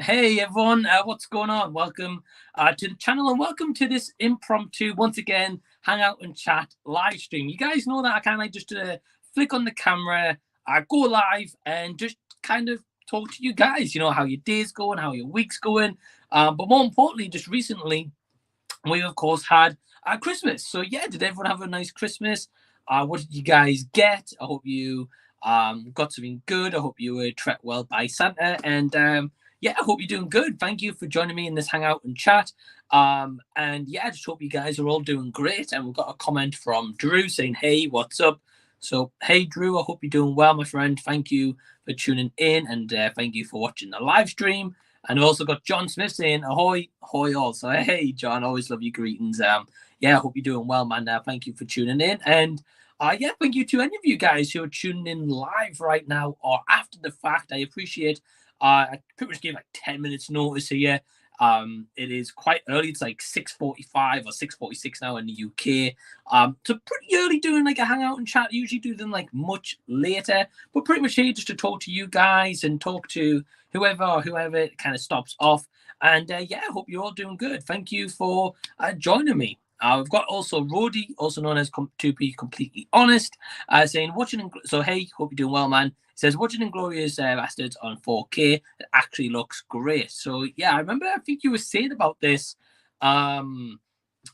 Hey everyone, what's going on? Welcome to the channel and welcome to this impromptu, once again, hangout and chat live stream. You guys know that I kind of like just flick on the camera, go live and just kind of talk to you guys, you know, how your day's going, how your week's going. But more importantly, just recently, we of course had Christmas. So yeah, did everyone have a nice Christmas? What did you guys get? I hope you got something good. I hope you were treated well by Santa. And yeah, I hope you're doing good. Thank you for joining me in this hangout and chat. And yeah, I just hope you guys are all doing great. And we've got a comment from Drew saying, hey, what's up? So, hey, Drew, I hope you're doing well, my friend. Thank you for tuning in and thank you for watching the live stream. And we've also got John Smith saying, ahoy, ahoy all. So, hey, John, always love your greetings. Yeah, I hope you're doing well, man. Thank you for tuning in. And yeah, thank you to any of you guys who are tuning in live right now or after the fact. I appreciate I pretty much gave like 10 minutes notice here. It is quite early. It's like 6:45 or 6:46 now in the UK. So pretty early doing like a hangout and chat. I usually do them like much later, but pretty much here just to talk to you guys and talk to whoever kind of stops off. And yeah, I hope you're all doing good. Thank you for joining me. We've got also Rody, also known as To Be Completely Honest, saying, so hey, hope you're doing well, man. It says, watching Inglorious Bastards on 4K, it actually looks great. So yeah, I remember, I think you were saying about this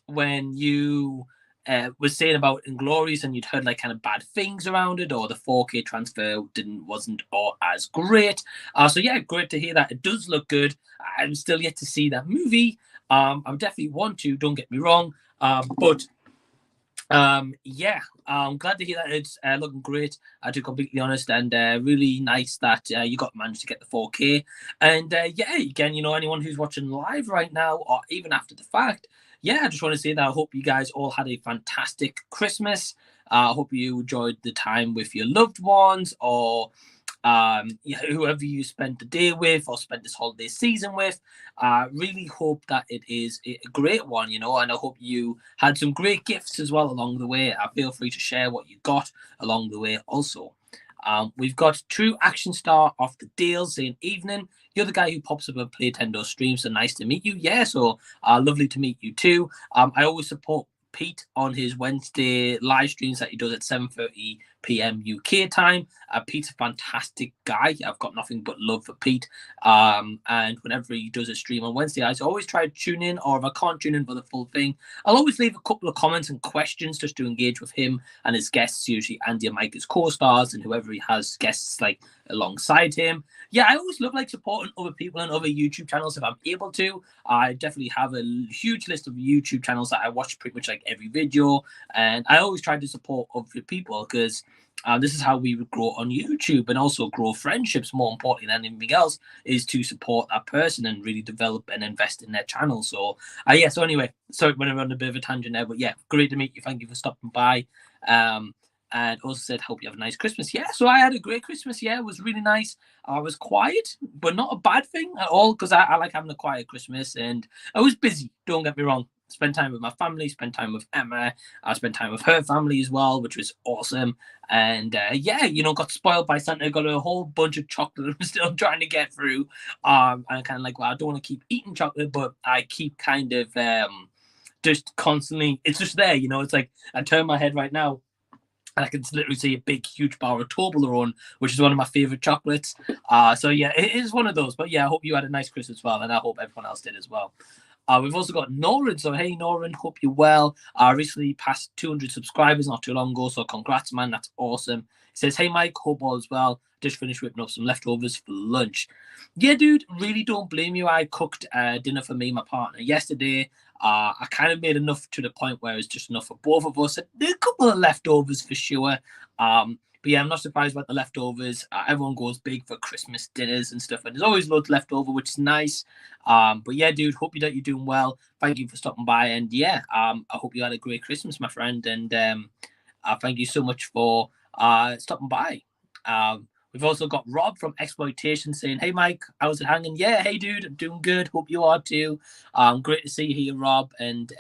when you was saying about Inglorious and you'd heard like kind of bad things around it, or the 4K transfer wasn't or as great. So yeah, great to hear that. It does look good. I'm still yet to see that movie. I definitely want to, don't get me wrong. But yeah, I'm glad to hear that it's looking great, to be completely honest, and really nice that you managed to get the 4K. And yeah, again, you know, anyone who's watching live right now or even after the fact, yeah, I just want to say that I hope you guys all had a fantastic Christmas. I hope you enjoyed the time with your loved ones or yeah, whoever you spent the day with or spent this holiday season with. Really hope that it is a great one, you know, and I hope you had some great gifts as well along the way. Feel free to share what you got along the way also. We've got True Action Star off the Dale saying, evening. You're the guy who pops up and play Nintendo stream, so nice to meet you. Yeah, so lovely to meet you too. I always support Pete on his Wednesday live streams that he does at 7:30 p.m. UK time. Pete's a fantastic guy. I've got nothing but love for Pete. And whenever he does a stream on Wednesday, I always try to tune in, or if I can't tune in for the full thing, I'll always leave a couple of comments and questions just to engage with him and his guests, usually Andy and Mike as co-stars and whoever he has guests like alongside him. Yeah, I always love like supporting other people and other YouTube channels if I'm able to. I definitely have a huge list of YouTube channels that I watch pretty much like every video, and I always try to support other people because this is how we would grow on YouTube and also grow friendships. More importantly than anything else is to support that person and really develop and invest in their channel. So yeah, so anyway, sorry when I run a bit of a tangent there, but yeah, great to meet you. Thank you for stopping by. And also said, hope you have a nice Christmas. Yeah, so I had a great Christmas. Yeah, it was really nice. I was quiet, but not a bad thing at all because I like having a quiet Christmas. And I was busy, don't get me wrong. Spent time with my family, spent time with Emma. I spent time with her family as well, which was awesome. And yeah, you know, got spoiled by Santa. Got a whole bunch of chocolate I'm still trying to get through. And I kind of like, well, I don't want to keep eating chocolate, but I keep kind of just constantly, it's just there, you know. It's like I turn my head right now and I can literally see a big, huge bar of Toblerone, which is one of my favorite chocolates. So yeah, it is one of those. But yeah, I hope you had a nice Christmas as well, and I hope everyone else did as well. We've also got Norin. So hey, Norin, hope you're well. Recently passed 200 subscribers not too long ago. So congrats, man. That's awesome. He says, hey, Mike, hope all is well. Just finished whipping up some leftovers for lunch. Yeah, dude, really don't blame you. I cooked dinner for me and my partner yesterday. I kind of made enough to the point where it's just enough for both of us. There's a couple of leftovers for sure. But yeah, I'm not surprised about the leftovers. Everyone goes big for Christmas dinners and stuff, and there's always loads left over, which is nice. But yeah, dude, hope that you're doing well. Thank you for stopping by, and yeah, I hope you had a great Christmas, my friend. And thank you so much for stopping by. We've also got Rob from Exploitation saying, hey, Mike, how's it hanging? Yeah, hey, dude, I'm doing good. Hope you are too. Great to see you here, Rob. And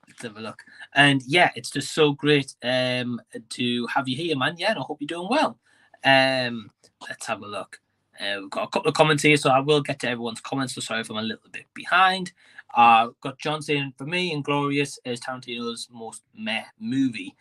let's have a look. And yeah, it's just so great to have you here, man. Yeah, and I hope you're doing well. Let's have a look. We've got a couple of comments here, so I will get to everyone's comments. So sorry if I'm a little bit behind. Got John saying, for me, Inglorious is Tarantino's most meh movie.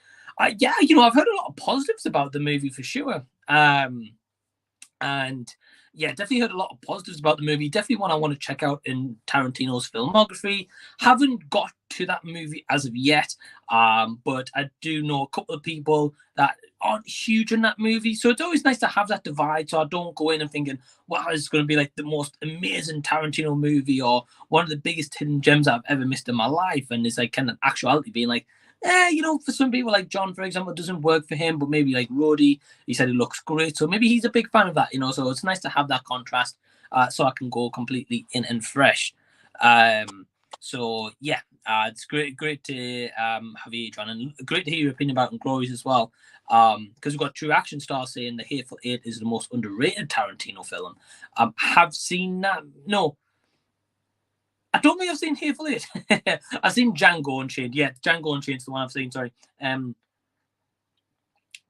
Yeah, I've heard a lot of positives about the movie for sure. And yeah, definitely heard a lot of positives about the movie. Definitely one I want to check out in Tarantino's filmography. Haven't got to that movie as of yet, but I do know a couple of people that aren't huge in that movie. So it's always nice to have that divide, so I don't go in and thinking, wow, it's going to be like the most amazing Tarantino movie or one of the biggest hidden gems I've ever missed in my life. And it's like kind of actuality being like, for some people like John, for example, it doesn't work for him, but maybe like Roddy, he said it looks great. So maybe he's a big fan of that, so it's nice to have that contrast so I can go completely in and fresh. So yeah, it's great to have you, John, and great to hear your opinion about Inglourious as well. Because we've got True Action Star saying The Hateful Eight is the most underrated Tarantino film. Have seen that? No, I don't think I've seen Hateful Eight. I've seen Django Unchained. Yeah, Django Unchained is the one I've seen. Sorry. And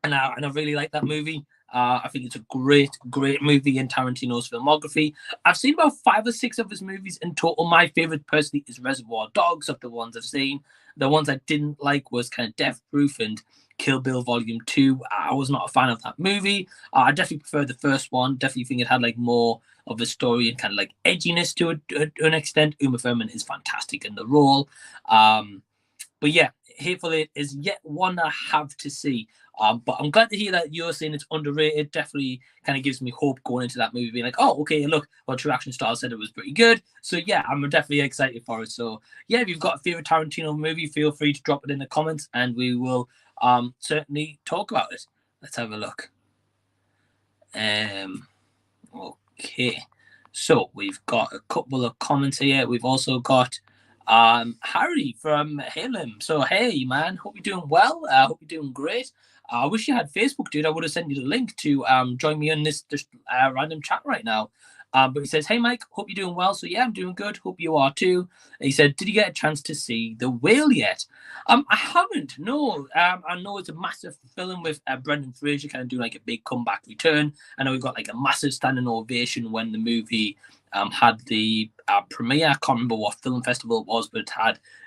I really like that movie. I think it's a great movie in Tarantino's filmography. I've seen about 5 or 6 of his movies in total. My favorite, personally, is Reservoir Dogs. Of the ones I've seen, the ones I didn't like was kind of Death Proof and Kill Bill Volume 2. I was not a fan of that movie. I definitely prefer the first one. Definitely think it had like more of a story and kind of like edginess to an extent. Uma Thurman is fantastic in the role. But yeah, Hateful Eight is yet one I have to see. But I'm glad to hear that you're saying it's underrated. Definitely kind of gives me hope going into that movie, being like, oh, okay, look, well, True Action Star said it was pretty good. So yeah, I'm definitely excited for it. So yeah, if you've got a favorite Tarantino movie, feel free to drop it in the comments and we will certainly talk about it. Let's have a look. Okay. So we've got a couple of comments here. We've also got Harry from Halem. So hey man, hope you're doing well. Hope you're doing great. I wish you had Facebook, dude. I would have sent you the link to join me on this random chat right now. But he says, hey Mike, hope you're doing well. So yeah, I'm doing good. Hope you are too. And he said, did you get a chance to see The Whale yet? I haven't. No. I know it's a massive film with Brendan Fraser kind of doing like a big comeback return. I know we got like a massive standing ovation when the movie had the premiere. I can't remember what film festival it was, but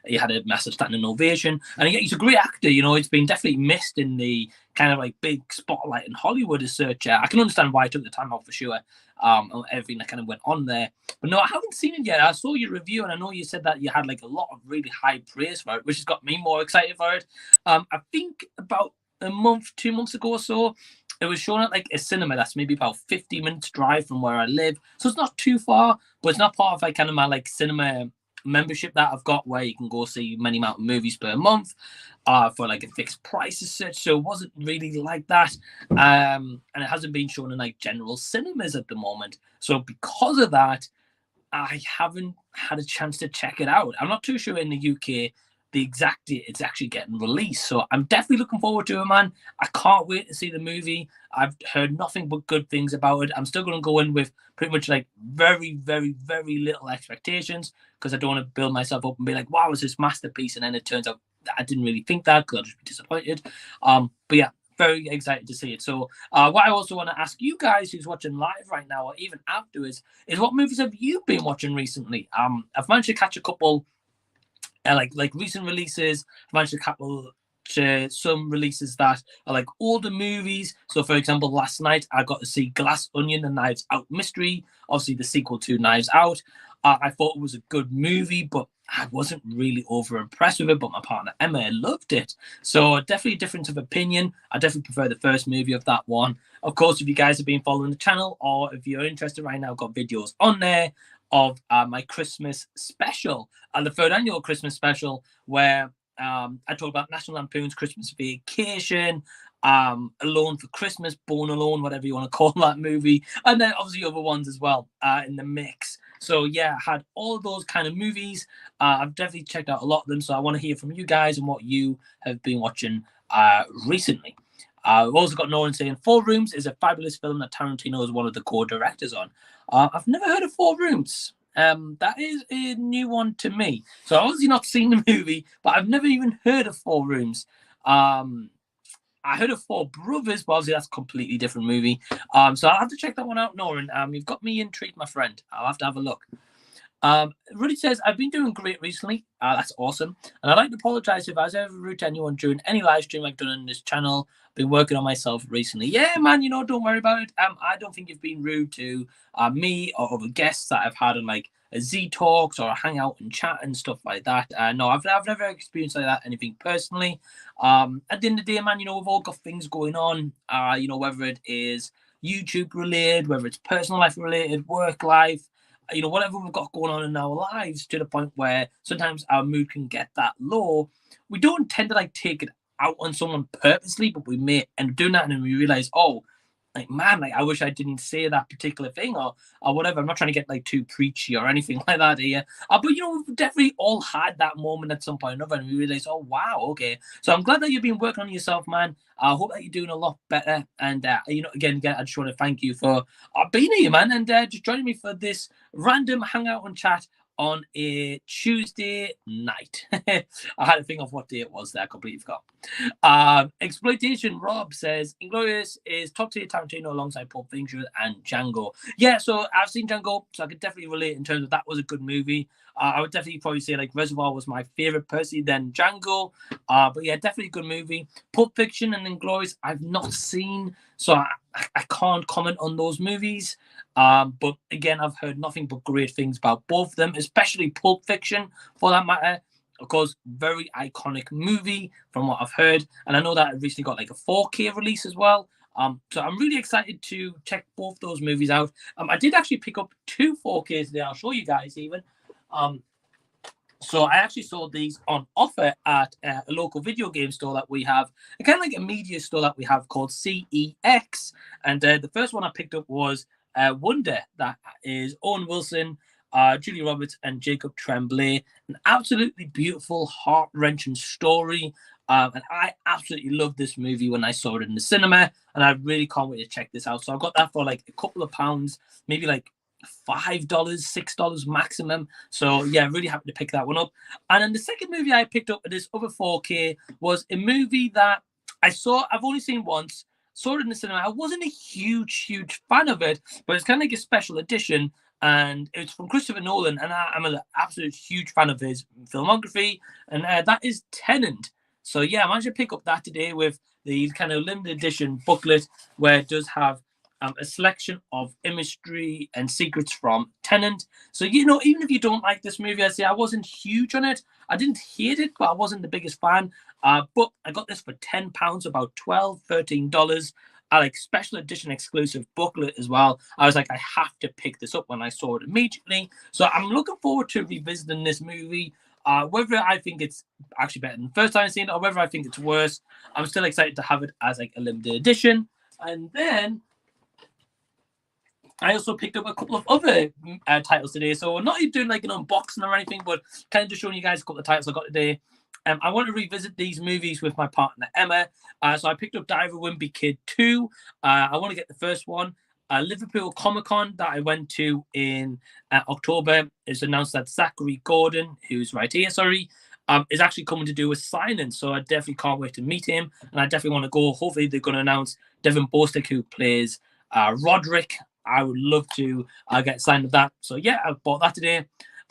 he had a massive standing ovation. And he's a great actor. It's been definitely missed in the kind of like big spotlight in Hollywood as such. I can understand why I took the time out for sure. Everything that kind of went on there. But no, I haven't seen it yet. I saw your review and I know you said that you had like a lot of really high praise for it, which has got me more excited for it. I think about a month, 2 months ago or so, it was shown at like a cinema that's maybe about 50 minutes drive from where I live. So it's not too far, but it's not part of like kind of my like cinema membership that I've got where you can go see many amount of movies per month for like a fixed price as such. So it wasn't really like that. And it hasn't been shown in like general cinemas at the moment. So because of that, I haven't had a chance to check it out. I'm not too sure in the UK the exact date it's actually getting released. So I'm definitely looking forward to it, man. I can't wait to see the movie. I've heard nothing but good things about it. I'm still going to go in with pretty much like very, very, very little expectations because I don't want to build myself up and be like, wow, it's this masterpiece. And then it turns out that I didn't really think that because I'll just be disappointed. But yeah, very excited to see it. So what I also want to ask you guys who's watching live right now or even afterwards is what movies have you been watching recently? I've managed to catch a couple like recent releases. I've managed to couple some releases that are like older movies. So for example, last night I got to see Glass Onion and Knives Out Mystery, obviously the sequel to Knives Out. I thought it was a good movie, but I wasn't really over impressed with it, but my partner Emma loved it. So definitely a difference of opinion. I definitely prefer the first movie of that one. Of course, if you guys have been following the channel or if you're interested right now, I've got videos on there of my Christmas special, the third annual Christmas special, where I talk about National Lampoon's Christmas Vacation, Alone for Christmas, Born Alone, whatever you want to call that movie, and then obviously other ones as well in the mix. So yeah, I had all those kind of movies. I've definitely checked out a lot of them, so I want to hear from you guys and what you have been watching recently. We've also got Nolan saying Four Rooms is a fabulous film that Tarantino is one of the co-directors on. I've never heard of Four Rooms. That is a new one to me. So I've obviously not seen the movie, but I've never even heard of Four Rooms. I heard of Four Brothers, but obviously that's a completely different movie. So I'll have to check that one out, Noran. You've got me intrigued, my friend. I'll have to have a look. Rudy says, I've been doing great recently. That's awesome. And I'd like to apologize if I was ever rude to anyone during any live stream I've done on this channel. I've been working on myself recently. Yeah, man, don't worry about it. I don't think you've been rude to me or other guests that I've had on like a Z Talks or a Hangout and chat and stuff like that. No, I've never experienced like that, anything personally. At the end of the day, man, we've all got things going on, whether it is YouTube related, whether it's personal life related, work life, whatever we've got going on in our lives, to the point where sometimes our mood can get that low. We don't tend to like take it out on someone purposely, but we may end up doing that, and then we realize, oh, like, man, like, I wish I didn't say that particular thing or whatever. I'm not trying to get like too preachy or anything like that here. But we've definitely all had that moment at some point or another, and we realize, oh wow, okay. So I'm glad that you've been working on yourself, man. I hope that you're doing a lot better. And again, I just want to thank you for being here, man, and just joining me for this random hangout and chat on a Tuesday night. I had to think of what day it was there. I completely forgot. Exploitation Rob says, Inglourious is top tier Tarantino alongside Pulp Fiction and Django. Yeah, so I've seen Django, so I could definitely relate in terms of that was a good movie. I would definitely probably say like Reservoir was my favorite personally, then Django. But yeah, definitely a good movie. Pulp Fiction and Inglourious I've not seen, so I can't comment on those movies. But again, I've heard nothing but great things about both of them, especially Pulp Fiction for that matter. Of course, very iconic movie from what I've heard. And I know that it recently got like a 4K release as well. So I'm really excited to check both those movies out. I did actually pick up 2 4Ks today. I'll show you guys even. So I actually saw these on offer at a local video game store that we have, kind of like a media store that we have called CEX. And the first one I picked up was Wonder. That is Owen Wilson, Julia Roberts, and Jacob Tremblay. An absolutely beautiful, heart-wrenching story. And I absolutely loved this movie when I saw it in the cinema. And I really can't wait to check this out. So I got that for like a couple of pounds, maybe like $5, $6 maximum. So yeah, really happy to pick that one up. And then the second movie I picked up at this other 4K was a movie that I've only seen once, saw it in the cinema. I wasn't a huge fan of it, but it's kind of like a special edition, and it's from Christopher Nolan, and I'm an absolute huge fan of his filmography, and that is Tenet. So yeah, I managed to pick up that today with the kind of limited edition booklet, where it does have a selection of imagery and secrets from Tenet. So, even if you don't like this movie, I'd say I wasn't huge on it. I didn't hate it, but I wasn't the biggest fan. But I got this for £10, about $12, $13. I like special edition exclusive booklet as well. I was like, I have to pick this up when I saw it immediately. So I'm looking forward to revisiting this movie. Whether I think it's actually better than the first time I've seen it or whether I think it's worse, I'm still excited to have it as like a limited edition. And then I also picked up a couple of other titles today. So not even doing like an unboxing or anything, but kind of just showing you guys a couple of titles I got today. I want to revisit these movies with my partner, Emma. So I picked up Diver Wimpy Kid 2. I want to get the first one. Liverpool Comic Con that I went to in October is announced that Zachary Gordon, who's right here, is actually coming to do a signing. So I definitely can't wait to meet him. And I definitely want to go. Hopefully they're going to announce Devin Bostick, who plays Roderick. I would love to get signed with that. So yeah, I bought that today.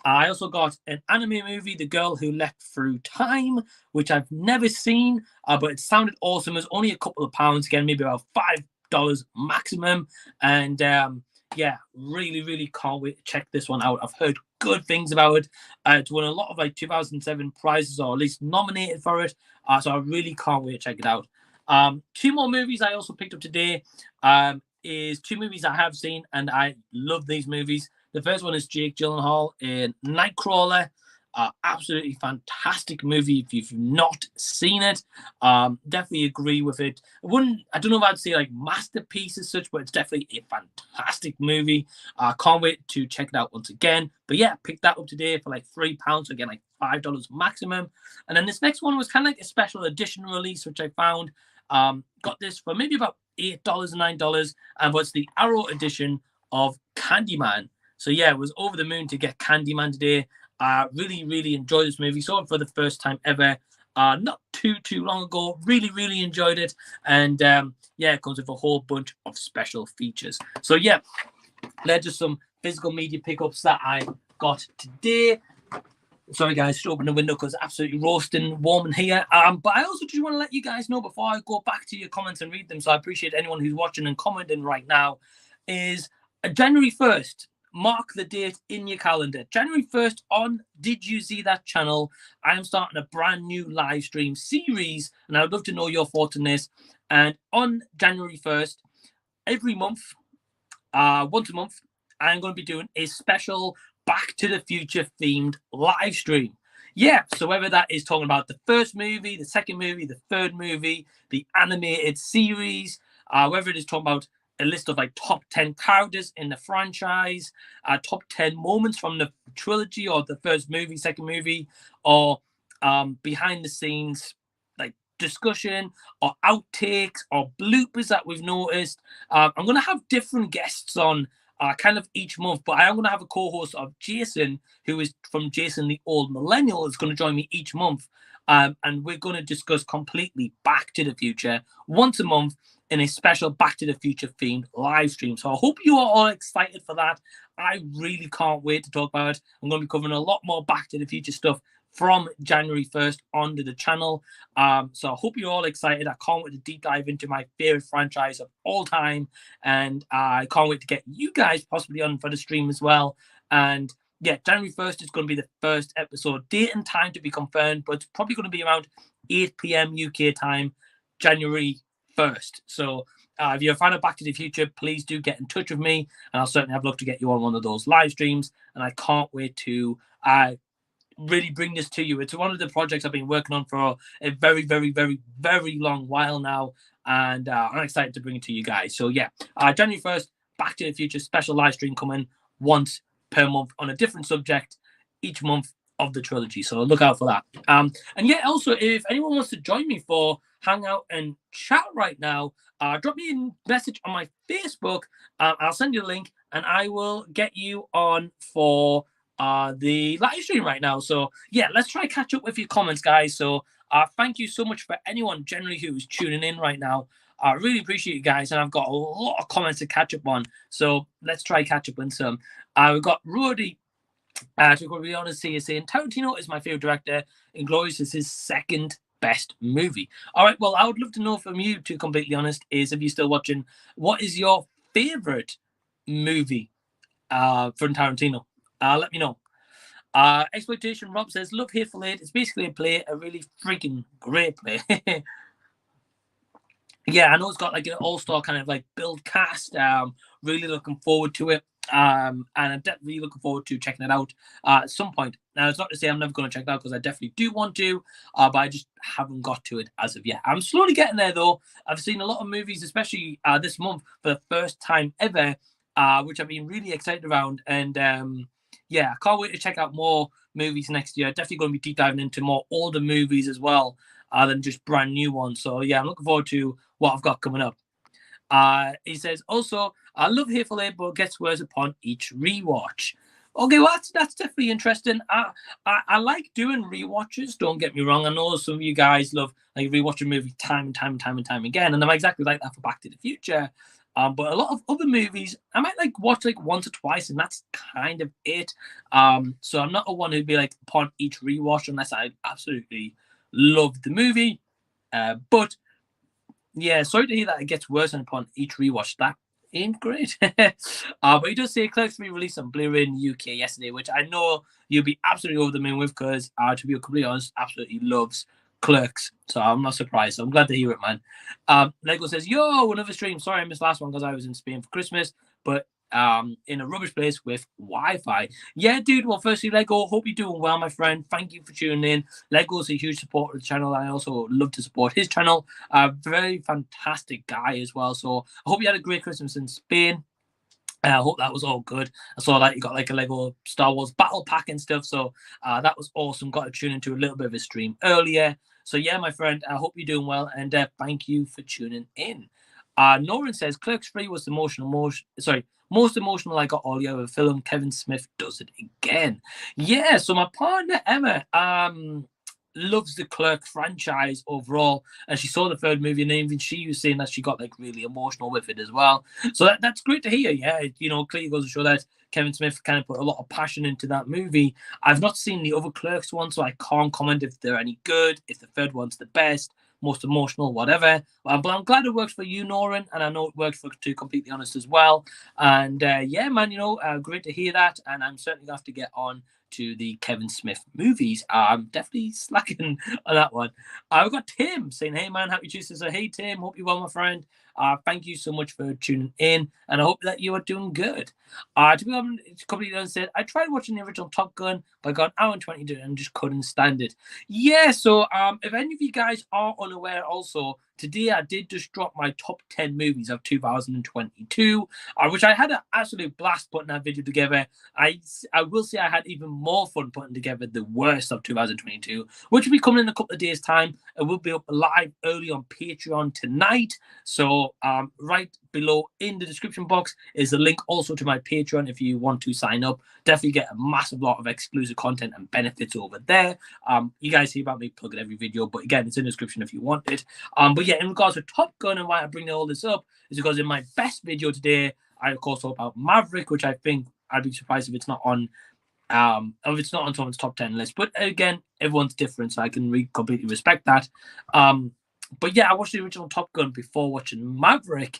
I also got an anime movie, The Girl Who Leapt Through Time, which I've never seen, but it sounded awesome. It was only a couple of pounds, again, maybe about $5 maximum. And yeah, really can't wait to check this one out. I've heard good things about it. It's won a lot of like 2007 prizes, or at least nominated for it. So I really can't wait to check it out. 2 more movies I also picked up today. Is 2 movies I have seen, and I love these movies. The first one is Jake Gyllenhaal in Nightcrawler. Absolutely fantastic movie if you've not seen it. Definitely agree with it. I don't know if I'd say like masterpiece as such, but it's definitely a fantastic movie. Can't wait to check it out once again. But yeah, picked that up today for like £3. So again, like $5 maximum. And then this next one was kind of like a special edition release, which I found. Got this for maybe about $8 and $9, but it's the Arrow edition of Candyman. So yeah, it was over the moon to get Candyman today. Really enjoyed this movie. Saw it for the first time ever. not too long ago. Really enjoyed it, and yeah, it comes with a whole bunch of special features. So yeah, they're just some physical media pickups that I got today. Sorry guys, just open the window because it's absolutely roasting warm in here. But I also just want to let you guys know before I go back to your comments and read them, so I appreciate anyone who's watching and commenting right now, is January 1st. Mark the date in your calendar. January 1st on Did You See That channel, I am starting a brand new live stream series, and I would love to know your thoughts on this. And on January 1st, every month, once a month, I'm going to be doing a special Back to the Future themed live stream. Yeah, so whether that is talking about the first movie, the second movie, the third movie, the animated series, whether it is talking about a list of like top 10 characters in the franchise, top 10 moments from the trilogy or the first movie, second movie, or behind the scenes like discussion or outtakes or bloopers that we've noticed. I'm going to have different guests on kind of each month, but I am going to have a co-host of Jason, who is from Jason the Old Millennial, is going to join me each month. And we're going to discuss completely Back to the Future once a month in a special Back to the Future themed live stream. So I hope you are all excited for that. I really can't wait to talk about it. I'm going to be covering a lot more Back to the Future stuff from January 1st onto the channel. So I hope you're all excited. I can't wait to deep dive into my favorite franchise of all time. And I can't wait to get you guys possibly on for the stream as well. And yeah, January 1st is going to be the first episode. Date and time to be confirmed, but it's probably going to be around 8 p.m. UK time, January 1st. So if you're a fan of Back to the Future, please do get in touch with me, and I'll certainly have a look to get you on one of those live streams. And I can't wait to really bring this to you. It's one of the projects I've been working on for a very long while now, and I'm excited to bring it to you guys. So yeah, January 1st, Back to the Future special live stream coming once per month on a different subject each month of the trilogy. So look out for that. And yeah, also if anyone wants to join me for hangout and chat right now, drop me a message on my Facebook. I'll send you a link and I will get you on for the live stream right now. So yeah, let's try catch up with your comments, guys. So thank you so much for anyone generally who's tuning in right now. I really appreciate you guys, and I've got a lot of comments to catch up on. So let's try catch up on some. We've got Rudy, to be honest, is saying Tarantino is my favorite director. Inglourious is his second best movie. All right, well, I would love to know from you, to be completely honest, is if you're still watching, what is your favorite movie from Tarantino? Let me know. Exploitation Rob says, love Hateful Eight. It's basically a play, a really freaking great play. Yeah, I know it's got like an all-star kind of like build cast. Really looking forward to it. And I'm definitely looking forward to checking it out at some point. Now, it's not to say I'm never going to check it out, because I definitely do want to, but I just haven't got to it as of yet. I'm slowly getting there, though. I've seen a lot of movies, especially this month, for the first time ever, which I've been really excited around. And yeah, I can't wait to check out more movies next year. Definitely going to be deep diving into more older movies as well than just brand new ones. So yeah, I'm looking forward to what I've got coming up. He says, also, I love Hateful Eight, but it gets worse upon each rewatch. Okay, well, that's definitely interesting. I like doing rewatches, don't get me wrong. I know some of you guys love like rewatching movies time and time again, and I'm exactly like that for Back to the Future. But a lot of other movies, I might like watch like once or twice, and that's kind of it. So I'm not a one who'd be like upon each rewatch unless I absolutely love the movie. But yeah, sorry to hear that it gets worse upon each rewatch. That ain't great. But he does say Clerks 3 released on Blu-ray in the UK yesterday, which I know you'll be absolutely over the moon with, because to be completely honest, absolutely loves Clerks. So I'm not surprised. So I'm glad to hear it, man. Lego says, yo, another stream. Sorry I missed last one because I was in Spain for Christmas, but in a rubbish place with Wi-Fi. Yeah, dude. Well, firstly, Lego, hope you're doing well, my friend. Thank you for tuning in. Lego's a huge supporter of the channel. I also love to support his channel. Very fantastic guy as well. So I hope you had a great Christmas in Spain. I hope that was all good. I saw that you got like a Lego Star Wars battle pack and stuff. So that was awesome. Got to tune into a little bit of a stream earlier. So yeah, my friend, I hope you're doing well. And thank you for tuning in. Noran says, Clerks 3 was the most emotional I got all year of a film. Kevin Smith does it again. Yeah, so my partner, Emma, loves the Clerk franchise overall, and she saw the third movie, and even she was saying that she got like really emotional with it as well. So that's great to hear. Yeah, clearly goes to show that Kevin Smith kind of put a lot of passion into that movie. I've not seen the other Clerks one, so I can't comment if they're any good, if the third one's the best, most emotional, whatever. But I'm glad it works for you, Noran, and I know it works for To Completely Honest as well. And yeah, man, great to hear that, and I'm certainly going to have to get on to the Kevin Smith movies. I'm definitely slacking on that one. We've got Tim saying, "Hey man, happy Tuesday." So hey Tim, hope you're well, my friend. Thank you so much for tuning in, and I hope that you are doing good. To be honest, completely honest, I tried watching the original Top Gun, but I got an hour and 20 to it and just couldn't stand it. Yeah, so if any of you guys are unaware, also today I did just drop my top 10 movies of 2022, which I had an absolute blast putting that video together. I will say I had even more fun putting together the worst of 2022, which will be coming in a couple of days' time. It will be up live early on Patreon tonight. So right below in the description box is a link also to my Patreon if you want to sign up. Definitely get a massive lot of exclusive content and benefits over there. You guys hear about me plugging every video, but again, it's in the description if you want it. But yeah, in regards to Top Gun and why I bring all this up is because in my best video today, I of course talk about Maverick, which I think I'd be surprised if it's not on someone's top 10 list. But again, everyone's different, so I can completely respect that. But yeah, I watched the original Top Gun before watching Maverick,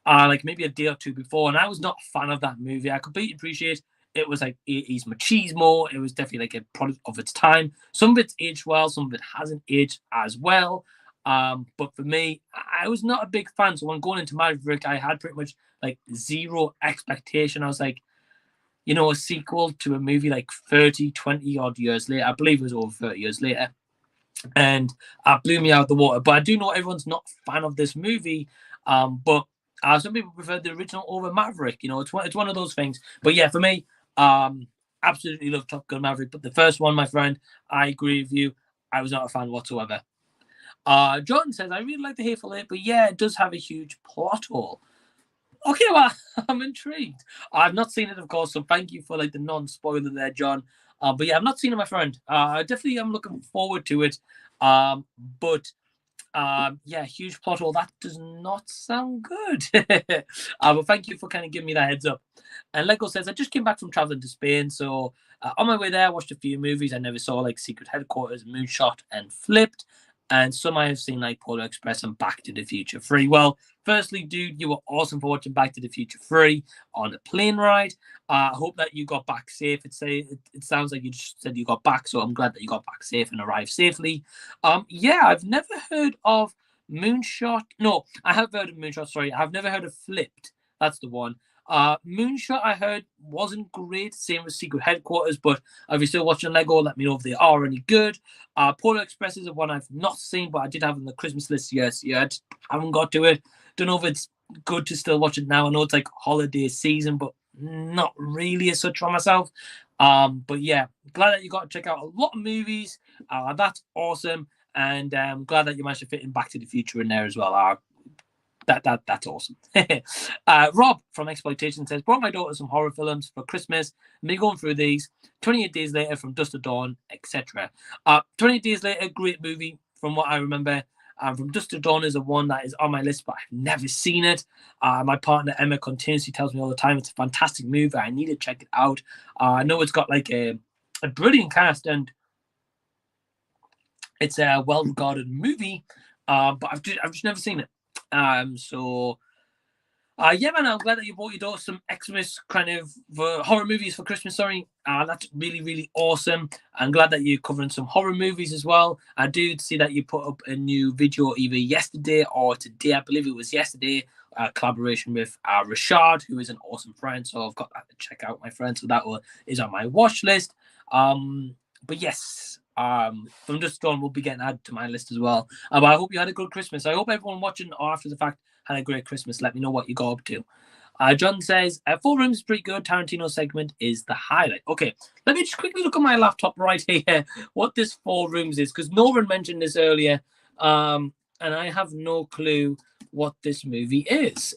like maybe a day or two before, and I was not a fan of that movie. I completely appreciate it was like 80s machismo. It was definitely like a product of its time. Some of it's aged well, some of it hasn't aged as well. But for me, I was not a big fan. So when going into Maverick, I had pretty much like zero expectation. I was like, a sequel to a movie like 30, 20 odd years later. I believe it was over 30 years later. And blew me out of the water. But I do know everyone's not a fan of this movie. But some people prefer the original over Maverick. It's one of those things. But yeah, for me, absolutely love Top Gun Maverick. But the first one, my friend, I agree with you. I was not a fan whatsoever. Jordan says, I really like The Hateful Eight, but yeah, it does have a huge plot hole. Okay, well, I'm intrigued. I've not seen it, of course, so thank you for like the non-spoiler there, John. But yeah, I've not seen it, my friend. Definitely, I'm looking forward to it. But yeah, huge plot hole. That does not sound good. But thank you for kind of giving me that heads up. And Lego says, I just came back from traveling to Spain, so on my way there, I watched a few movies I never saw, like Secret Headquarters, Moonshot, and Flipped. And some I have seen, like Polar Express and Back to the Future 3. Well, firstly, dude, you were awesome for watching Back to the Future 3 on the plane ride. I hope that you got back safe. It sounds like you just said you got back, so I'm glad that you got back safe and arrived safely. Yeah, I've never heard of Moonshot. No, I have heard of Moonshot, sorry. I've never heard of Flipped. That's the one. Moonshot, I heard, wasn't great. Same with Secret Headquarters, but if you're still watching Lego, let me know if they are any good. Polar Express is one I've not seen, but I did have on the Christmas list yet. I haven't got to it. Don't know if it's good to still watch it now. I know it's like holiday season, but not really as such for myself. But yeah, glad that you got to check out a lot of movies. That's awesome. And glad that you managed to fit in Back to the Future in there as well. That's awesome. Rob from Exploitation says, brought my daughter some horror films for Christmas. Me going through these. 28 Days Later, From Dusk to Dawn, etc. 28 Days Later, great movie from what I remember. From Dusk to Dawn is a one that is on my list, but I've never seen it. My partner Emma continuously tells me all the time it's a fantastic movie. I need to check it out. I know it's got like a brilliant cast and it's a well-regarded movie, but I've just never seen it. Yeah, man, I'm glad that you bought your daughter some Xmas kind of horror movies for Christmas. Sorry, that's really, really awesome. I'm glad that you're covering some horror movies as well. I do see that you put up a new video either yesterday or today. I believe it was yesterday. Collaboration with Rashad, who is an awesome friend. So I've got that to check out, my friend. So that is on my watch list. But yes, From Dusk to Dawn will be getting added to my list as well. But I hope you had a good Christmas. I hope everyone watching or after the fact had a great Christmas. Let me know what you got up to. John says, 4 Rooms is pretty good. Tarantino segment is the highlight. Okay, let me just quickly look at my laptop right here, what this 4 Rooms is, because no one mentioned this earlier, and I have no clue what this movie is.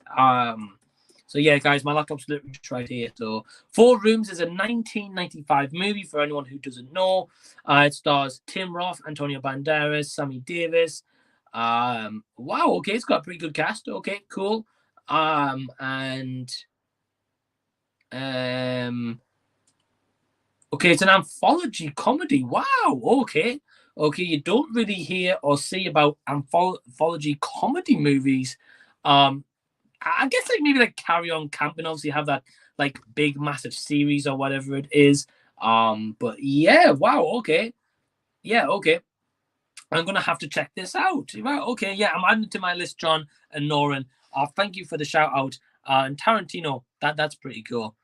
So yeah, guys, my laptop's literally just right here. So Four Rooms is a 1995 movie for anyone who doesn't know. It stars Tim Roth, Antonio Banderas, Sammy Davis. Wow, okay, it's got a pretty good cast. Okay, cool. And okay, it's an anthology comedy. Wow, okay. Okay, you don't really hear or see about anthology comedy movies. I guess like maybe like Carry On Camping, obviously have that like big massive series or whatever it is. But yeah, wow, okay. Yeah, okay. I'm gonna have to check this out. Right, okay, yeah, I'm adding it to my list, John and Noran. Thank you for the shout out. And Tarantino, that's pretty cool.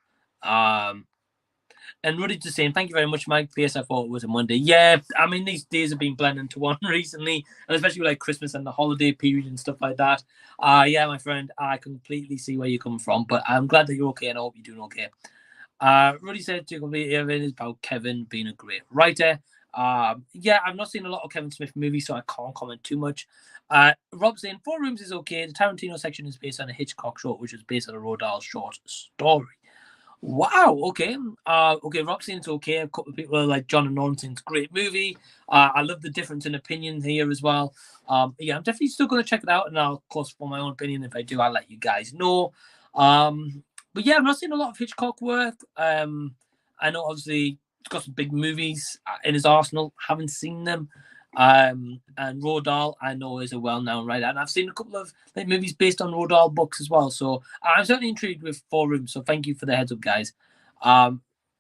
And Ruddy just saying, thank you very much, Mike. Yes, I thought it was a Monday. Yeah, I mean, these days have been blending into one recently, and especially with like Christmas and the holiday period and stuff like that. Yeah, my friend, I completely see where you're coming from, but I'm glad that you're okay, and I hope you're doing okay. Ruddy said to completely everything is about Kevin being a great writer. Yeah, I've not seen a lot of Kevin Smith movies, so I can't comment too much. Rob saying, Four Rooms is okay. The Tarantino section is based on a Hitchcock short, which is based on a Roald Dahl short story. Wow. Okay. Okay. Rob saying it's okay. A couple of people are like John and Norton saying it's a great movie. I love the difference in opinions here as well. Yeah, I'm definitely still going to check it out, and I'll, of course, for my own opinion, if I do, I'll let you guys know. But yeah, I've not seen a lot of Hitchcock work. I know obviously it's got some big movies in his arsenal. Haven't seen them. And Roald Dahl, I know, is a well-known writer, and I've seen a couple of like movies based on Roald Dahl books as well. So I'm certainly intrigued with Four Rooms. So thank you for the heads up, guys.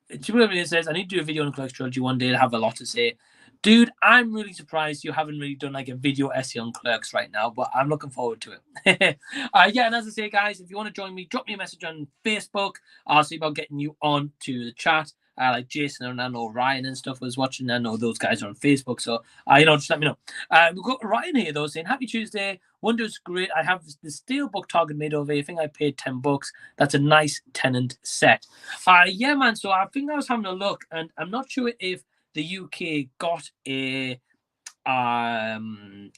It says I need to do a video on the Clerks trilogy one day to have a lot to say. Dude, I'm really surprised you haven't really done like a video essay on Clerks right now, but I'm looking forward to it. Yeah, and as I say, guys, if you want to join me, drop me a message on Facebook. I'll see about getting you on to the chat. Like Jason and I know Ryan and stuff was watching. I know those guys are on Facebook, so just let me know. We've got Ryan here though saying happy Tuesday. Wonder's great. I have the Steelbook target made over. I think I paid $10. That's a nice Tenant set. Yeah, man. So I think I was having a look, and I'm not sure if the UK got a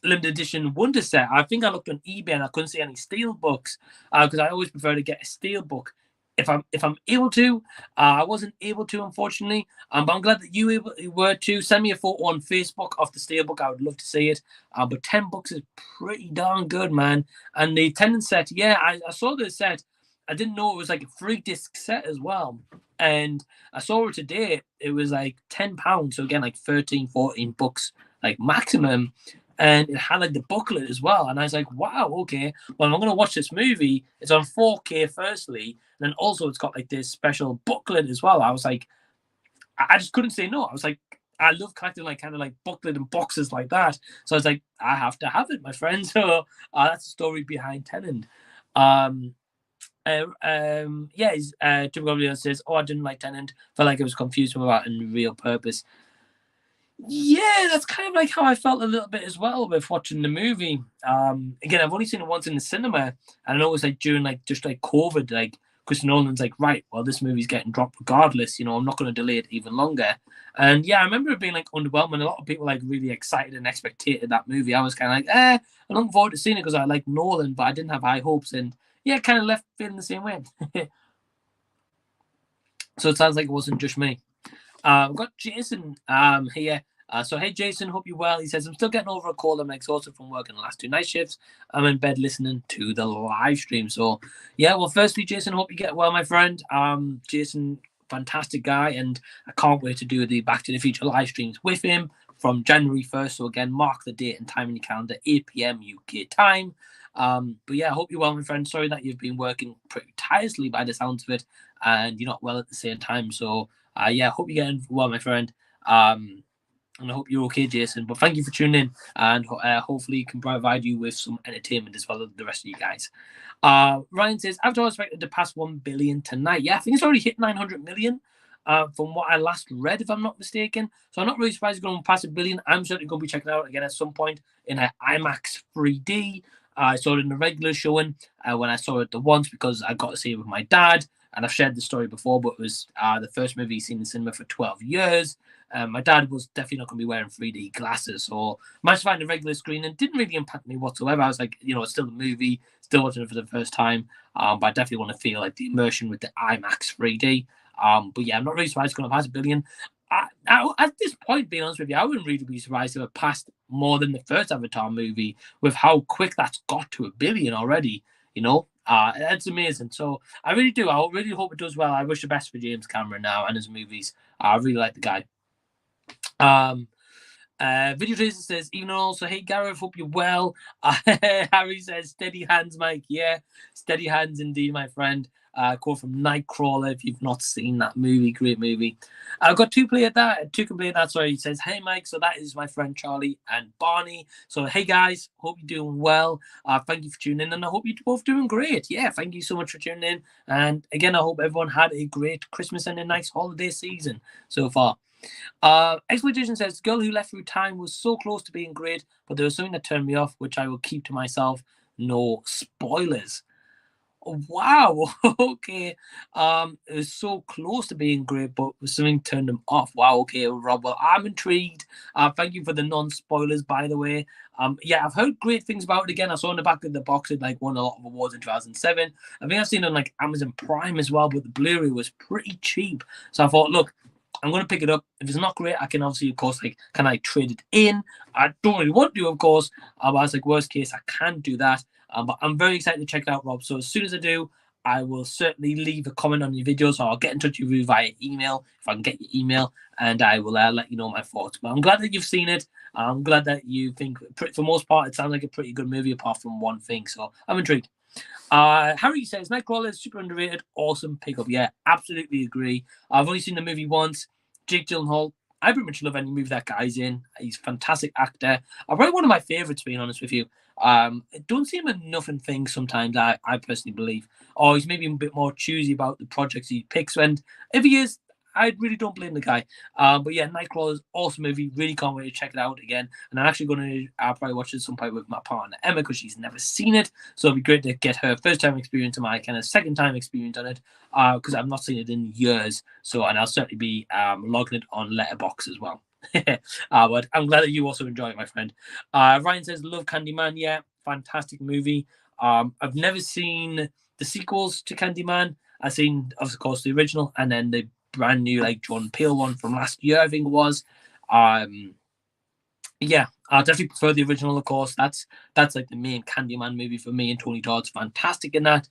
limited edition Wonder set. I think I looked on eBay and I couldn't see any Steelbooks because I always prefer to get a Steelbook if I'm able to. I wasn't able to, unfortunately, but I'm glad that you were to. Send me a photo on Facebook of the Steelbook. I would love to see it. But $10 is pretty darn good, man. And the Tenant set, yeah, I saw the set. I didn't know it was like a 3-disc set as well. And I saw it today. It was like £10. So again, like 13, 14 bucks, like maximum. And it had like the booklet as well. And I was like, wow, okay. Well, I'm going to watch this movie. It's on 4K firstly. And then also it's got like this special booklet as well. I was like, I just couldn't say no. I was like, I love collecting like kind of like booklet and boxes like that. So I was like, I have to have it, my friend. So that's the story behind Tenant. Typical says, I didn't like Tenant. Felt like I was confused about a real purpose. Yeah, that's kind of like how I felt a little bit as well with watching the movie. Again, I've only seen it once in the cinema, and I know it was like during like just like COVID, like Chris Nolan's like, right, well, this movie's getting dropped regardless. I'm not going to delay it even longer. And yeah, I remember it being like underwhelming. A lot of people like really excited and expected that movie. I was kind of like, I'm looking forward to seeing it because I like Nolan, but I didn't have high hopes, and yeah, kind of left feeling the same way. So it sounds like it wasn't just me. We've got Jason here. So, hey, Jason, hope you're well. He says, I'm still getting over a cold. I'm exhausted from working the last 2 night shifts. I'm in bed listening to the live stream. So, yeah, well, firstly, Jason, hope you get well, my friend. Jason, fantastic guy, and I can't wait to do the Back to the Future live streams with him from January 1st. So, again, mark the date and time in your calendar, 8 p.m. UK time. But yeah, I hope you're well, my friend. Sorry that you've been working pretty tirelessly by the sounds of it, and you're not well at the same time. So, yeah, hope you're getting well, my friend. And I hope you're okay, Jason. But thank you for tuning in, and hopefully can provide you with some entertainment as well as the rest of you guys. Ryan says, Avatar is expected to pass 1 billion tonight. Yeah, I think it's already hit 900 million from what I last read, if I'm not mistaken. So I'm not really surprised it's going to pass 1 billion. I'm certainly going to be checking it out again at some point in IMAX 3D. I saw it in the regular showing when I saw it the once because I got to see it with my dad. and I've shared the story before, but it was the first movie seen in the cinema for 12 years. My dad was definitely not going to be wearing 3D glasses, so managed to find a regular screen and didn't really impact me whatsoever. I was like, it's still a movie, still watching it for the first time, but I definitely want to feel like the immersion with the IMAX 3D. But yeah, I'm not really surprised it's going to pass 1 billion. At this point, being honest with you, I wouldn't really be surprised if it passed more than the first Avatar movie with how quick that's got to 1 billion already. That's amazing. So I really do. I really hope it does well. I wish the best for James Cameron now and his movies. I really like the guy. Video Tracer says, even also, hey Gareth, hope you're well. Harry says, steady hands, Mike. Yeah, steady hands indeed, my friend. Quote from Nightcrawler, if you've not seen that movie, great movie. I've got two can play at that. Sorry, he says, hey Mike, so that is my friend Charlie and Barney. So hey guys, hope you're doing well. Thank you for tuning in, and I hope you're both doing great. Yeah, thank you so much for tuning in. And again, I hope everyone had a great Christmas and a nice holiday season so far. Exploitation says, girl who left through time was so close to being great, but there was something that turned me off, which I will keep to myself. No spoilers. Wow. Okay. It was so close to being great, but something turned them off. Wow. Okay, Rob. Well, I'm intrigued. Thank you for the non-spoilers, by the way. Yeah, I've heard great things about it. Again, I saw in the back of the box it won a lot of awards in 2007. I think I've seen it on Amazon Prime as well, but the Blu-ray was pretty cheap. So I thought, look, I'm going to pick it up. If it's not great, I can obviously, of course, can I trade it in? I don't really want to, of course. But I was worst case, I can do that. But I'm very excited to check it out, Rob. So as soon as I do, I will certainly leave a comment on your videos, or I'll get in touch with you via email if I can get your email, and I will let you know my thoughts. But I'm glad that you've seen it. I'm glad that you think, for the most part, it sounds like a pretty good movie, apart from one thing. So I'm intrigued. Harry says, Nightcrawler is super underrated. Awesome pickup. Yeah, absolutely agree. I've only seen the movie once. Jake Gyllenhaal, I pretty much love any movie that guy's in. He's a fantastic actor. Probably one of my favourites, being honest with you. I don't see him enough in things sometimes, I personally believe. Or he's maybe a bit more choosy about the projects he picks. And if he is, I really don't blame the guy. But yeah, Nightcrawler is an awesome movie. Really can't wait to check it out again. And I'm actually going to probably watch it at some point with my partner Emma, because she's never seen it. So it'll be great to get her first time experience and my kind of second time experience on it, because I've not seen it in years. So, and I'll certainly be logging it on Letterboxd as well. But I'm glad that you also enjoy it, my friend. Ryan says, love Candyman. Yeah, fantastic movie. I've never seen the sequels to Candyman. I've seen, of course, the original, and then the brand new Jordan Peele one from last year, I think it was. Yeah, I definitely prefer the original, of course. That's the main Candyman movie for me, and Tony Todd's fantastic in that.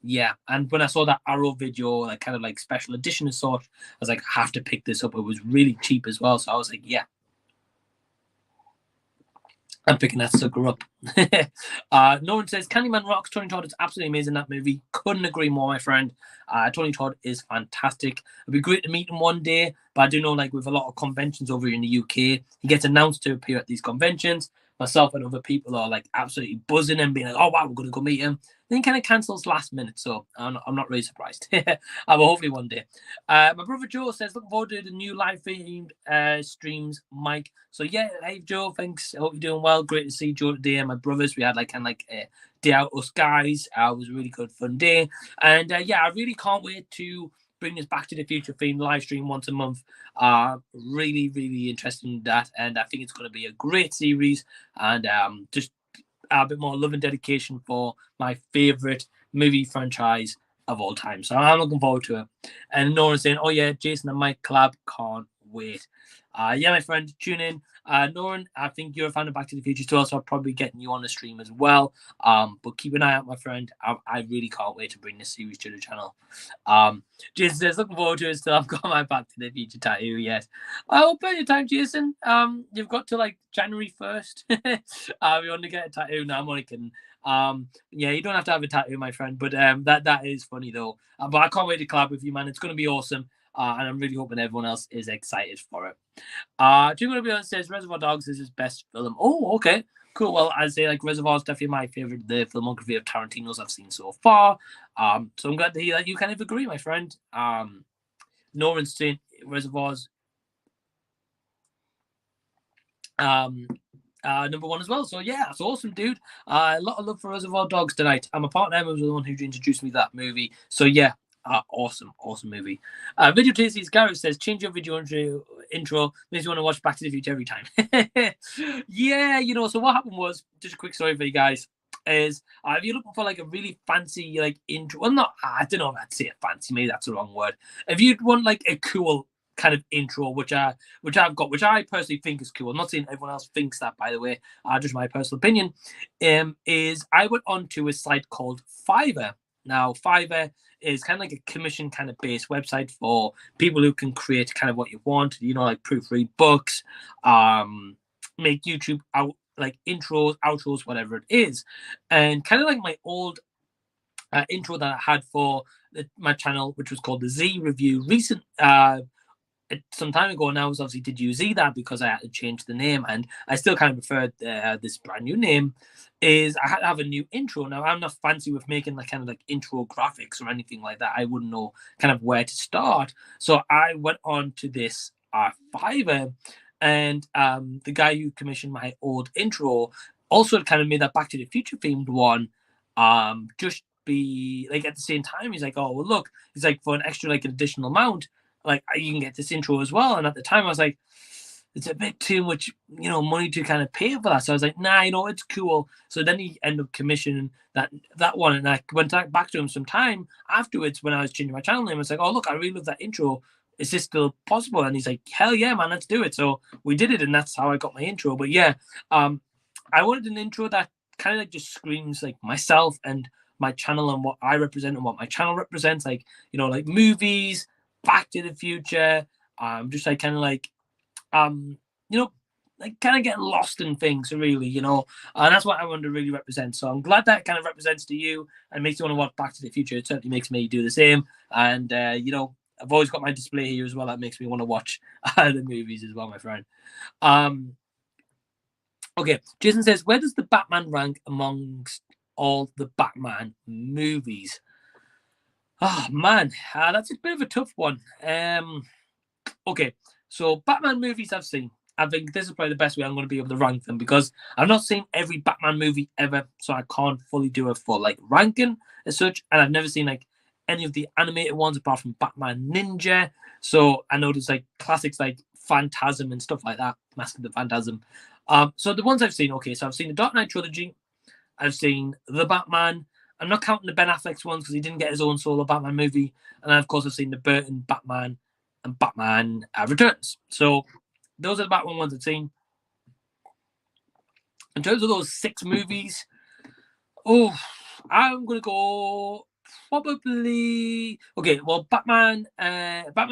Yeah, and when I saw that Arrow video, kind of special edition of sort, I was like, I have to pick this up. It was really cheap as well, so I was like, yeah, I'm picking that sucker up. No one says, Candyman rocks. Tony Todd is absolutely amazing in that movie. Couldn't agree more, my friend. Tony Todd is fantastic. It'd be great to meet him one day, but I do know, with a lot of conventions over in the UK, he gets announced to appear at these conventions. Myself and other people are absolutely buzzing and being like, oh wow, we're going to go meet him. Then he kind of cancels last minute, so I'm not really surprised. But hopefully one day. My brother Joe says, looking forward to the new live themed streams, Mike. So yeah, hey Joe, thanks. I hope you're doing well. Great to see Joe today and my brothers. We had a day out, us guys. It was a really good fun day. And yeah, I really can't wait to bring this Back to the Future theme live stream once a month. Really, really interested in that. And I think it's going to be a great series, and just a bit more love and dedication for my favorite movie franchise of all time. So I'm looking forward to it. And Nora's saying, oh yeah, Jason and Mike collab, can't wait. Yeah, my friend, tune in. Noran, I think you're a fan of Back to the Future too, so I'll probably get you on the stream as well. But keep an eye out, my friend. I really can't wait to bring this series to the channel. Jason says, looking forward to it still. I've got my Back to the Future tattoo yet. I'll plenty of time, Jason. You've got to January 1st. We want to get a tattoo now. I'm only kidding. Yeah, you don't have to have a tattoo, my friend, but that is funny though. But I can't wait to collab with you, man. It's going to be awesome. And I'm really hoping everyone else is excited for it. Jingle Beyond says Reservoir Dogs is his best film. Oh, okay. Cool. Well, I'd say Reservoir is definitely my favorite, the filmography of Tarantino's I've seen so far. So I'm glad to hear that you kind of agree, my friend. Norman's saying Reservoirs number one as well. So yeah, that's awesome, dude. A lot of love for Reservoir Dogs tonight. And my partner Emma was the one who introduced me to that movie. So yeah, Awesome movie. Video Tasties Gareth says, change your video intro makes you want to watch Back to the Future every time. Yeah, so what happened was, just a quick story for you guys, is if you're looking for like a really fancy like intro, well, not, I don't know if I'd say fancy, maybe that's the wrong word. If you'd want like a cool kind of intro, which I've got, which I personally think is cool. I'm not saying everyone else thinks that, by the way, just my personal opinion, is I went onto a site called Fiverr. Now, Fiverr is kind of like a commission kind of based website for people who can create kind of what you want, like proofread books, make YouTube out like intros, outros, whatever it is. And kind of like my old intro that I had for my channel, which was called the Z Review, some time ago now, was obviously did you see that, because I had to change the name, and I still kind of preferred this brand new name. Is I had to have a new intro. Now, I'm not fancy with making like kind of like intro graphics or anything like that. I wouldn't know kind of where to start, so I went on to this Fiverr, and the guy who commissioned my old intro also kind of made that Back to the Future themed one. Just be like at the same time, he's like, oh well, look, he's like, for an extra like an additional amount, like you can get this intro as well. And at the time I was like, it's a bit too much, money to kind of pay for that. So I was like, nah, it's cool. So then he ended up commissioning that one, and I went back to him some time afterwards when I was changing my channel name. I was like, oh look, I really love that intro. Is this still possible? And he's like, hell yeah, man, let's do it. So we did it, and that's how I got my intro. But yeah, I wanted an intro that kind of like just screams like myself and my channel and what I represent and what my channel represents, like like movies, Back to the Future, just like kind of like like kind of getting lost in things, really, and that's what I want to really represent. So I'm glad that kind of represents to you and makes you want to watch Back to the Future. It certainly makes me do the same. And I've always got my display here as well. That makes me want to watch the movies as well, my friend. Okay, Jason says, where does the Batman rank amongst all the Batman movies? Oh man, that's a bit of a tough one. Okay, so Batman movies I've seen. I think this is probably the best way I'm going to be able to rank them, because I've not seen every Batman movie ever, so I can't fully do a full like ranking as such. And I've never seen like any of the animated ones apart from Batman Ninja. So I know there's like classics like Phantasm and stuff like that, Mask of the Phantasm. So the ones I've seen, okay, so I've seen the Dark Knight trilogy, I've seen the Batman. I'm not counting the Ben Affleck's ones because he didn't get his own solo Batman movie, and then of course I've seen the Burton Batman and Batman Returns. So those are the Batman ones I've seen. In terms of those 6 movies, I'm gonna go probably Batman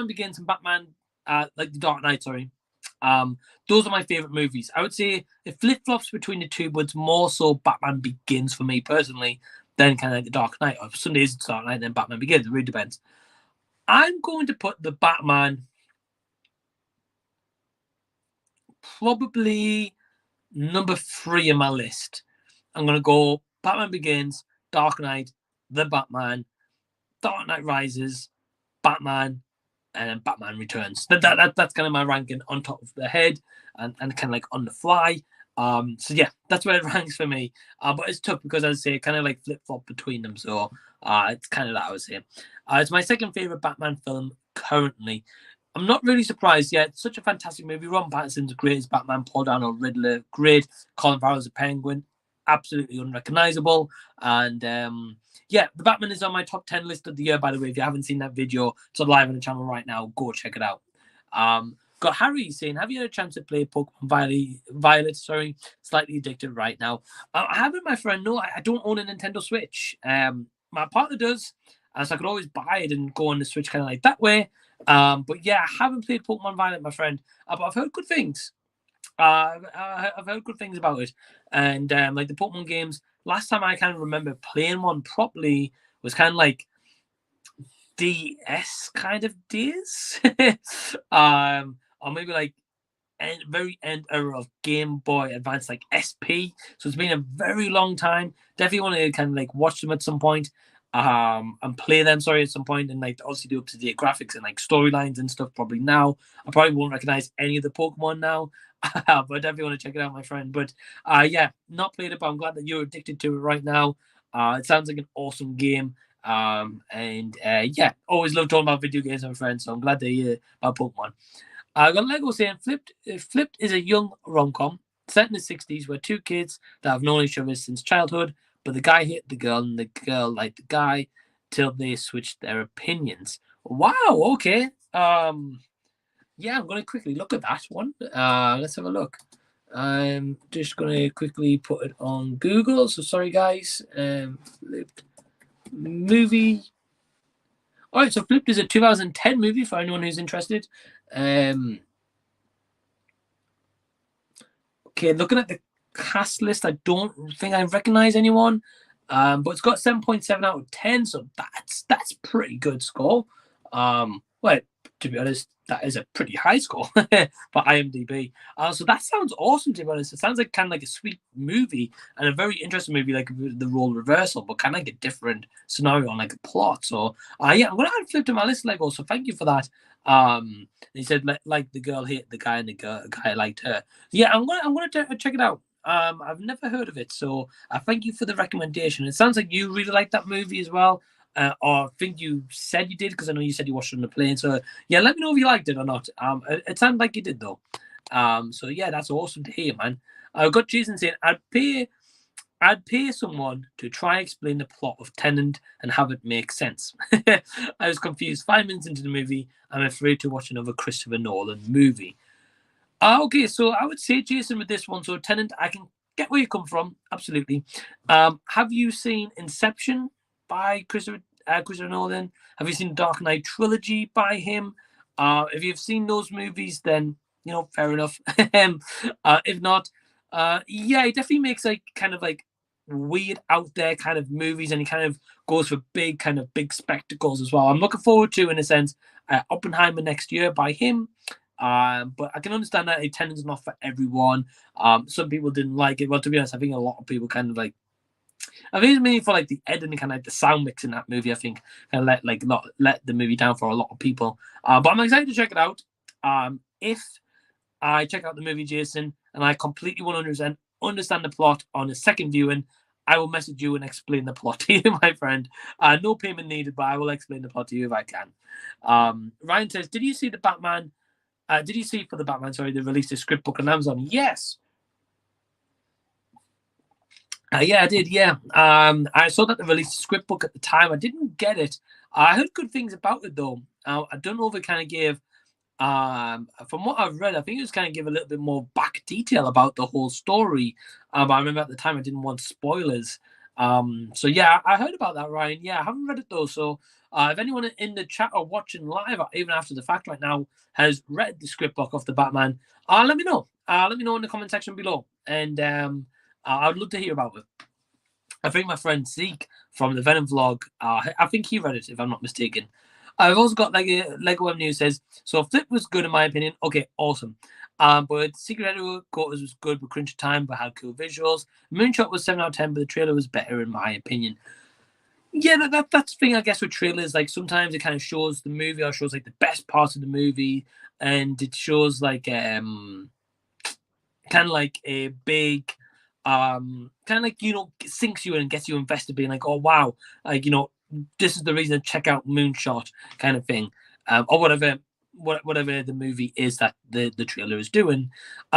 Begins and Batman like the Dark Knight, sorry. Those are my favorite movies. I would say it flip-flops between the two, but it's more so Batman Begins for me personally than kind of like the Dark Knight. Or some days it's Dark Knight, then Batman Begins. It really depends. I'm going to put the Batman probably number 3 in my list. I'm going to go Batman Begins, Dark Knight, The Batman, Dark Knight Rises, Batman, and then Batman Returns. That's kind of my ranking on top of the head and kind of like on the fly. So yeah, that's where it ranks for me. But it's tough because, as I say, kind of like flip-flop between them. So it's kind of that I would say. It's my second favorite Batman film currently. I'm not really surprised yet. It's such a fantastic movie. Ron Pattinson's great as Batman. Paul Dano Riddler, great. Colin Farrell's a Penguin, absolutely unrecognizable. And yeah, the Batman is on my top 10 list of the year, by the way. If you haven't seen that video, it's live on the channel right now. Go check it out. Got Harry saying, have you had a chance to play Pokemon Violet? Sorry, slightly addicted right now. I haven't, my friend. No, I don't own a Nintendo Switch. My partner does, so I could always buy it and go on the Switch kind of like that way. But yeah, I haven't played Pokemon Violet, my friend. But I've heard good things. I've heard good things about it. And like the Pokemon games, last time I kind of remember playing one properly was kind of like DS kind of days. Or maybe like very end era of Game Boy Advance, like SP. So it's been a very long time. Definitely want to kind of like watch them at some point. And play them, at some point, and like obviously do up to date graphics and like storylines and stuff. Probably now, I probably won't recognize any of the Pokemon now, but I definitely want to check it out, my friend. But yeah, not played it, but I'm glad that you're addicted to it right now. It sounds like an awesome game. Yeah, always love talking about video games with my friends, so I'm glad to hear about Pokemon. I got Lego saying Flipped is a young rom-com set in the 60s where two kids that have known each other since childhood, but the guy hit the girl and the girl liked the guy till they switched their opinions. Wow, okay. Yeah, I'm going to quickly look at that one. Let's have a look. I'm just going to quickly put it on Google. So sorry, guys. Flipped movie. All right, so Flipped is a 2010 movie for anyone who's interested. Okay, looking at the cast list, I don't think I recognize anyone. But it's got 7.7 out of 10, so that's pretty good score. Well, to be honest, that is a pretty high score for IMDb. So that sounds awesome, to be honest. It sounds like kind of like a sweet movie and a very interesting movie, like the role reversal, but kind of like a different scenario and like a plot. So yeah, I'm gonna add Flip to my list, Lego. So thank you for that. He said like the girl hit the guy and the guy liked her. Yeah, I'm gonna check it out. I've never heard of it, so I thank you for the recommendation. It sounds like you really like that movie as well. Or I think you said you did, because I know you said you watched it on the plane. So yeah, let me know if you liked it or not. It sounded like you did though. So yeah, that's awesome to hear, man. I've got Jason saying I'd pay someone to try explain the plot of Tenant and have it make sense. I was confused 5 minutes into the movie. I'm afraid to watch another Christopher Nolan movie. Okay, so I would say, Jason, with this one, so Tenant, I can get where you come from, absolutely. Have you seen Inception by Christopher Nolan? Have you seen Dark Knight trilogy by him? If you've seen those movies, then fair enough. If not, yeah, he definitely makes like kind of like weird out there kind of movies, and he kind of goes for big spectacles as well. I'm looking forward to, in a sense, Oppenheimer next year by him. But I can understand that Tenant's not for everyone. Some people didn't like it. Well, to be honest, I think a lot of people kind of like. I think it's mainly for like the editing, kind of like the sound mix in that movie. I think kind of let the movie down for a lot of people. But I'm excited to check it out. If I check out the movie, Jason, and I completely 100% understand the plot on a second viewing, I will message you and explain the plot to you, my friend. No payment needed, but I will explain the plot to you if I can. Ryan says, did you see the Batman? Did you see for the Batman, sorry, they released a script book on Amazon? Yes. Yeah, I did, yeah. I saw that they released a script book at the time. I didn't get it. I heard good things about it, though. I don't know if it kind of gave, from what I've read, I think it was kind of give a little bit more back detail about the whole story. But I remember at the time I didn't want spoilers. So yeah, I heard about that, Ryan. Yeah, I haven't read it though. So if anyone in the chat or watching live, or even after the fact right now, has read the script book of the Batman, let me know. Let me know in the comment section below, and I would love to hear about it. I think my friend Zeke from the Venom vlog, I think he read it, if I'm not mistaken. I've also got like a Lego News says, so Flip was good in my opinion. Okay, awesome. But Secret Headquarters was good with crunch time, but had cool visuals. Moonshot was 7 out of 10, but the trailer was better in my opinion. Yeah, that's the thing, I guess, with trailers. Like sometimes it kind of shows the movie or shows like the best parts of the movie, and it shows like kind of like a big kind of like sinks you in and gets you invested, being like, oh wow, like this is the reason to check out Moonshot kind of thing, or whatever the movie is that the trailer is doing.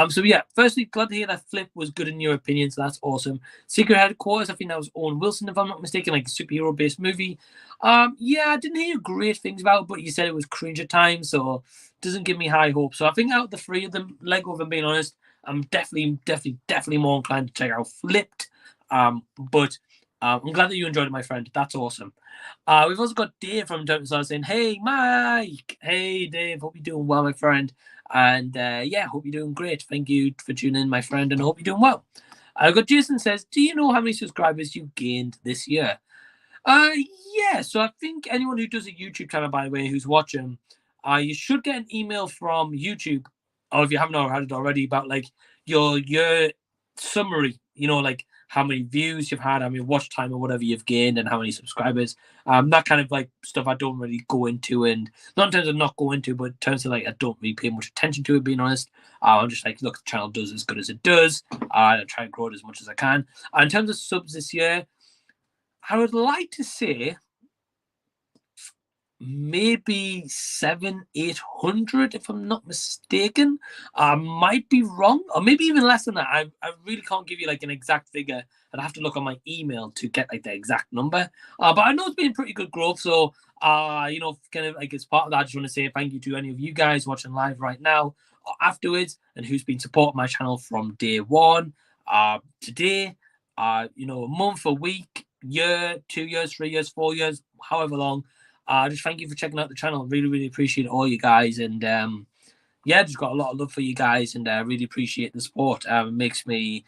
So yeah, firstly, glad to hear that Flip was good in your opinion, so that's awesome. Secret Headquarters, I think that was Owen Wilson, if I'm not mistaken, like a superhero based movie. Yeah, I didn't hear great things about it, but you said it was cringe at times, so doesn't give me high hopes. So I think out of the three of them, Lego, if I'm being honest, I'm definitely more inclined to check out Flipped. But I'm glad that you enjoyed it, my friend. That's awesome. We've also got Dave from Downton saying, hey, Mike. Hey, Dave. Hope you're doing well, my friend. And yeah, hope you're doing great. Thank you for tuning in, my friend, and I hope you're doing well. I've got Jason says, do you know how many subscribers you gained this year? Yeah, so I think anyone who does a YouTube channel, by the way, who's watching, you should get an email from YouTube, or if you haven't had it already, about like your summary, like how many views you've had, how many watch time or whatever you've gained, and how many subscribers. That kind of like stuff I don't really go into, and not in terms of not go into, but in terms of like I don't really pay much attention to it, being honest. I'm just like, look, the channel does as good as it does. I try and grow it as much as I can. In terms of subs this year, I would like to say maybe 700-800 if I'm not mistaken. I might be wrong, or maybe even less than that. I really can't give you like an exact figure. I'd have to look on my email to get like the exact number. But I know it's been pretty good growth. So you know, kind of like as part of that, I just want to say thank you to any of you guys watching live right now or afterwards, and who's been supporting my channel from day one, today, you know, a month, a week, year, 2 years, 3 years, 4 years, however long. Just thank you for checking out the channel. Really, really appreciate all you guys. And yeah, just got a lot of love for you guys, and I really appreciate the support. It makes me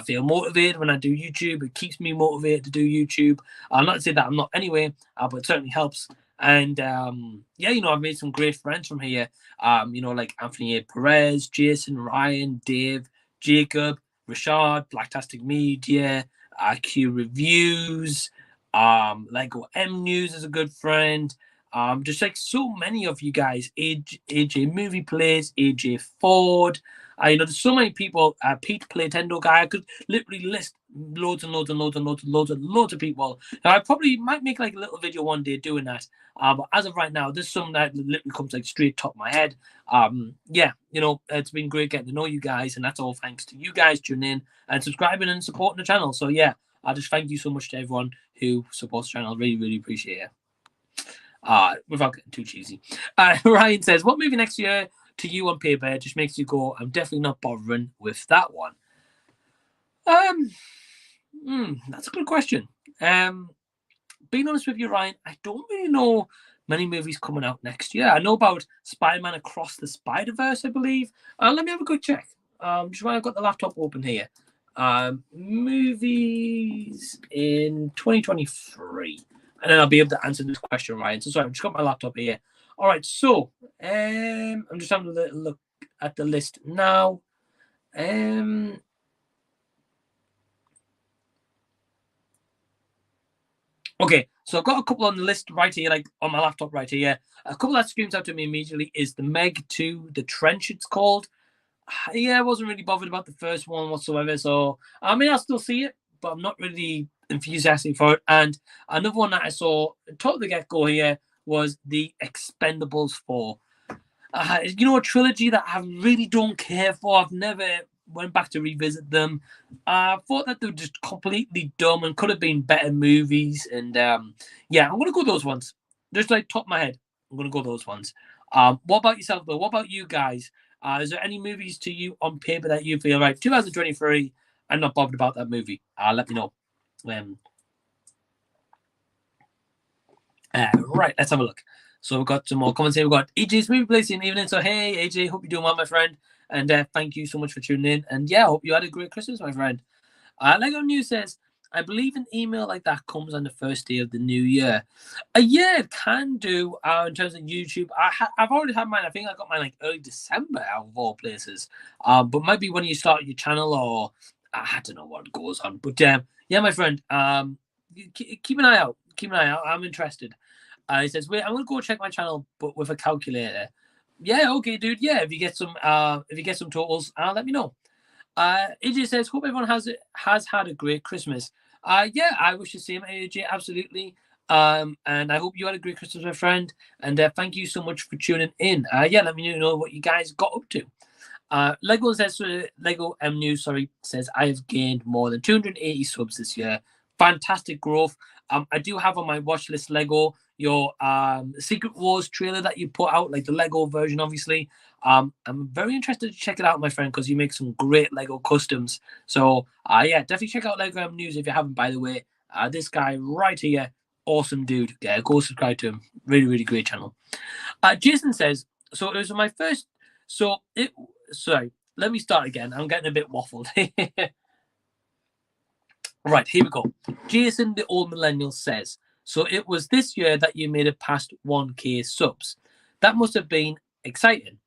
feel motivated when I do YouTube. It keeps me motivated to do YouTube. Not to say that I'm not anyway, but it certainly helps. And yeah, you know, I've made some great friends from here. You know, like Anthony Perez, Jason, Ryan, Dave, Jacob, Rashad, Blacktastic Media, Q Reviews, Lego M News is a good friend. Just like so many of you guys, AJ Movie Plays, AJ Ford. You know, there's so many people. Pete Playtendo guy. I could literally list loads and loads and loads and loads and loads and loads of people. Now, I probably might make like a little video one day doing that. But as of right now, there's some that literally comes like straight top of my head. Yeah, you know, it's been great getting to know you guys, and that's all thanks to you guys tuning in and subscribing and supporting the channel. So yeah, I just thank you so much to everyone who supports the channel. Really, really appreciate it. Without getting too cheesy. Ryan says, what movie next year to you on paper just makes you go, I'm definitely not bothering with that one? That's a good question. Being honest with you, Ryan, I don't really know many movies coming out next year. I know about Spider-Man Across the Spider-Verse, I believe. Let me have a quick check. Just while I've got the laptop open here. Movies in 2023. And then I'll be able to answer this question, Ryan. So sorry, I've just got my laptop here. All right, so I'm just having a little look at the list now. Okay, so I've got a couple on the list right here, like on my laptop right here. A couple that screams out to me immediately is the Meg 2, The Trench, it's called. Yeah, I wasn't really bothered about the first one whatsoever. So, I mean, I'll still see it, but I'm not really enthusiastic for it. And another one that I saw totally get-go here was The Expendables 4. You know, a trilogy that I really don't care for. I've never went back to revisit them. I thought that they were just completely dumb and could have been better movies. And yeah, I'm going to go those ones. Just like top of my head, I'm going to go those ones. What about yourself, though? What about you guys? Is there any movies to you on paper that you feel, right, 2023, I'm not bothered about that movie? Let me know. Right, let's have a look. So we've got some more comments here. We've got AJ's Movie Place in the evening. So, hey, AJ, hope you're doing well, my friend. And thank you so much for tuning in. And yeah, I hope you had a great Christmas, my friend. Lego News says, I believe an email like that comes on the first day of the new year. Yeah, it can do in terms of YouTube. I've already had mine. I think I got mine like early December out of all places. But maybe when you start your channel, or I don't know what goes on. But yeah, my friend, keep an eye out. Keep an eye out. I'm interested. He says, wait, I'm gonna go check my channel, but with a calculator. Yeah, okay, dude. Yeah, if you get some totals, let me know. AJ says, hope everyone has had a great Christmas. Yeah, I wish the same, AJ, absolutely. And I hope you had a great Christmas, my friend. And thank you so much for tuning in. Yeah, let me know what you guys got up to. Lego says, Lego M News, sorry, says, I have gained more than 280 subs this year. Fantastic growth. I do have on my watch list, Lego, your Secret Wars trailer that you put out, like the Lego version, obviously. I'm very interested to check it out, my friend, because you make some great Lego customs. So, yeah, definitely check out Lego M News if you haven't, by the way. This guy right here, awesome dude. Yeah, go subscribe to him. Really, really great channel. Jason says, so it was my first, sorry, let me start again. I'm getting a bit waffled. Right, here we go. Jason, the old millennial, says, so it was this year that you made it past 1K subs. That must have been exciting.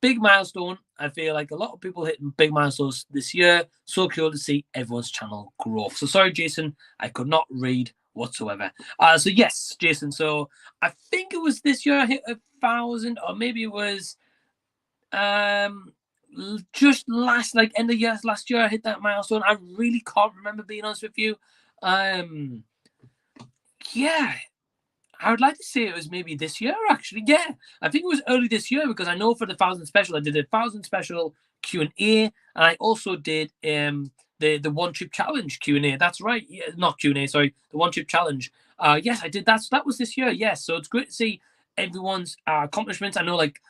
Big milestone. I feel like a lot of people hitting big milestones this year. So cool to see everyone's channel grow. So sorry, Jason, I could not read whatsoever. So yes, Jason. So I think it was this year I hit 1,000, or maybe it was just end of year last year I hit that milestone. I really can't remember, being honest with you. Yeah, I would like to say it was maybe this year, actually. Yeah, I think it was early this year because I know for the 1,000 special, I did a 1,000 special Q&A, and I also did the one trip challenge Q&A. That's right. Yeah, not Q&A, sorry, the one trip challenge. Yes, I did that. So that was this year. Yes, so it's great to see everyone's accomplishments. I know, like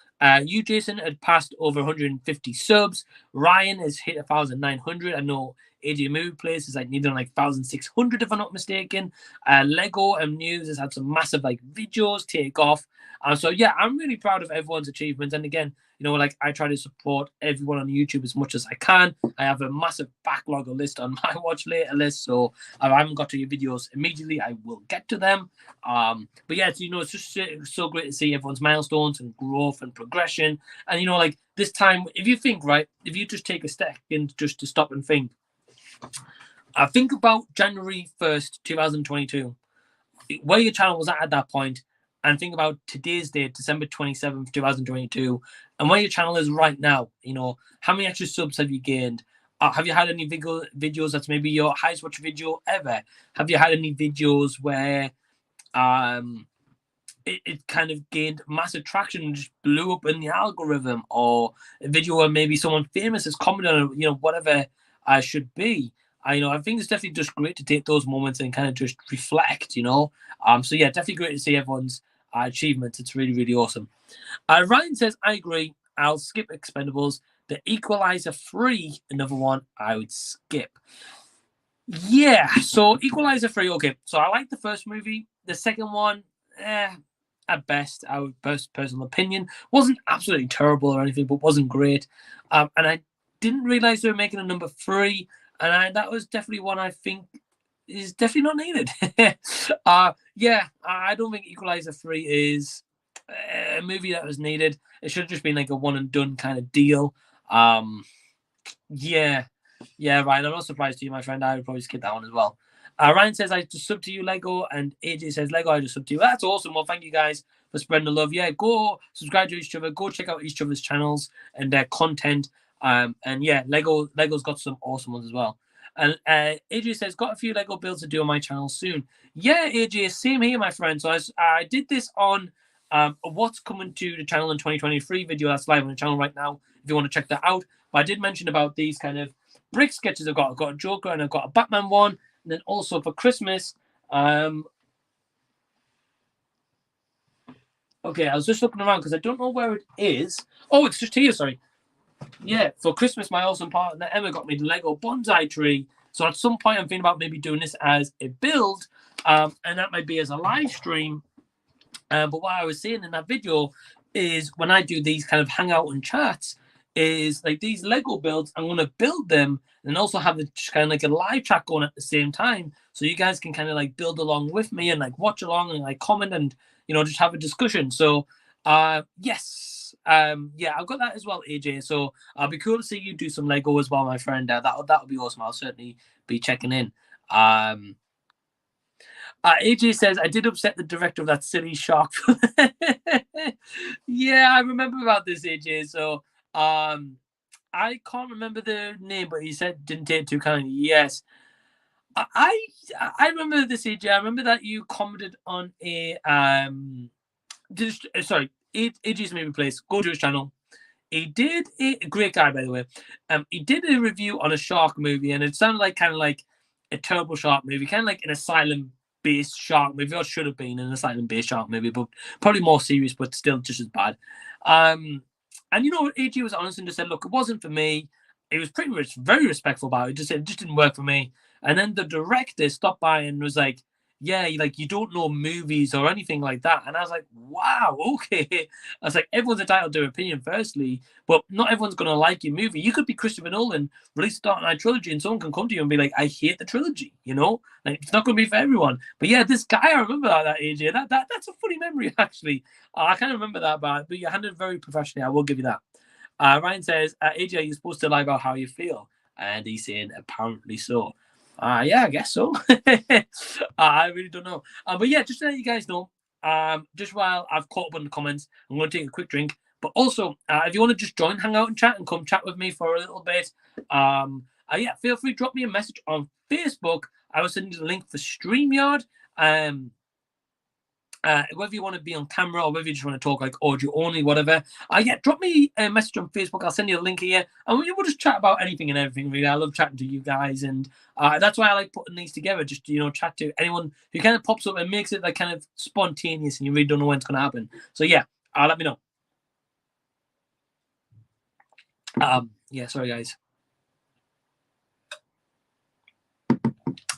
you, Jason, had passed over 150 subs. Ryan has hit 1,900. I know AJ Movie Place is like needing like 1,600 if I'm not mistaken. Lego and News has had some massive like videos take off. So yeah, I'm really proud of everyone's achievements. And again, you know, like I try to support everyone on YouTube as much as I can. I have a massive backlog of list on my watch later list, so if I haven't got to your videos immediately, I will get to them. But yeah, you know, it's just so great to see everyone's milestones and growth and progression. And you know, like this time, if you think right, if you just take a second just to stop and think, I think about January 1st, 2022, where your channel was at that point, and think about today's date, December 27th, 2022, and where your channel is right now. You know, how many extra subs have you gained? Have you had any videos that's maybe your highest watch video ever? Have you had any videos where it kind of gained massive traction and just blew up in the algorithm, or a video where maybe someone famous has commented on, you know, whatever I should be. I know I think it's definitely just great to take those moments and kind of just reflect, you know. So yeah, definitely great to see everyone's achievements. It's really, really awesome. Ryan says, I agree. I'll skip Expendables. The Equalizer 3, another one I would skip. Yeah, so Equalizer 3, okay. So I like the first movie. The second one, at best, our personal opinion, wasn't absolutely terrible or anything, but wasn't great. And I didn't realize they were making a number 3, and that was definitely one I think is definitely not needed. Yeah, I don't think Equalizer 3 is a movie that was needed. It should have just been like a one and done kind of deal. Yeah, Ryan, I'm not surprised to you, my friend. I would probably skip that one as well. Ryan says, I just sub to you, Lego. And AJ says, Lego, I just sub to you. That's awesome. Well, thank you guys for spreading the love. Yeah, go subscribe to each other. Go check out each other's channels and their content. And yeah, Lego's got some awesome ones as well. And AJ says, got a few Lego builds to do on my channel soon. Yeah, AJ, same here, my friend. So I did this on what's coming to the channel in 2023 video that's live on the channel right now, if you want to check that out. But I did mention about these kind of brick sketches I've got. I've got a Joker and I've got a Batman one. And then also for Christmas, okay, I was just looking around because I don't know where it is. Oh, it's just here, sorry. Yeah, for Christmas, my awesome partner Emma got me the Lego bonsai tree. So at some point, I'm thinking about maybe doing this as a build, and that might be as a live stream. But what I was saying in that video is when I do these kind of hangout and chats, is like these Lego builds, I'm going to build them and also have the kind of like a live chat going at the same time. So you guys can kind of like build along with me and like watch along and like comment and, you know, just have a discussion. So, yes. Yeah, I've got that as well, AJ. So I'll be cool to see you do some Lego as well, my friend. That would be awesome. I'll certainly be checking in. AJ says, I did upset the director of that silly shark. Yeah, I remember about this, AJ. So I can't remember the name, but he said didn't take it too kindly. Yes. I remember this, AJ. I remember that you commented on a AJ's Movie Place. Go to his channel. He did a great guy, by the way. He did a review on a shark movie, and it sounded like kind of like a turbo shark movie, kind of like an asylum-based shark movie, or should have been an asylum-based shark movie, but probably more serious, but still just as bad. And you know, AG was honest and just said, "Look, it wasn't for me." He was pretty much very respectful about it. Just said it just didn't work for me. And then the director stopped by and was like, yeah, like you don't know movies or anything like that. And I was like, wow, okay. I was like, everyone's entitled to their opinion, firstly, but not everyone's going to like your movie. You could be Christopher Nolan, release the Dark Knight trilogy, and someone can come to you and be like, I hate the trilogy, you know? Like, it's not going to be for everyone. But yeah, this guy, I remember that AJ. That's a funny memory, actually. I can't remember that, but you handled it very professionally. I will give you that. Ryan says, AJ, you're supposed to lie about how you feel. And he's saying, apparently so. Yeah, I guess so. I really don't know. But yeah, just to let you guys know, just while I've caught up on the comments, I'm going to take a quick drink. But also, if you want to just join, hang out and chat and come chat with me for a little bit, yeah, feel free to drop me a message on Facebook. I will send you the link for StreamYard. whether you want to be on camera or whether you just want to talk like audio only, whatever. Yeah, drop me a message on Facebook. I'll send you a link here, and we'll just chat about anything and everything. Really, I love chatting to you guys, and that's why I like putting these together. Just to, chat to anyone who kind of pops up and makes it like kind of spontaneous, and you really don't know when it's going to happen. So yeah, let me know. Yeah, sorry guys.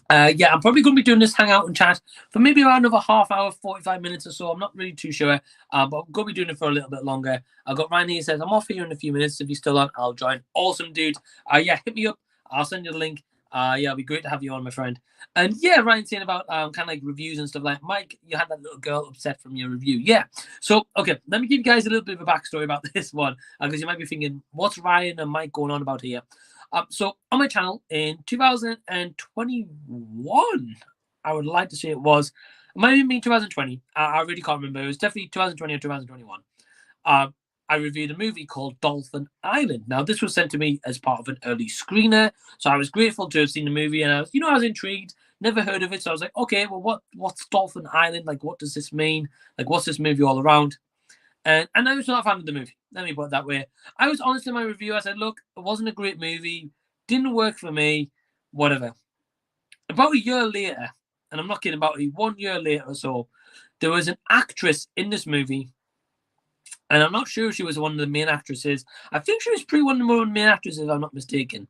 Yeah, I'm probably going to be doing this hangout and chat for maybe around another half hour, 45 minutes or so. I'm not really too sure, but I'm going to be doing it for a little bit longer. I've got Ryan here says, I'm off here in a few minutes. If you're still on, I'll join. Awesome, dude. Yeah, hit me up. I'll send you the link. Yeah, it'll be great to have you on, my friend. And yeah, Ryan saying about kind of like reviews and stuff like, Mike, you had that little girl upset from your review. Yeah. So, okay, let me give you guys a little bit of a backstory about this one, because you might be thinking, what's Ryan and Mike going on about here? So on my channel in 2021, I would like to say it was, it might have been 2020. I really can't remember. It was definitely 2020 or 2021. I reviewed a movie called Dolphin Island. Now, this was sent to me as part of an early screener, so I was grateful to have seen the movie, and I was intrigued. Never heard of it, so I was like, okay, well, what's Dolphin Island? Like, what does this mean? Like, what's this movie all around? And I was not a fan of the movie. Let me put it that way. I was honest in my review. I said, look, it wasn't a great movie. Didn't work for me. Whatever. About a year later, and I'm not kidding, about 1 year later or so, there was an actress in this movie. And I'm not sure if she was one of the main actresses. I think she was probably one of the main actresses, if I'm not mistaken.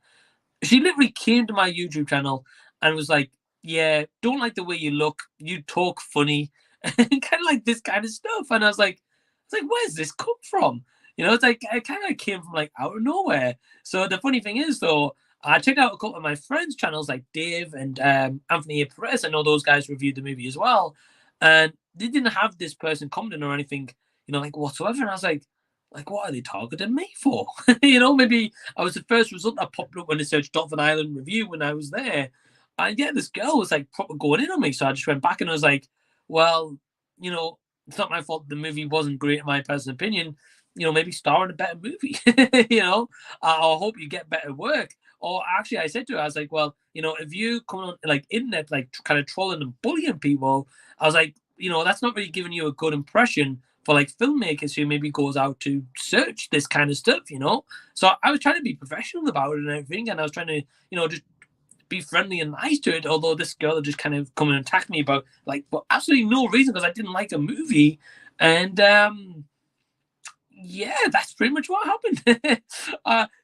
She literally came to my YouTube channel and was like, yeah, don't like the way you look. You talk funny. kind of like this kind of stuff. And I was like, where's this come from? It's like it kind of came from like out of nowhere. So the funny thing is, though, I checked out a couple of my friends' channels like Dave and Anthony Perez. I know those guys reviewed the movie as well, and they didn't have this person commenting or anything, like whatsoever. And I was like, what are they targeting me for? Maybe I was the first result that popped up when they searched Dolphin Island review when I was there. And yeah, this girl was like proper going in on me. So I just went back and I was like, well, it's not my fault the movie wasn't great in my personal opinion. Maybe star in a better movie. I hope you get better work. Or actually, I said to her, I was like, well, if you come on like internet, like kind of trolling and bullying people, I was like, that's not really giving you a good impression for like filmmakers who maybe goes out to search this kind of stuff, So I was trying to be professional about it and everything, and I was trying to, just be friendly and nice to it. Although this girl just kind of come and attack me about like for absolutely no reason because I didn't like a movie, and yeah, that's pretty much what happened.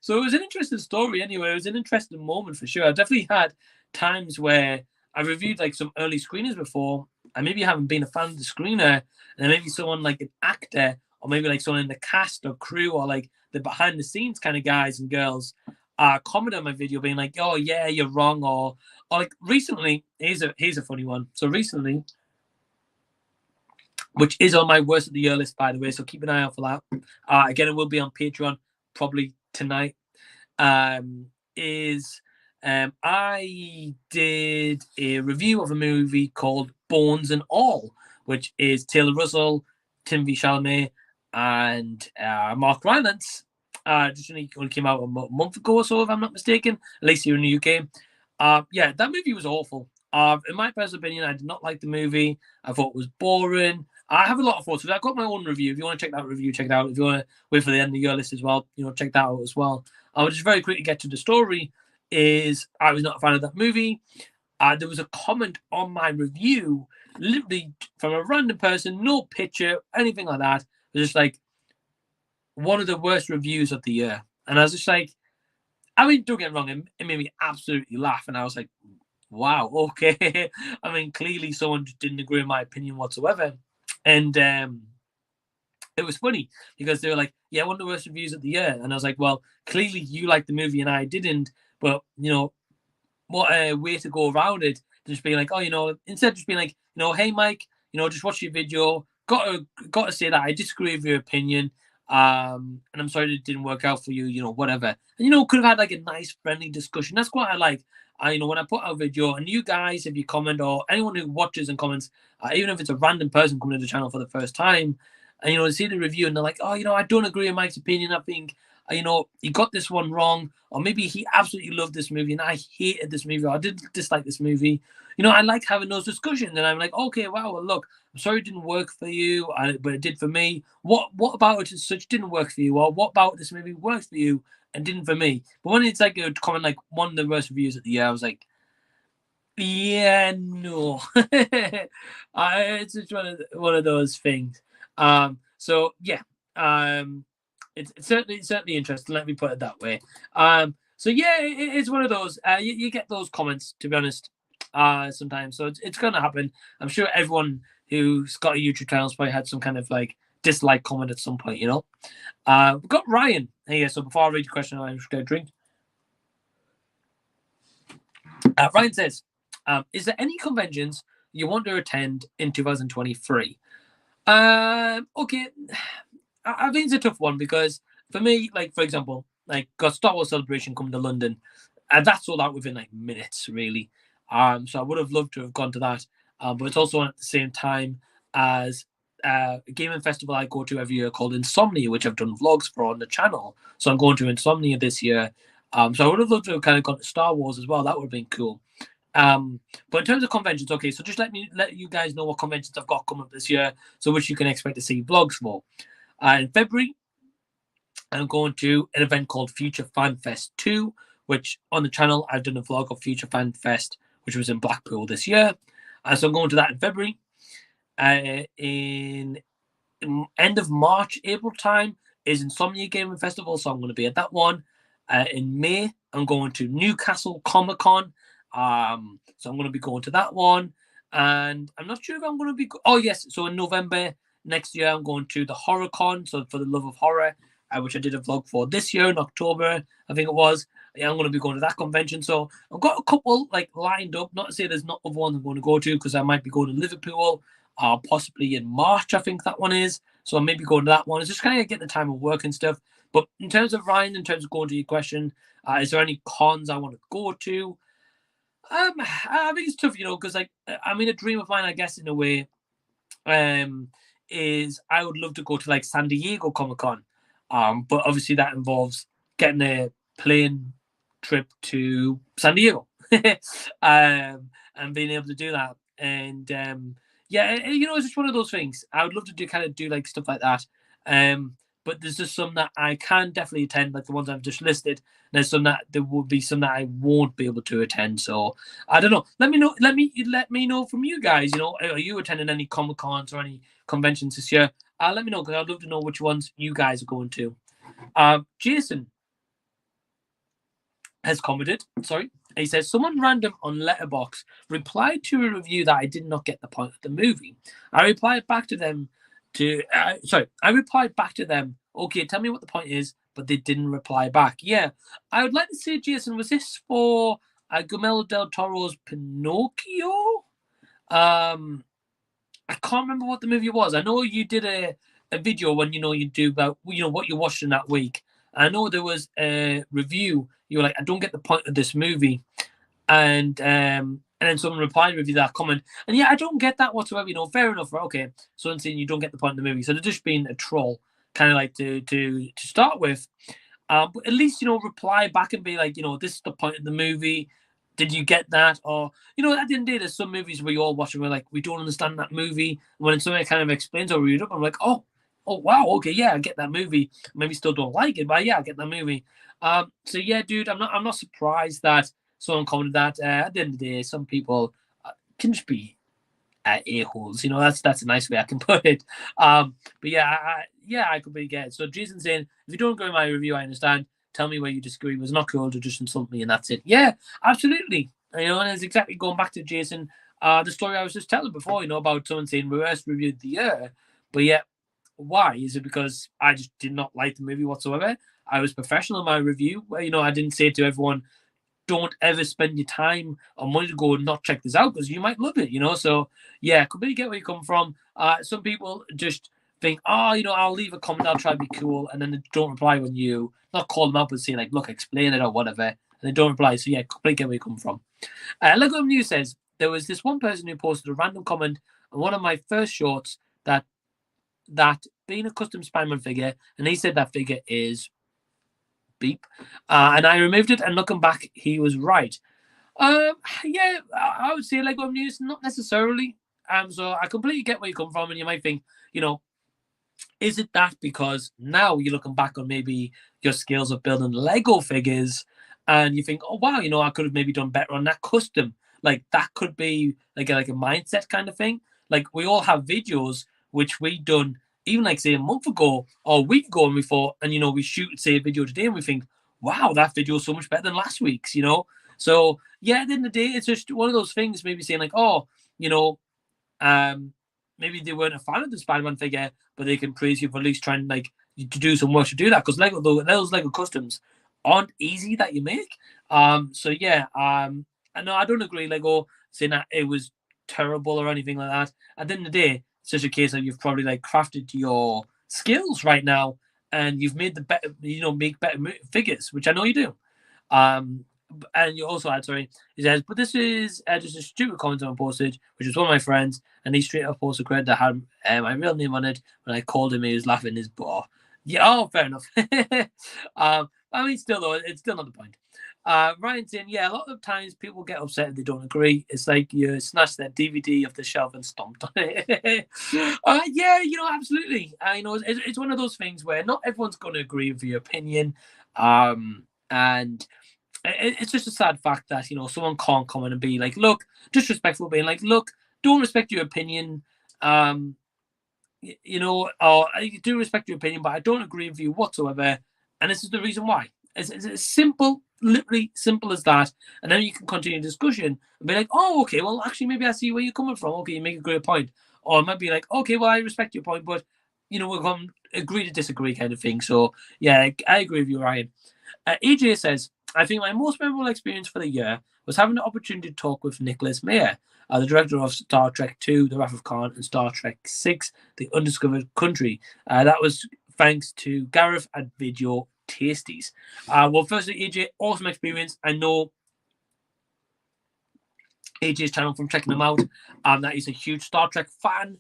So it was an interesting story anyway. It was an interesting moment for sure. I definitely had times where I reviewed like some early screeners before. I maybe haven't been a fan of the screener, and maybe someone like an actor or maybe like someone in the cast or crew or like the behind the scenes kind of guys and girls comment on my video being like, oh yeah, you're wrong, or like recently, here's a funny one. So recently, which is on my worst of the year list, by the way, so keep an eye out for that. Again, it will be on Patreon probably tonight. I did a review of a movie called Bones and All, which is Taylor Russell, Timothée Chalamet, and Mark Rylance. Just only came out a month ago or so, if I'm not mistaken, at least here in the UK. Yeah, that movie was awful. In my personal opinion, I did not like the movie. I thought it was boring. I have a lot of thoughts. I've got my own review. If you want to check that review, check it out. If you want to wait for the end of your list as well, check that out as well. I will just very quickly get to the story. I was not a fan of that movie. There was a comment on my review, literally from a random person, no picture, anything like that. It was just like, one of the worst reviews of the year. And I was just like, I mean, don't get me wrong, it made me absolutely laugh. And I was like, wow, okay. I mean, clearly someone just didn't agree with my opinion whatsoever. And it was funny because they were like, yeah, one of the worst reviews of the year. And I was like, well, clearly you liked the movie and I didn't. But, what a way to go around it. Just being like, oh, instead of just being like, hey, Mike, just watch your video. Got to say that I disagree with your opinion. And I'm sorry it didn't work out for you, whatever. And, could have had like a nice friendly discussion. That's what I like. When I put out a video and you guys, if you comment or anyone who watches and comments, even if it's a random person coming to the channel for the first time, and, they see the review and they're like, oh, I don't agree with Mike's opinion. I think he got this one wrong, or maybe he absolutely loved this movie and I hated this movie, or I didn't dislike this movie. I like having those discussions, and I'm like, okay, wow, well, look, I'm sorry it didn't work for you, but it did for me. What about it as such didn't work for you, or what about this movie worked for you and didn't for me? But when it's like a comment like one of the worst reviews of the year, I was like, yeah, no. It's just one of those things. So yeah, it's certainly interesting. Let me put it that way. So yeah, it's one of those. You get those comments, to be honest, sometimes. So it's going to happen. I'm sure everyone who's got a YouTube channel has probably had some kind of like dislike comment at some point. We've got Ryan here. So before I read the question, I'm just going to drink. Ryan says, is there any conventions you want to attend in 2023? Okay, I think it's a tough one because for me, like, for example, like, got Star Wars Celebration coming to London, and that's sold out within like minutes, really. So I would have loved to have gone to that, but it's also at the same time as a gaming festival I go to every year called Insomnia, which I've done vlogs for on the channel. So I'm going to Insomnia this year. So I would have loved to have kind of gone to Star Wars as well. That would have been cool. But in terms of conventions, okay, so just let you guys know what conventions I've got coming up this year, so which you can expect to see vlogs for. In February, I'm going to an event called Future Fan Fest 2, which on the channel I've done a vlog of Future Fan Fest, which was in Blackpool this year. So I'm going to that in February. In end of March, April time is Insomnia Gaming Festival, so I'm going to be at that one. In May, I'm going to Newcastle Comic Con. So I'm going to be going to that one. And I'm not sure if I'm going to be... Oh, yes. So in November next year, I'm going to the Horror Con, so for the love of horror, which I did a vlog for this year in October, I think it was. Yeah, I'm going to be going to that convention. So I've got a couple like lined up. Not to say there's not other ones I'm going to go to, because I might be going to Liverpool, possibly in March, I think that one is. So I may be going to that one. It's just kind of getting the time of work and stuff. But in terms of Ryan, in terms of going to your question, is there any cons I want to go to? I think it's tough, because like, I mean, a dream of mine, I guess, in a way, is I would love to go to like San Diego Comic Con, but obviously that involves getting a plane trip to San Diego, and being able to do that. And yeah, it's just one of those things. I would love to do like stuff like that. But there's just some that I can definitely attend, like the ones I've just listed. There's some that there will be some that I won't be able to attend. So I don't know. Let me know. Let me know from you guys. Are you attending any Comic Cons or any conventions this year? Let me know, because I'd love to know which ones you guys are going to. Jason has commented. Sorry, he says someone random on Letterboxd replied to a review that I did not get the point of the movie. I replied back to them. I replied back to them, okay, tell me what the point is, but they didn't reply back. Yeah, I would like to say, Jason, was this for Guillermo del Toro's Pinocchio? I can't remember what the movie was. I know you did a video when you do about what you watched in that week. I know there was a review. You were like, I don't get the point of this movie, and then someone replied with that comment. And yeah, I don't get that whatsoever. Fair enough. Okay, so I'm saying you don't get the point of the movie. So they're just being a troll, kind of like to start with. But at least, reply back and be like, this is the point of the movie. Did you get that? Or, at the end of the day, there's some movies where you all watch and we're like, we don't understand that movie. When somebody kind of explains or read up, I'm like, oh, wow, okay, yeah, I get that movie. Maybe still don't like it, but yeah, I get that movie. So yeah, dude, I'm not surprised that someone commented that. At the end of the day, some people can just be a-holes. That's a nice way I can put it. But yeah, I completely get it. So Jason's saying, if you don't agree with my review, I understand. Tell me where you disagree. It was not cool to just insult me, and that's it. Yeah, absolutely. And it's exactly going back to Jason, the story I was just telling before. About someone saying worst review of the year, but yeah. Why? Is it because I just did not like the movie whatsoever? I was professional in my review. I didn't say to everyone, don't ever spend your time or money to go and not check this out, because you might love it, So, yeah, completely get where you come from. Some people just think, I'll leave a comment, I'll try to be cool, and then they don't reply when you not call them up and say, like, look, explain it or whatever, and they don't reply. So, yeah, completely get where you come from. Lego News says, there was this one person who posted a random comment on one of my first shorts that being a custom Spider-Man figure, and he said that figure is beep. And I removed it, and looking back, he was right. Yeah, I would say Lego news, not necessarily. So I completely get where you come from, and you might think, is it that because now you're looking back on maybe your skills of building Lego figures, and you think, oh wow, I could have maybe done better on that custom. Like that could be like a mindset kind of thing. Like we all have videos which we done even like say a month ago or a week ago, and we thought, and we shoot say a video today, and we think, wow, that video is so much better than last week's. So yeah, at the end of the day, it's just one of those things. Maybe saying like, oh, maybe they weren't a fan of the Spider-Man figure, but they can praise you for at least trying to do some work to do that, because those Lego customs aren't easy that you make. So yeah, I know I don't agree Lego saying that it was terrible or anything like that. At the end of the day, it's just a case of you've probably crafted your skills right now, and you've made the better, make better figures, which I know you do. And you also had, sorry, he says, but this is just a stupid comment someone posted, which was one of my friends, and he straight up posted a credit that had my real name on it. When I called him, he was laughing his butt off. Yeah, oh, fair enough. I mean, still though, it's still not the point. Ryan saying, yeah, a lot of times people get upset if they don't agree. It's like you snatch their DVD off the shelf and stomped on it. Yeah, absolutely. It's one of those things where not everyone's going to agree with your opinion, and it's just a sad fact that someone can't come in and be like, look, disrespectful, being like, look, don't respect your opinion, or I do respect your opinion, but I don't agree with you whatsoever, and this is the reason why. It's simple, literally simple as that, and then you can continue discussion and be like, oh, okay, well, actually, maybe I see where you're coming from. Okay, you make a great point, or it might be like, okay, well, I respect your point, but we're going to agree to disagree, kind of thing. So yeah, I agree with you, Ryan. AJ says, I think my most memorable experience for the year was having the opportunity to talk with Nicholas Meyer, the director of Star Trek II, The Wrath of Khan, and Star Trek VI, The Undiscovered Country. That was thanks to Gareth at Video Tasties. Well, firstly, AJ, awesome experience. I know AJ's channel from checking them out. That he's a huge Star Trek fan.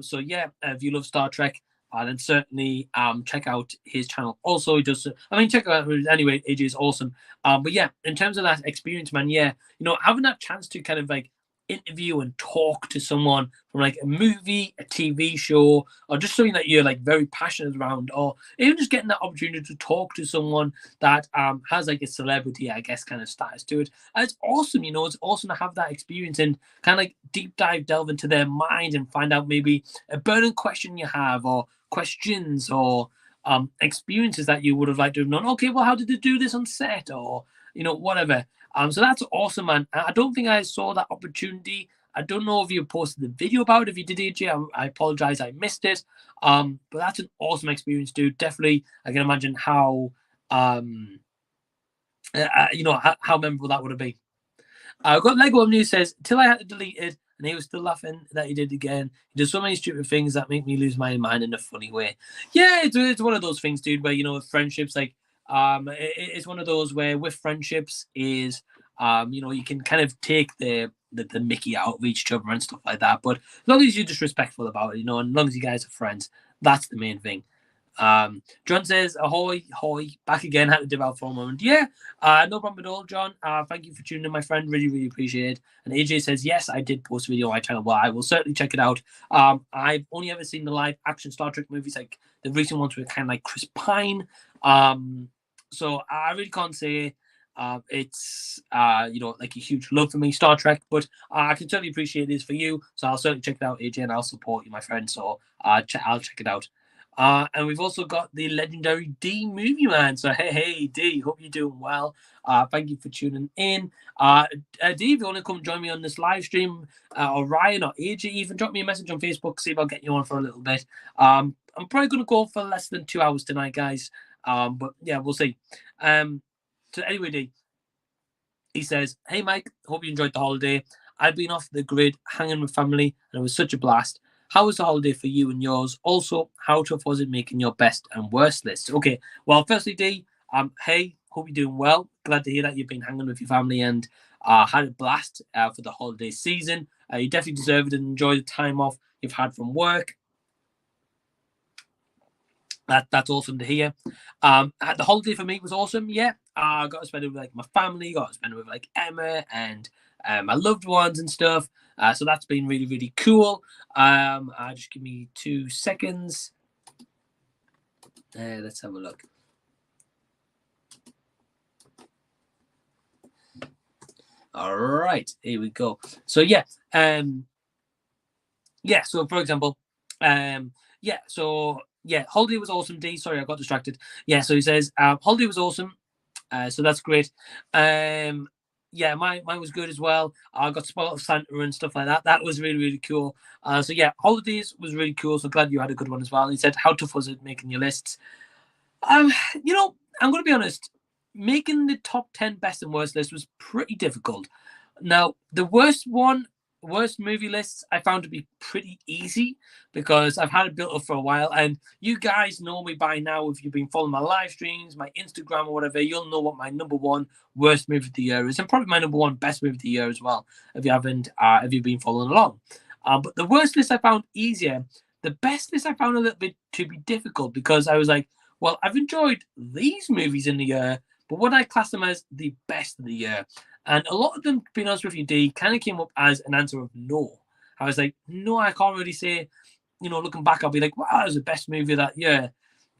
So yeah, if you love Star Trek, then certainly check out his channel. Also, he does. Check it out anyway. AJ is awesome. But yeah, in terms of that experience, man, yeah, having that chance to kind of interview and talk to someone from a movie, a TV show, or just something that you're very passionate around, or even just getting that opportunity to talk to someone that has a celebrity, I guess, kind of status to it. It's awesome, it's awesome to have that experience and kind of deep delve into their mind and find out maybe a burning question you have, or questions, or experiences that you would have liked to have known. Okay, well, how did they do this on set, or whatever. So that's awesome, man. I don't think I saw that opportunity. I don't know if you posted the video about it. If you did, AJ, I apologize, I missed it. But that's an awesome experience, dude. Definitely, I can imagine how how memorable that would have been. I've got Lego News says, till I had to delete it, and he was still laughing that he did again. He does so many stupid things that make me lose my mind in a funny way. Yeah, it's one of those things, dude, where with friendships, it's one of those where with friendships is you can kind of take the Mickey out of each other and stuff like that. But as long as you're just respectful about it, and as long as you guys are friends, that's the main thing. John says, ahoy, hoy, back again, had to dip out for a moment. Yeah, no problem at all, John. Thank you for tuning in, my friend. Really, really appreciate it. And AJ says, yes, I did post a video on my channel. Well, I will certainly check it out. I've only ever seen the live action Star Trek movies, like the recent ones were kind of like Chris Pine. So I really can't say it's a huge love for me, Star Trek, but I can certainly appreciate this for you. So I'll certainly check it out, AJ, and I'll support you, my friend. So I'll check it out. And we've also got the legendary D Movieman. So hey D, hope you're doing well. Thank you for tuning in. D, if you want to come join me on this live stream, or Ryan or AJ, even drop me a message on Facebook, see if I'll get you on for a little bit. I'm probably going to go for less than 2 hours tonight, guys. But yeah, we'll see. So anyway, D, he says, hey Mike, hope you enjoyed the holiday. I've been off the grid hanging with family, and it was such a blast. How was the holiday for you and yours? Also, how tough was it making your best and worst list? Okay, well, firstly, D, hey, hope you're doing well. Glad to hear that you've been hanging with your family and had a blast for the holiday season. You definitely deserve it and enjoy the time off you've had from work. That's awesome to hear. The holiday for me was awesome. Yeah, I got to spend it with like my family, got to spend it with like Emma and my loved ones and stuff. So that's been really, really cool. Just give me 2 seconds. Let's have a look. All right, here we go. So yeah, So for example, holiday was awesome. D, sorry, I got distracted. Yeah, so he says holiday was awesome. So that's great. Mine was good as well. I got spoiled of Santa and stuff like that. That was really, really cool. So yeah, holidays was really cool. So glad you had a good one as well. And he said, how tough was it making your lists? I'm going to be honest. Making the top 10 best and worst list was pretty difficult. Now, the worst movie lists I found to be pretty easy because I've had it built up for a while, and you guys know me by now. If you've been following my live streams, my Instagram or whatever, you'll know what my number one worst movie of the year is, and probably my number one best movie of the year as well. If you've been following along, but the worst list I found easier. The best list I found a little bit to be difficult because I was like, well, I've enjoyed these movies in the year, but would I class them as the best of the year? And a lot of them, being honest with you, D, kind of came up as an answer of no. I was like, no, I can't really say, looking back, I'll be like, wow, that was the best movie of that year.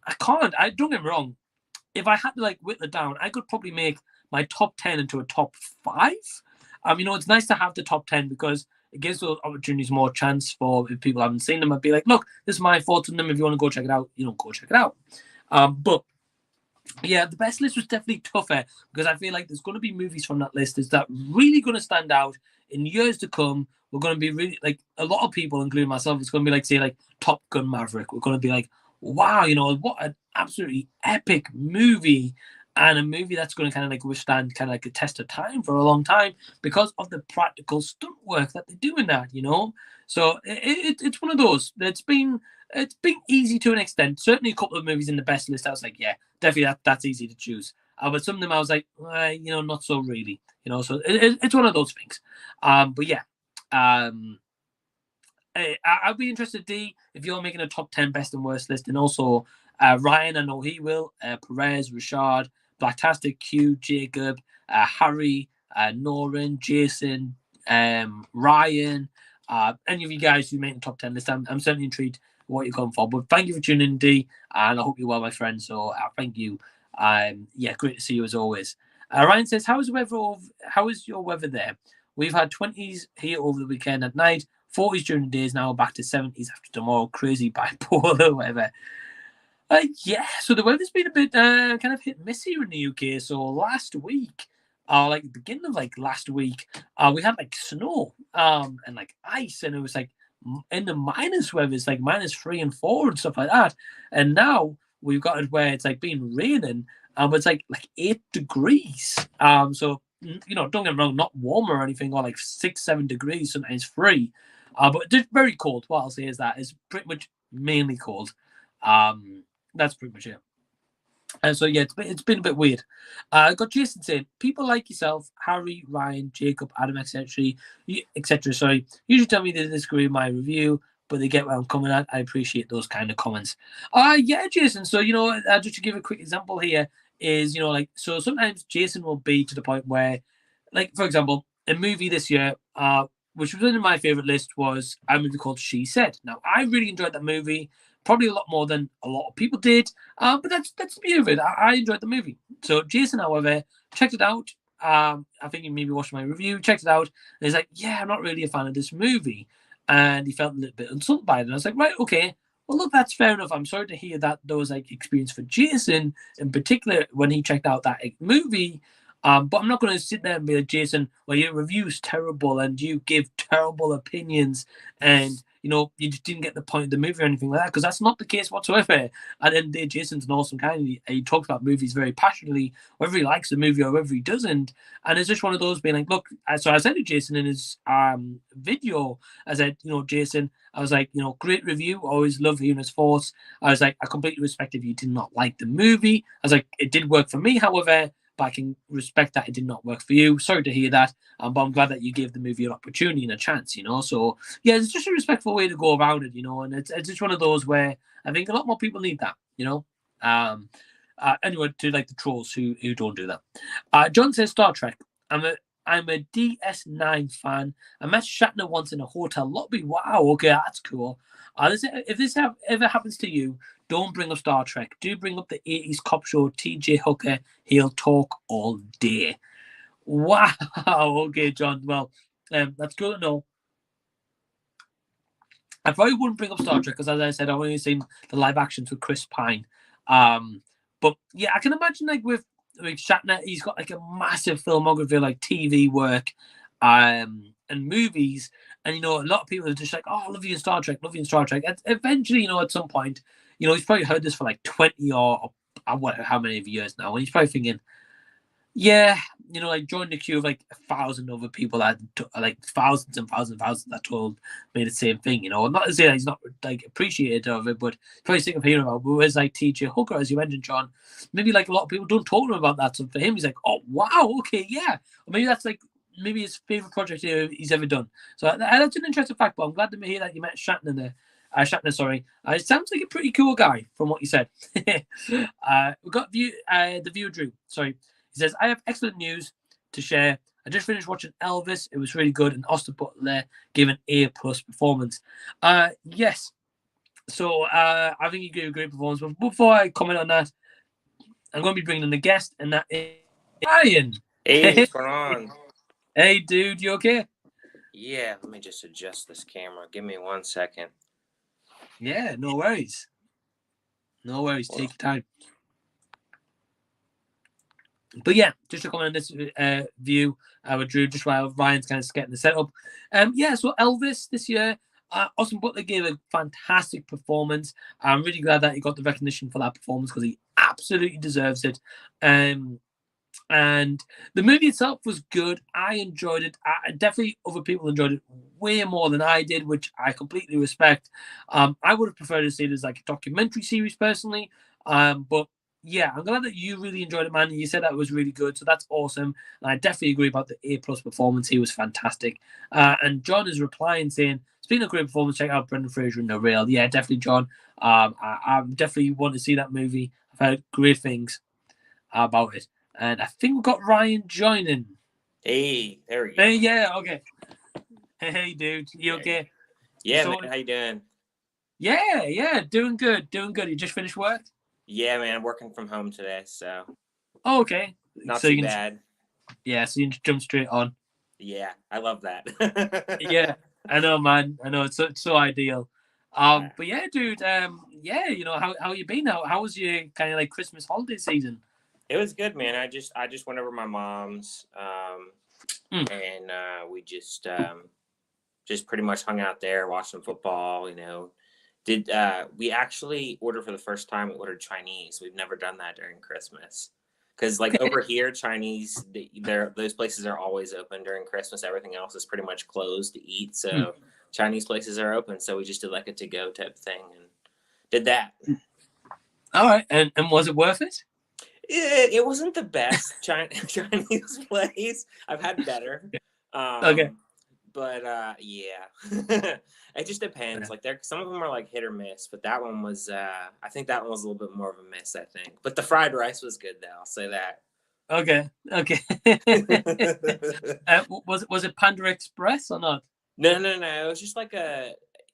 I can't. Don't get me wrong. If I had to like whittle it down, I could probably make my top 10 into a top 5. It's nice to have the top 10 because it gives those opportunities more chance for if people haven't seen them. I'd be like, look, this is my thoughts on them. If you want to go check it out, go check it out. But yeah, the best list was definitely tougher because I feel like there's going to be movies from that list that really going to stand out in years to come. We're going to be really like a lot of people, including myself. It's going to be like, say, like Top Gun Maverick. We're going to be like, wow, what an absolutely epic movie, and a movie that's going to kind of like withstand kind of like a test of time for a long time because of the practical stunt work that they do in that. So it's one of those. It's been easy to an extent. Certainly, a couple of movies in the best list, I was like, yeah, definitely that's easy to choose. But some of them, I was like, not so really. So it's one of those things. But yeah, I'd be interested, D, if you're making a top 10 best and worst list, and also Ryan, I know he will. Perez, Richard, Blacktastic, Q, Jacob, Harry, Noran, Jason, Ryan. Any of you guys who make the top 10 list, I'm certainly intrigued what you're going for. But thank you for tuning in, D, and I hope you're well, my friend. So thank you. Great to see you as always. Ryan says, how is your weather there? We've had 20s here over the weekend at night, 40s during the days, now back to 70s after tomorrow. Crazy bipolar weather. So the weather's been a bit kind of hit and miss here in the UK. So last week, like the beginning of like last week, we had like snow and like ice, and it was like in the minus weather, it's like -3 and 4 and stuff like that. And now we've got it where it's like been raining, but it's like 8 degrees. So don't get me wrong, not warm or anything, or like 6-7 degrees, sometimes 3. But it's very cold. What I'll say is that it's pretty much mainly cold. That's pretty much it. And so, yeah, it's been a bit weird. I got Jason saying, people like yourself, Harry, Ryan, Jacob, Adam, etc., sorry, usually tell me they disagree with my review, but they get where I'm coming at. I appreciate those kind of comments. Yeah, Jason. So, just to give a quick example here is, so sometimes Jason will be to the point where, like, for example, a movie this year, which was in my favorite list, was a movie called She Said. Now, I really enjoyed that movie. Probably a lot more than a lot of people did, but that's the beauty of it. I enjoyed the movie. So Jason, however, checked it out. I think he maybe watched my review, checked it out, and he's like, "Yeah, I'm not really a fan of this movie," and he felt a little bit insulted by it. And I was like, "Right, okay, well, look, that's fair enough. I'm sorry to hear that there was like experience for Jason in particular when he checked out that movie." But I'm not going to sit there and be like, Jason, well, your review's terrible and you give terrible opinions and, you just didn't get the point of the movie or anything like that, because that's not the case whatsoever. At the end of the day, Jason's an awesome guy. He talks about movies very passionately, whether he likes the movie or whether he doesn't. And it's just one of those being like, look, so I said to Jason in his video, I said, Jason, I was like, great review. Always love hearing his thoughts. I was like, I completely respect if you did not like the movie. I was like, it did work for me, however, but I can respect that it did not work for you. Sorry to hear that, but I'm glad that you gave the movie an opportunity and a chance, So, yeah, it's just a respectful way to go about it, and it's just one of those where I think a lot more people need that. you know. Anyway, to like the trolls who don't do that. John says Star Trek. I'm a DS9 fan. I met Shatner once in a hotel lobby. Wow, okay, that's cool. If this ever happens to you, don't bring up Star Trek. Do bring up the 80s cop show TJ Hooker. He'll talk all day. Wow. Okay, John. Well, that's good to know. I probably wouldn't bring up Star Trek because, as I said, I've only seen the live actions with Chris Pine. But yeah, I can imagine like with Shatner, he's got like a massive filmography, like TV work, and movies. And a lot of people are just like, "Oh, I love you in Star Trek, love you in Star Trek." And eventually, at some point, he's probably heard this for like 20 or what, how many of years now, and he's probably thinking, yeah, like join the queue of like 1,000 other people that like thousands and thousands and thousands that told me the same thing. Not to say that he's not like appreciated of it, but probably sick of hearing about. But whereas like TJ Hooker, as you mentioned, John, maybe like a lot of people don't talk to him about that. So for him, he's like, oh wow, okay, yeah. Or maybe that's like his favorite project he's ever done. So that's an interesting fact. But I'm glad to hear that you met Shatner there. Shatner, sorry. It sounds like a pretty cool guy from what you said. We've got the viewer Drew. Sorry. He says, I have excellent news to share. I just finished watching Elvis. It was really good. And Austin Butler gave an A+ performance. Yes. So I think he gave a great performance. But before I comment on that, I'm going to be bringing in a guest, and that is Ryan. Hey, what's going on? Hey, dude. You okay? Yeah, let me just adjust this camera. Give me 1 second. Yeah, no worries. No worries. Take your time. But yeah, just to comment on this view with Drew, just while Ryan's kind of getting the setup. So Elvis this year, Austin Butler gave a fantastic performance. I'm really glad that he got the recognition for that performance because he absolutely deserves it. And the movie itself was good. I enjoyed it. Definitely other people enjoyed it way more than I did, which I completely respect. I would have preferred to see it as like a documentary series personally. But yeah, I'm glad that you really enjoyed it, man. You said that was really good, so that's awesome. And I definitely agree about the A+ performance. He was fantastic. And John is replying saying, speaking of great performance, check out Brendan Fraser in The Rail. Yeah, definitely, John. I definitely want to see that movie. I've heard great things about it. And I think we've got Ryan joining. Hey, there we go. Hey, yeah, okay. Hey, dude. You okay? Yeah, man. How you doing? Yeah. Doing good. You just finished work? Yeah, man. I'm working from home today, so. Oh, okay. Not too bad. Yeah, so you can jump straight on. Yeah, I love that. Yeah, I know, man. I know, it's so ideal. But yeah, dude, how you been? How was your kind of like Christmas holiday season? It was good, man. I just went over my mom's, and we just pretty much hung out there, watched some football. Did we actually order for the first time? We ordered Chinese. We've never done that during Christmas, because like over here, Chinese, those places are always open during Christmas. Everything else is pretty much closed to eat. So Chinese places are open. So we just did like a to-go type thing and did that. All right, and was it worth it? It wasn't the best Chinese place. I've had better. Okay. But yeah, it just depends. Like some of them are like hit or miss, but that one was. I think that one was a little bit more of a miss. I think, but the fried rice was good though. I'll say that. Okay. Was it Panda Express or not? No. It was just like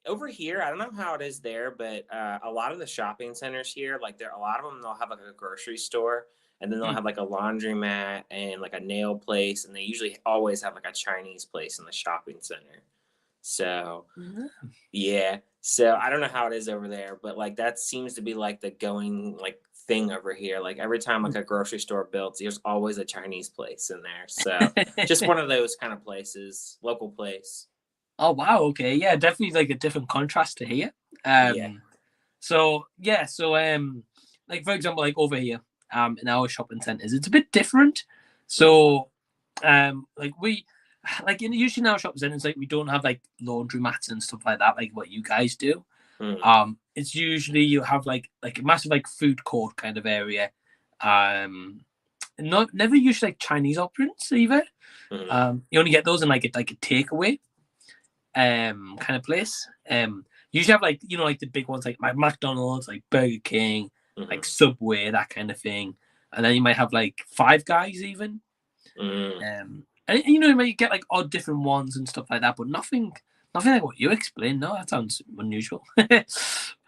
over here. I don't know how it is there, but a lot of the shopping centers here, like a lot of them, they'll have like a grocery store. And then they'll have like a laundromat and like a nail place. And they usually always have like a Chinese place in the shopping center. So, yeah. So I don't know how it is over there, but like that seems to be like the going like thing over here. Like every time like a grocery store builds, there's always a Chinese place in there. So just one of those kind of places, local place. Oh, wow. Okay. Yeah, definitely like a different contrast to here. Yeah. So, like for example, like over here, in our shopping centers, it's a bit different. So, usually in our shopping centers, like we don't have like laundry mats and stuff like that, like what you guys do. It's usually you have like a massive like food court kind of area. Never usually like Chinese opulence either. You only get those in like a takeaway kind of place. Usually have like like the big ones like McDonald's, like Burger King, like Subway, that kind of thing. And then you might have like Five Guys even. And you know, you might get like odd different ones and stuff like that, but nothing like what you explained. No, that sounds unusual.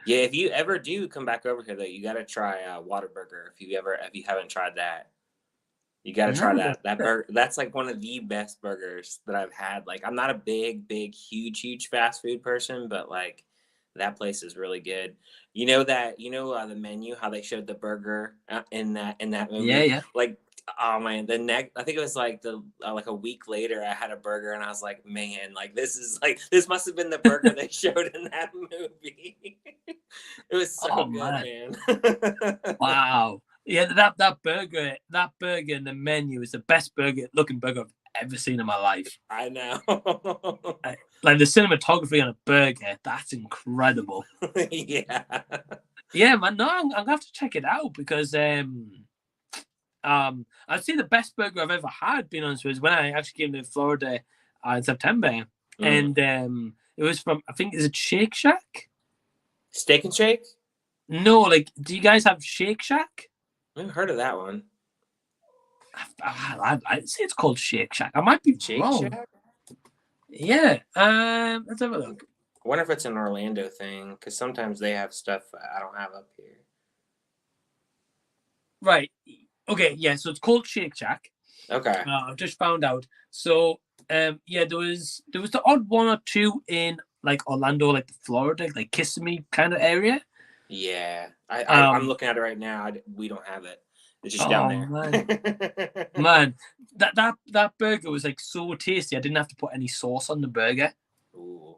Yeah, if you ever do come back over here, though, you got to try Whataburger. If you haven't tried that, you got to try No. that. That burger, that's like one of the best burgers that I've had. Like, I'm not a big, huge fast food person, but like that place is really good. The menu, how they showed the burger in that Yeah, movie. yeah. Like, oh man, I think it was like like a week later, I had a burger and I was like, man, like this must have been the burger they showed in that movie. It was so Oh good, man. man. Wow. Yeah, that burger in the menu is the best looking burger I've ever seen in my life. I know. Like the cinematography on a burger, that's incredible. Yeah. Yeah, man. No, I'm gonna have to check it out because I'd say the best burger I've ever had, being honest, was when I actually came to Florida in September, and it was from, I think, is it Shake Shack? Steak and Shake? No, like, do you guys have Shake Shack? I haven't heard of that one. I'd say it's called Shake Shack. I might be Shake wrong. Shack? Yeah. Let's have a look. I wonder if it's an Orlando thing, because sometimes they have stuff I don't have up here. Right. Okay. Yeah. So it's called Shake Shack. Okay. I've just found out. So, yeah, there was the odd one or two in like Orlando, like the Florida, like Kissimmee kind of area. Yeah. I'm looking at it right now. We don't have it. It's just down there. Man, that burger was like so tasty. I didn't have to put any sauce on the burger. Ooh.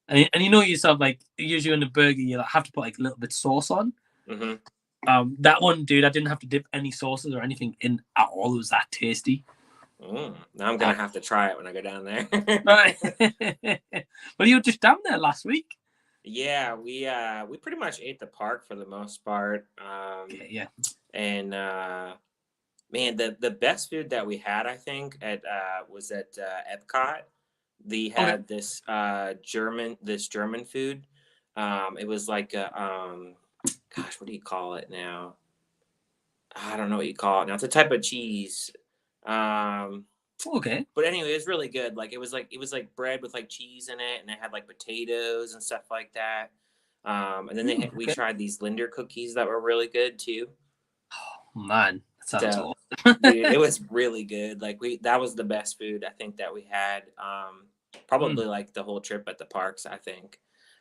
And you know yourself, like usually on the burger you have to put like a little bit of sauce on. That one, dude, I didn't have to dip any sauces or anything in at all. It was that tasty. Now I'm gonna have to try it when I go down there. Right. Well, you were just down there last week. Yeah, we pretty much ate the park for the most part. Okay, yeah. And man, the best food that we had, I think, was at Epcot. They had this German food. It was like gosh, what do you call it now? I don't know what you call it now. It's a type of cheese. Okay. But anyway, it was really good. Like it was like bread with like cheese in it, and it had like potatoes and stuff like that. And then we tried these Linder cookies that were really good too. Oh man, that sounds awesome. Dude, it was really good. Like that was the best food I think that we had. Probably like the whole trip at the parks. I think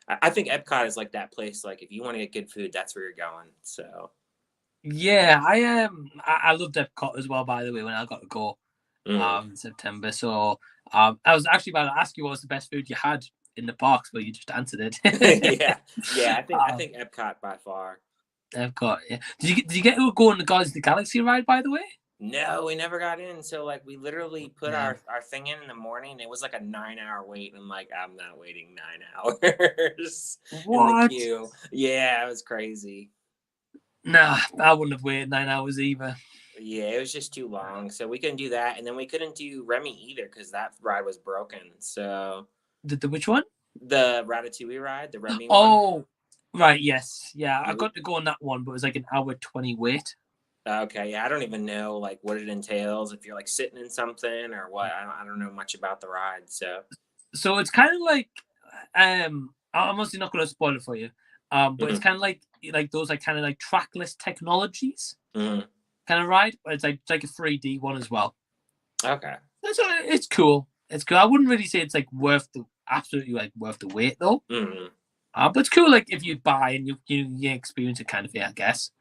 Epcot is like that place. Like if you want to get good food, that's where you're going. So yeah, I loved Epcot as well. By the way, when I got to go in September, so I was actually about to ask you what was the best food you had in the parks, but you just answered it. yeah. I think Epcot by far. Epcot. Yeah. Did you get to go on the Guardians of the Galaxy ride? By the way. No, we never got in. So like we literally put our thing in the morning. It was like a 9-hour wait. And like, I'm not waiting 9 hours What? in the queue. Yeah, it was crazy. Nah, I wouldn't have waited 9 hours either. Yeah, it was just too long. So we couldn't do that. And then we couldn't do Remy either because that ride was broken. So The which one? The Ratatouille ride, the Remy one. Oh, right, yes. Yeah, I got to go on that one, but it was like an hour 20 wait. Okay, yeah, I don't even know like what it entails, if you're like sitting in something or what. I don't know much about the ride, so it's kind of like I'm obviously not going to spoil it for you, but it's kind of like those like kind of like trackless technologies kind of ride, but it's like a 3D one as well. Okay, it's cool. It's cool. I wouldn't really say it's like absolutely worth the wait though. But it's cool, like if you buy and you experience it kind of thing, I guess.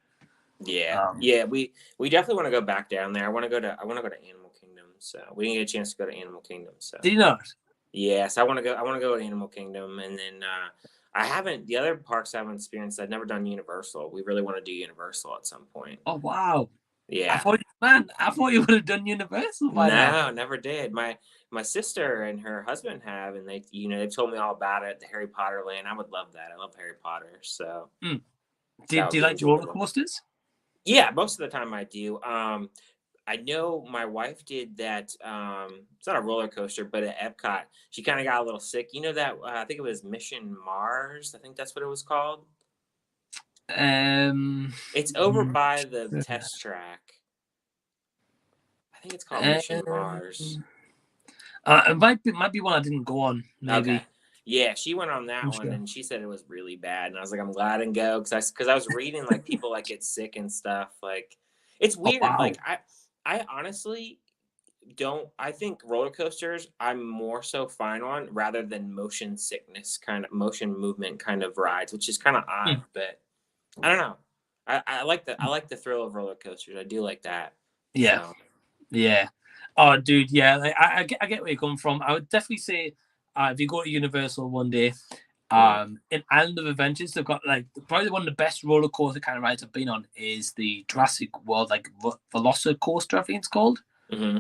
Yeah, yeah. We definitely want to go back down there. I want to go to Animal Kingdom. So we didn't get a chance to go to Animal Kingdom. So did you not? Yes, I want to go. I want to go to Animal Kingdom, and then I haven't. The other parks I haven't experienced. I've never done Universal. We really want to do Universal at some point. Oh wow! Yeah, I thought you would have done Universal by now. No, never did. My sister and her husband have, and they've told me all about it. The Harry Potter land. I would love that. I love Harry Potter. So, do you like roller coasters? Yeah, most of the time I do. I know my wife did that. It's not a roller coaster, but at Epcot, she kind of got a little sick. You know that I think it was Mission Mars. I think that's what it was called. It's over by the test track. I think it's called Mission Mars. It might be one I didn't go on. Maybe. Okay. Yeah, she went on that one and she said it was really bad, and I was like, I'm glad I didn't go because I was reading like people like get sick and stuff. Like, it's Oh, weird. wow. Like I honestly don't. I think roller coasters I'm more so fine on rather than motion sickness kind of motion movement kind of rides, which is kind of odd, but I don't know. I like the thrill of roller coasters. I do like that. Yeah. So Yeah. Oh, dude. Yeah. Like, I get where you're coming from. I would definitely say if you go to Universal one day, in Island of Adventures, they've got like probably one of the best roller coaster kind of rides I've been on is the Jurassic World like Velocicoaster, I think it's called. mm-hmm.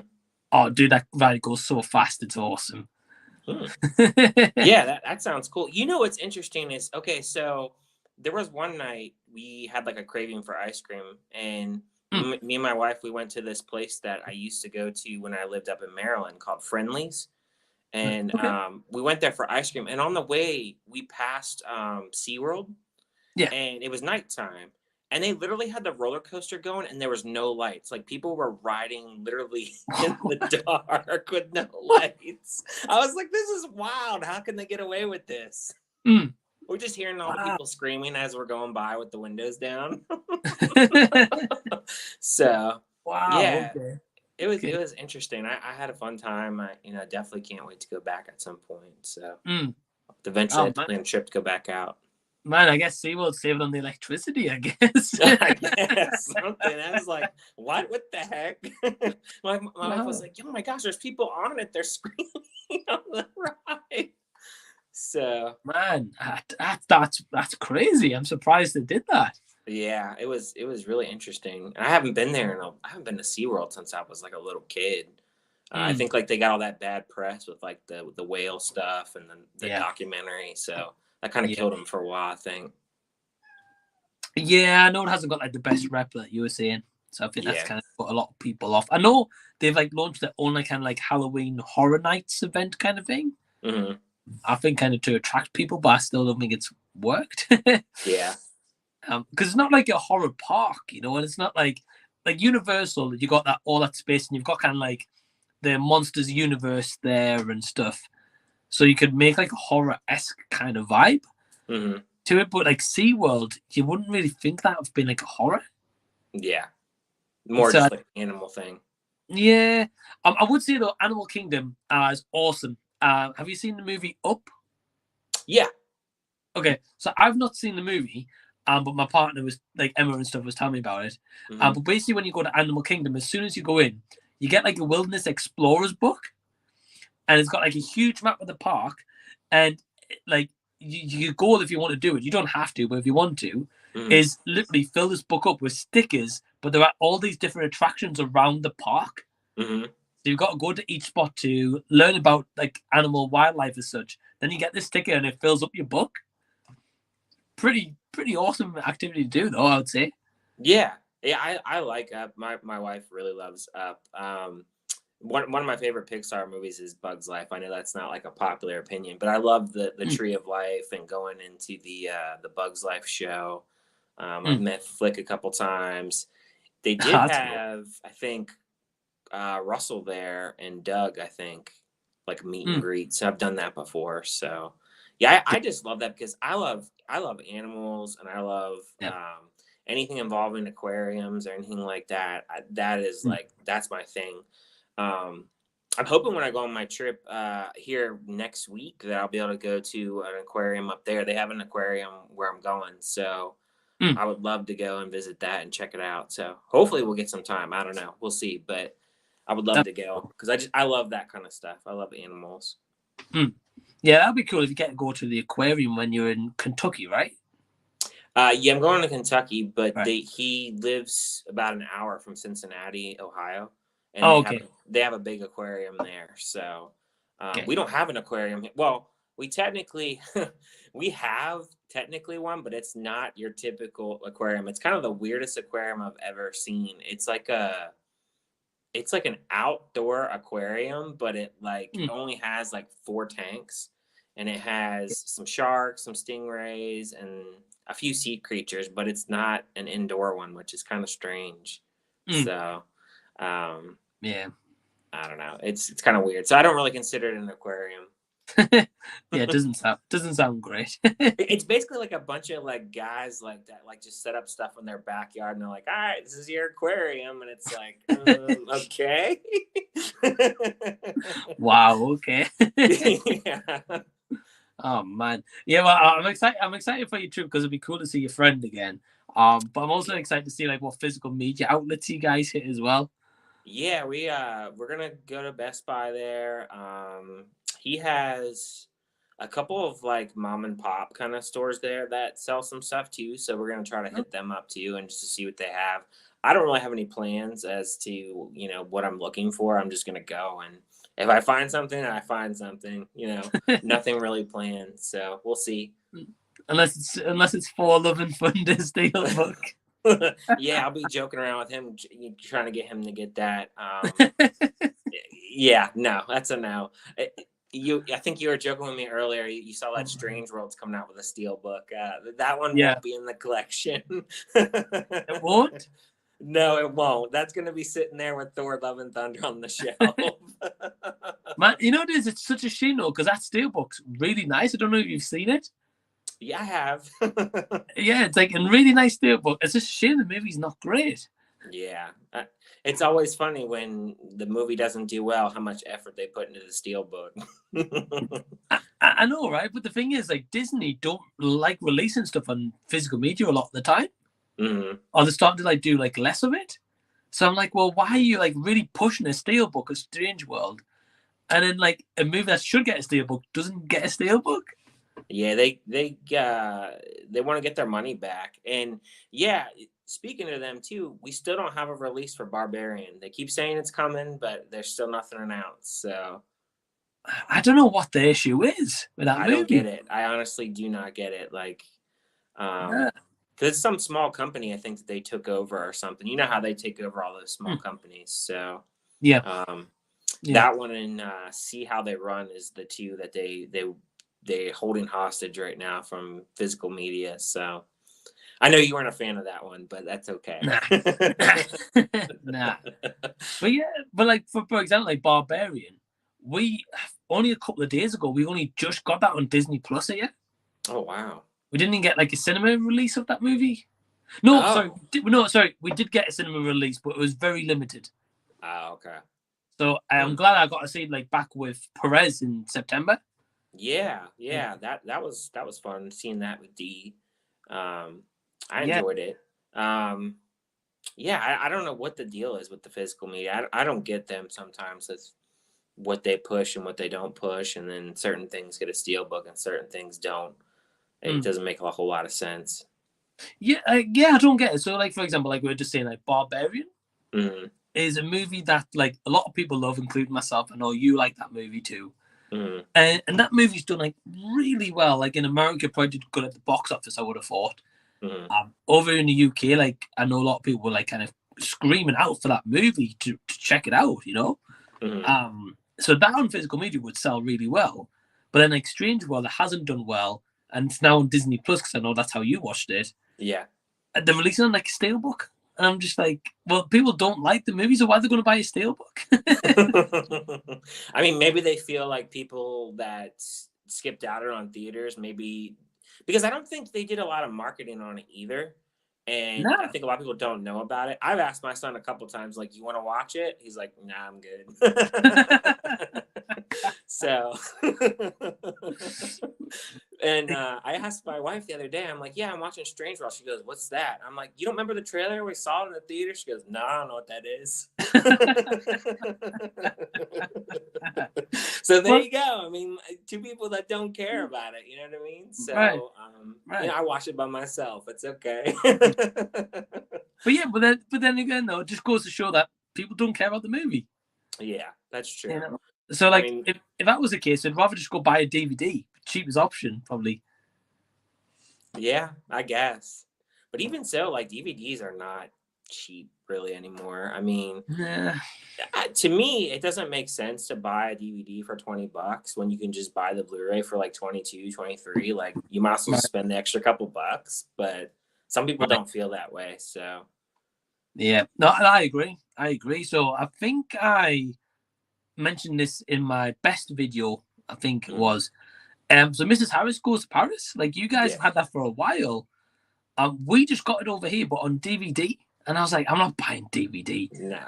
Oh, dude, that ride goes so fast. It's awesome. Yeah, that sounds cool. You know what's interesting is, okay, so there was one night we had like a craving for ice cream, and me and my wife, we went to this place that I used to go to when I lived up in Maryland called Friendly's. And we went there for ice cream, and on the way we passed SeaWorld, and it was nighttime, and they literally had the roller coaster going, and there was no lights. Like, people were riding literally in the dark with no lights. I was like, this is wild. How can they get away with this? We're just hearing all the people screaming as we're going by with the windows down. So yeah, it was interesting. I had a fun time. I definitely can't wait to go back at some point. So eventually I have to plan a trip to go back out. Man, I guess SeaWorld saved on the electricity, I guess. I guess something. I was like, what the heck? my wife was like, oh my gosh, there's people on it. They're screaming on the ride. So man, that's crazy. I'm surprised they did that. Yeah, it was really interesting. I haven't been there I haven't been to SeaWorld since I was like a little kid. I think like they got all that bad press with like the whale stuff and the documentary, so that kind of killed them for a while, I think. Yeah, I know it hasn't got like the best rep that you were saying, so I think that's kind of put a lot of people off. I know they've like launched their own like kind of like Halloween Horror Nights event kind of thing. I think kind of to attract people, but I still don't think it's worked. Yeah. Because it's not like a horror park, and it's not like Universal. You got all that space, and you've got kind of like the Monsters universe there and stuff. So you could make like a horror-esque kind of vibe to it. But like SeaWorld, you wouldn't really think that of being like a horror. Yeah, more just like an animal thing. Yeah, I would say though, Animal Kingdom is awesome. Have you seen the movie Up? Yeah. Okay, so I've not seen the movie. But my partner was like Emma and stuff was telling me about it. But basically, when you go to Animal Kingdom, as soon as you go in, you get like a Wilderness Explorers book, and it's got like a huge map of the park, and like you go if you want to do it. You don't have to, but if you want to, is literally fill this book up with stickers. But there are all these different attractions around the park. So you've got to go to each spot to learn about like animal wildlife as such. Then you get this sticker, and it fills up your book. Pretty awesome activity to do, though, I would say. Yeah, I like Up. My wife really loves Up. One of my favorite Pixar movies is Bug's Life. I know that's not like a popular opinion, but I love the Tree of Life and going into the Bug's Life show. I've met Flick a couple times. They did have, I think, Russell there and Doug, I think, like meet and greet. So I've done that before. So yeah, I just love that because I love animals, and I love anything involving aquariums or anything like that. That is like, that's my thing. I'm hoping when I go on my trip here next week that I'll be able to go to an aquarium up there. They have an aquarium where I'm going, so I would love to go and visit that and check it out. So hopefully we'll get some time. I don't know, we'll see, but I would love to go because I love that kind of stuff. I love animals. Yeah, that'd be cool if you get to go to the aquarium when you're in Kentucky, right? Yeah, I'm going to Kentucky, but he lives about an hour from Cincinnati, Ohio, and they have a big aquarium there. So we don't have an aquarium. Well, we technically we have one, but it's not your typical aquarium. It's kind of the weirdest aquarium I've ever seen. It's like an outdoor aquarium, but it like only has like 4 tanks. and it has some sharks, some stingrays, and a few sea creatures, but it's not an indoor one, which is kind of strange. So, yeah, I don't know. It's kind of weird. So I don't really consider it an aquarium. Yeah, it doesn't sound great. It's basically like a bunch of like guys like that, like just set up stuff in their backyard, and they're like, "All right, this is your aquarium," and it's like, okay. Wow. Okay. Yeah. Oh man. Yeah. Well, I'm excited. I'm excited for your trip because it'd be cool to see your friend again. But I'm also excited to see like what physical media outlets you guys hit as well. Yeah, we're gonna go to Best Buy there. He has a couple of like mom and pop kind of stores there that sell some stuff too. So we're gonna try to hit them up too and just to see what they have. I don't really have any plans as to, you know, what I'm looking for. I'm just gonna go, and if I find something, I find something, you know, nothing really planned. So we'll see. Unless it's for Love and Thunder Steelbook. Yeah, I'll be joking around with him, trying to get him to get that. Yeah, no, that's a no. I think you were joking with me earlier. You saw that Strange World's coming out with a steel book. That one won't be in the collection. It won't? No, it won't. That's going to be sitting there with Thor: Love and Thunder on the shelf. Man, you know what it is? It's such a shame though, because that steelbook's really nice. I don't know if you've seen it. Yeah, I have. Yeah, it's like a really nice steelbook. It's just a shame the movie's not great. Yeah. It's always funny when the movie doesn't do well, how much effort they put into the steelbook. I know, right? But the thing is, like, Disney don't like releasing stuff on physical media a lot of the time. Mm-hmm. Or they're starting to like do like less of it. So I'm like, well, why are you like really pushing a steelbook of Strange World, and then like a movie that should get a steelbook doesn't get a steelbook? Yeah, they want to get their money back, and yeah. Speaking of them too, we still don't have a release for Barbarian. They keep saying it's coming, but there's still nothing announced. So I don't know what the issue is with that movie. I don't get it. I honestly do not get it. Like, because it's some small company, I think that they took over or something. You know how they take over all those small companies. So yeah, that one and See How They Run is the two that they holding hostage right now from physical media. So. I know you weren't a fan of that one, but that's okay. Nah. But yeah, but like for example, like Barbarian, we only a couple of days ago we only just got that on Disney Plus here. Oh wow! We didn't even get like a cinema release of that movie. No, sorry, we did get a cinema release, but it was very limited. Oh, okay. So I'm glad I got to see like back with Perez in September. Yeah. That was fun seeing that with D. I enjoyed it. Yeah, I don't know what the deal is with the physical media. I don't get them sometimes. It's what they push and what they don't push, and then certain things get a steelbook and certain things don't. It doesn't make a whole lot of sense. Yeah, I don't get it. So, like for example, like we were just saying, like Barbarian is a movie that like a lot of people love, including myself. I know you like that movie too. And that movie's done like really well. Like in America, probably did good at the box office. I would have thought. Over in the UK, like I know a lot of people were like kind of screaming out for that movie to check it out, you know. So that on physical media would sell really well, but then like Strange World, it hasn't done well, and it's now on Disney Plus because I know that's how you watched it. Yeah, and they're releasing on like a steelbook, and I'm just like, well, people don't like the movie, so why are they going to buy a steelbook? I mean, maybe they feel like people that skipped out on theaters, maybe. Because I don't think they did a lot of marketing on it either. And I think a lot of people don't know about it. I've asked my son a couple times, like, you want to watch it? He's like, nah, I'm good. So, and I asked my wife the other day, I'm like, yeah, I'm watching Strange World. She goes, what's that? I'm like, you don't remember the trailer we saw it in the theater? She goes, no, I don't know what that is. So there you go. I mean, two people that don't care about it, you know what I mean? So, you know, I watch it by myself. It's okay. But yeah, but then again, though, it just goes to show that people don't care about the movie. Yeah, that's true. You know? So, like, I mean, if that was the case, I'd rather just go buy a DVD. Cheapest option, probably. Yeah, I guess. But even so, like, DVDs are not cheap, really anymore. I mean, Nah. to me, it doesn't make sense to buy a DVD for $20 when you can just buy the Blu-ray for like 22, 23. Like, you might as well Right. spend the extra couple bucks, but some people Right. don't feel that way. So Yeah. No, I agree. I agree. So I think I mentioned this in my best video. I think it was. So Mrs. Harris Goes to Paris. Like, you guys yeah. have had that for a while. We just got it over here, but on DVD. And I was like, I'm not buying DVD. No.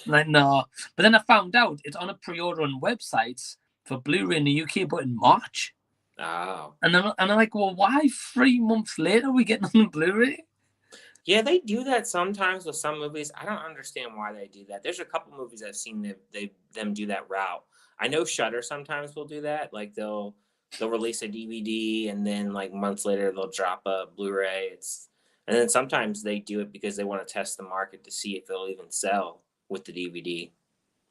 Like, no. But then I found out it's on a pre-order on websites for Blu-ray in the UK, but in March. Oh. And I'm like, well, why 3 months later are we getting on the Blu-ray? Yeah, they do that sometimes with some movies. I don't understand why they do that. There's a couple movies I've seen them do that route. I know Shudder sometimes will do that. Like, they'll release a DVD and then like months later they'll drop a Blu-ray. And then sometimes they do it because they want to test the market to see if it'll even sell with the DVD.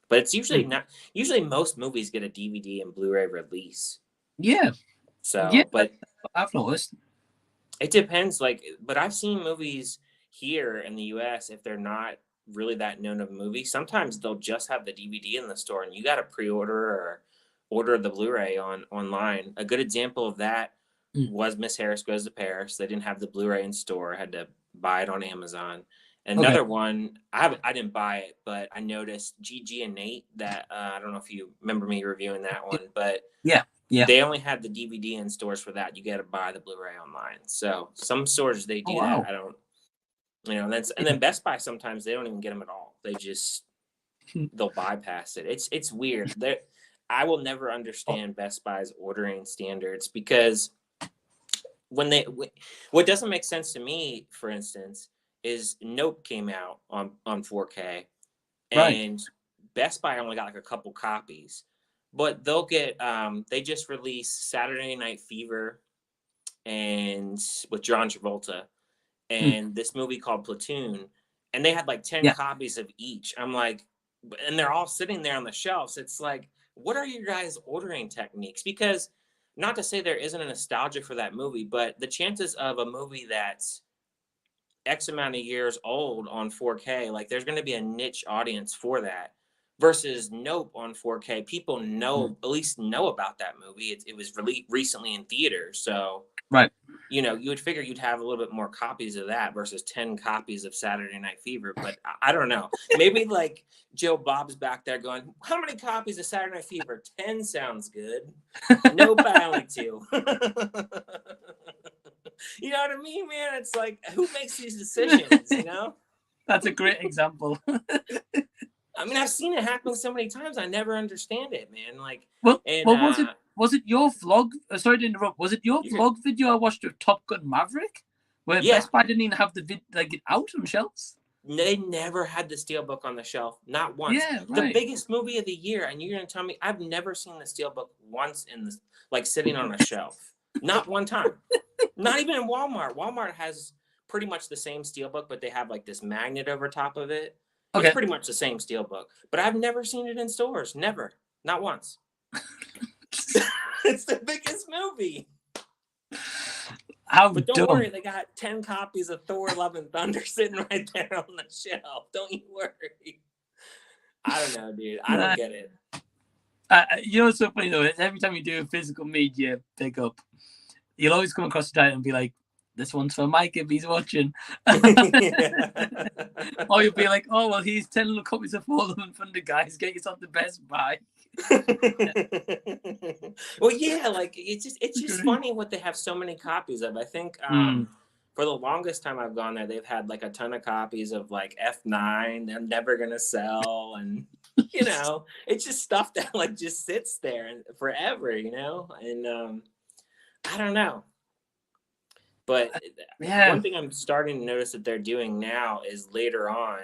But it's usually not. Usually most movies get a DVD and Blu-ray release. Yeah. Yeah, So, but I've noticed. it depends. Like, but I've seen movies here in the US, if they're not really that known of a movie, sometimes they'll just have the DVD in the store and you got to pre-order or order the Blu-ray online. A good example of that was Miss Harris Goes to Paris. They didn't have the Blu-ray in store. I had to buy it on Amazon. Another one, I didn't buy it, but I noticed Gigi and Nate, that I don't know if you remember me reviewing that one, but Yeah. they only had the DVD in stores for that. You got to buy the Blu-ray online. So some stores, they do that. I don't, and then Best Buy, sometimes they don't even get them at all. They just, they'll bypass it. It's weird. I will never understand Best Buy's ordering standards, because what doesn't make sense to me, for instance, is Nope came out on 4K, and Best Buy only got like a couple copies, but they'll get they just released Saturday Night Fever and with John Travolta and this movie called Platoon, and they had like 10 copies of each. I'm like, and they're all sitting there on the shelves. It's like, what are your guys' ordering techniques? Because, not to say there isn't a nostalgia for that movie, but the chances of a movie that's X amount of years old on 4K, like, there's going to be a niche audience for that. Versus Nope on 4K, people at least know about that movie. It was released recently in theaters, so you would figure you'd have a little bit more copies of that versus 10 copies of Saturday Night Fever. But I don't know. Maybe like Joe Bob's back there going, how many copies of Saturday Night Fever? 10 sounds good. Nope, I only 2. You know what I mean, man? It's like, who makes these decisions, That's a great example. I mean, I've seen it happen so many times. I never understand it, man. Like, was it your vlog? Sorry to interrupt. Was it your vlog video I watched of Top Gun Maverick, where Best Buy didn't even have the out on shelves? They never had the Steelbook on the shelf, not once. Yeah, The biggest movie of the year, and you're gonna tell me I've never seen the Steelbook once sitting on a shelf, not one time. Not even in Walmart. Walmart has pretty much the same Steelbook, but they have like this magnet over top of it. Okay. It's pretty much the same Steelbook, but I've never seen it in stores. Never, not once. It's the biggest movie. But don't worry, they got 10 copies of Thor: Love and Thunder sitting right there on the shelf. Don't you worry. I don't know, dude. I don't get it. You know what's so funny though? Every time you do a physical media pickup, you'll always come across the title and be like, this one's for Mike if he's watching. Or you'll be like, oh, well, he's 10 little copies of Thor: Love and Thunder, guys. Get yourself the Best Buy. Well, yeah, like, it's just funny what they have so many copies of. I think for the longest time I've gone there, they've had like a ton of copies of like F9. They're never gonna sell, and it's just stuff that like just sits there forever, and I don't know. But one thing I'm starting to notice that they're doing now is later on,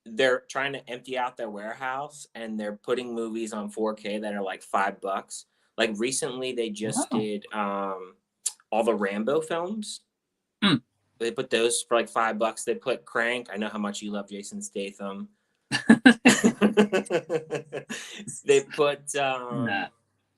they're trying to empty out their warehouse and they're putting movies on 4K that are like $5. Like recently, they just did all the Rambo films. They put those for like $5. They put Crank. I know how much you love Jason Statham. They put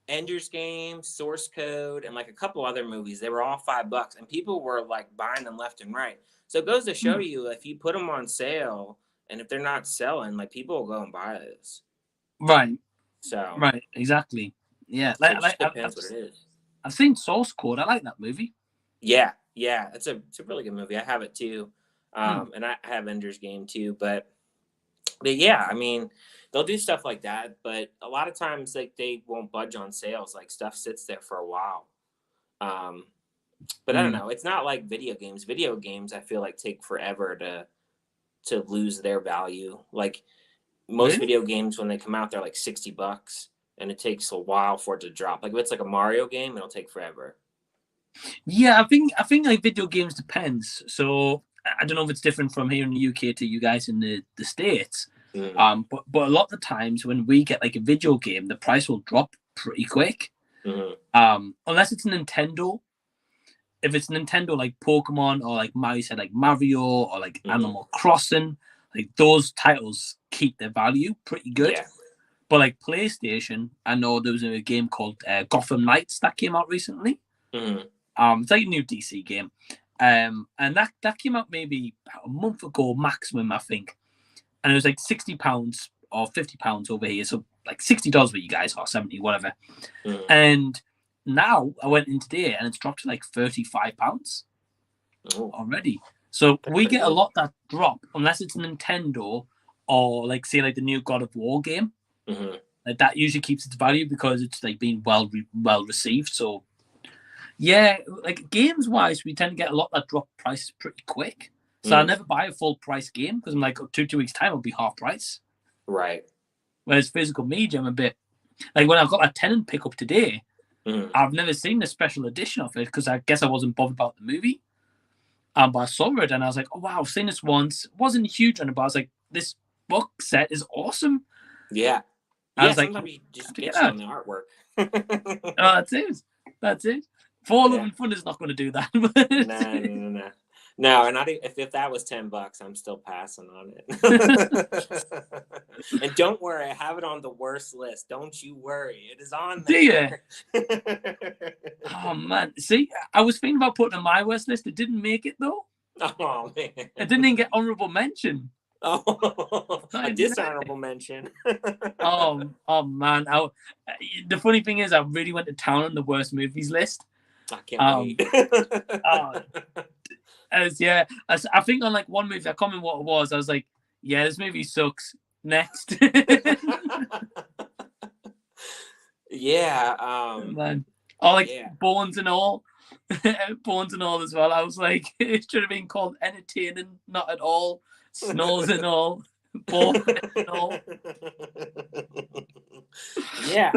Ender's Game, Source Code, and like a couple other movies. They were all $5, and people were like buying them left and right. So it goes to show you, if you put them on sale and if they're not selling, like, people will go and buy those. Right. So Right. Exactly. Yeah. so it just depends what it is. I've seen Source Code. I like that movie. Yeah, it's a really good movie. I have it too, Mm. and I have Ender's Game too. But yeah, I mean, they'll do stuff like that, but a lot of times, like, they won't budge on sales. Like, stuff sits there for a while. Um, but I don't know. It's not like video games. Video games, I feel like, take forever to lose their value. Like, most Really? video games, when they come out, they're like $60, and it takes a while for it to drop. Like, if it's like a Mario game, it'll take forever. Yeah, I think like video games depends. So I don't know if it's different from here in the UK to you guys in the States. Mm-hmm. But a lot of the times when we get like a video game, the price will drop pretty quick. Mm-hmm. Unless it's Nintendo. If it's Nintendo, like Pokemon, or like Mario said, like Mario, or like Animal Crossing, like those titles keep their value pretty good. Yeah. But like PlayStation, I know there was a game called Gotham Knights that came out recently. Mm-hmm. It's like a new DC game. And that came out maybe about a month ago maximum, I think. And it was like £60 or £50 over here. So like $60 for you guys, or 70, whatever. Mm-hmm. And now I went in today and it's dropped to like £35 already. So we get a lot that drop, unless it's Nintendo or like, say, like the new God of War game. Mm-hmm. Like, that usually keeps its value because it's like being well received. So yeah, like games wise, we tend to get a lot that drop prices pretty quick. So I never buy a full price game because I'm like, 2 weeks time it'll be half price. Right. Whereas physical media, I'm a bit like, when I've got a Tenant pickup today, I've never seen the special edition of it because I guess I wasn't bothered about the movie. But I saw it and I was like, oh wow, I've seen this once. It wasn't huge on it, but I was like, this book set is awesome. Yeah. I was sometimes like, you just get you on the artwork. Oh, that's it. For Love and Fun is not going to do that. No, and if that was $10, I'm still passing on it. And don't worry, I have it on the worst list. Don't you worry, it is on there. Do you? Oh man, see, I was thinking about putting it on my worst list. It didn't make it though. Oh man, it didn't even get honorable mention. Oh, a dishonorable mention. oh man, the funny thing is, I really went to town on the worst movies list. I can't wait. I think on like one movie, I can't remember what it was. I was like, yeah, this movie sucks. Next. Yeah. Man. Oh, like Bones and All. Bones and All as well. I was like, it should have been called Entertaining, Not at All. Snores and All. Bones and All. Yeah.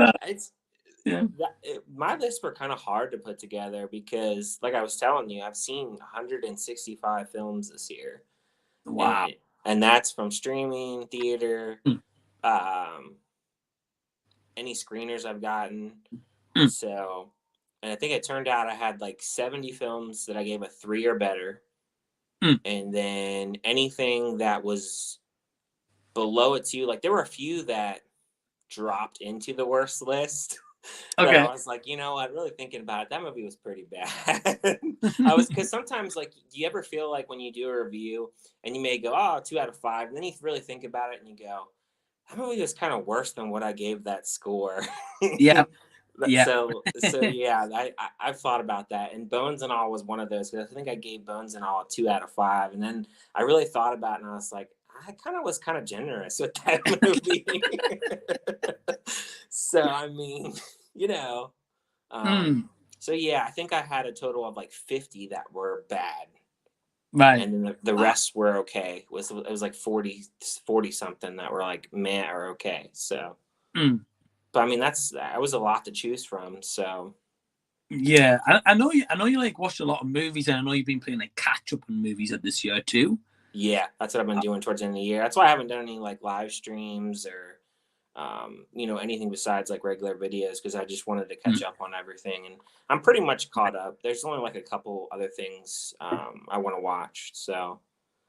My lists were kind of hard to put together because, like I was telling you, I've seen 165 films this year. Wow. And that's from streaming, theater, any screeners I've gotten. So, and I think it turned out I had like 70 films that I gave a 3 or better. And then anything that was below a 2, like there were a few that dropped into the worst list. Okay. I was like, you know what, really thinking about it, that movie was pretty bad. Because sometimes, like, do you ever feel like when you do a review and you may go, 2 out of 5, and then you really think about it and you go, that movie was kind of worse than what I gave that score. Yeah. So yeah, I've thought about that, and Bones and All was one of those, because I think I gave Bones and All a 2 out of 5, and then I really thought about it and I was like, I was kind of generous with that movie. So, I mean, you know, so yeah, I think I had a total of like 50 that were bad. Right. And then the rest were okay. It was like 40 something that were like meh or okay. So, but I mean, that was a lot to choose from. So, yeah, I know you like watched a lot of movies, and I know you've been playing like catch up on movies this year too. Yeah, that's what I've been doing towards the end of the year. That's why I haven't done any like live streams or anything besides like regular videos, because I just wanted to catch up on everything, and I'm pretty much caught up. There's only like a couple other things I want to watch. So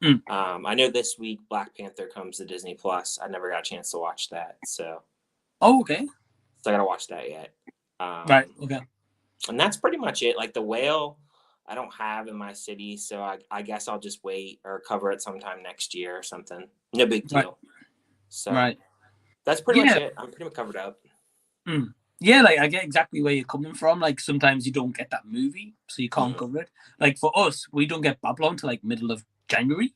I know this week Black Panther comes to Disney Plus. I never got a chance to watch that. So okay. So I gotta watch that yet. Right. Okay. And that's pretty much it. Like The Whale, I don't have in my city, so I guess I'll just wait or cover it sometime next year or something. No big Right. deal. So Right. that's pretty much Yeah. it. I'm pretty much covered up. Yeah, like I get exactly where you're coming from. Like sometimes you don't get that movie, so you can't cover it. Like for us, we don't get Babylon till like middle of January.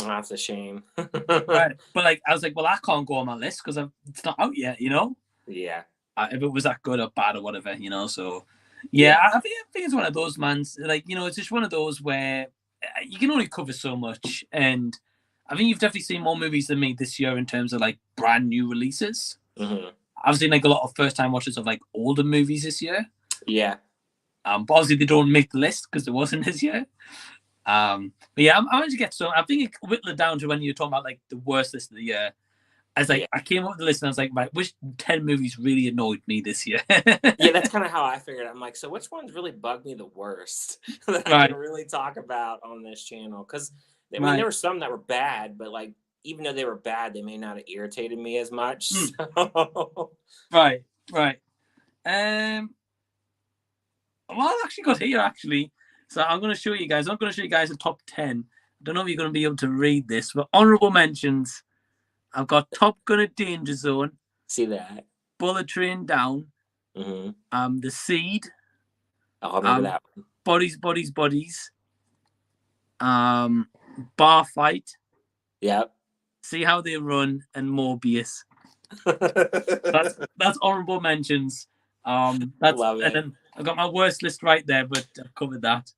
Oh, that's a shame. Right. But like I was like, well, I can't go on my list because it's not out yet, you know? Yeah. If it was that good or bad or whatever, you know. So yeah, I think it's one of those, man. Like, you know, it's just one of those where you can only cover so much. And I think you've definitely seen more movies than me this year in terms of like brand new releases. Mm-hmm. I've seen like a lot of first time watches of like older movies this year. Yeah. But obviously they don't make the list because there wasn't this year. But yeah, I'm going to get some. I think it whittled down to when you were talking about like the worst list of the year. I was like, I came up with the list and I was like, right, which 10 movies really annoyed me this year? Yeah, that's kind of how I figured. I'm like, so which ones really bugged me the worst that I can really talk about on this channel? Because I mean, there were some that were bad, but like, even though they were bad, they may not have irritated me as much. So. Right. Well, I actually got here actually. So I'm going to show you guys. I'm going to show you guys the top 10. I don't know if you're going to be able to read this, but honorable mentions. I've got Top Gun: A Danger Zone. See that? Bullet Train Down. Mm-hmm. The Seed. I remember that one. Bodies. Bar Fight. Yep. See How They Run and Morbius. that's honorable mentions. That's Love it. And then I've got my worst list right there, but I've covered that.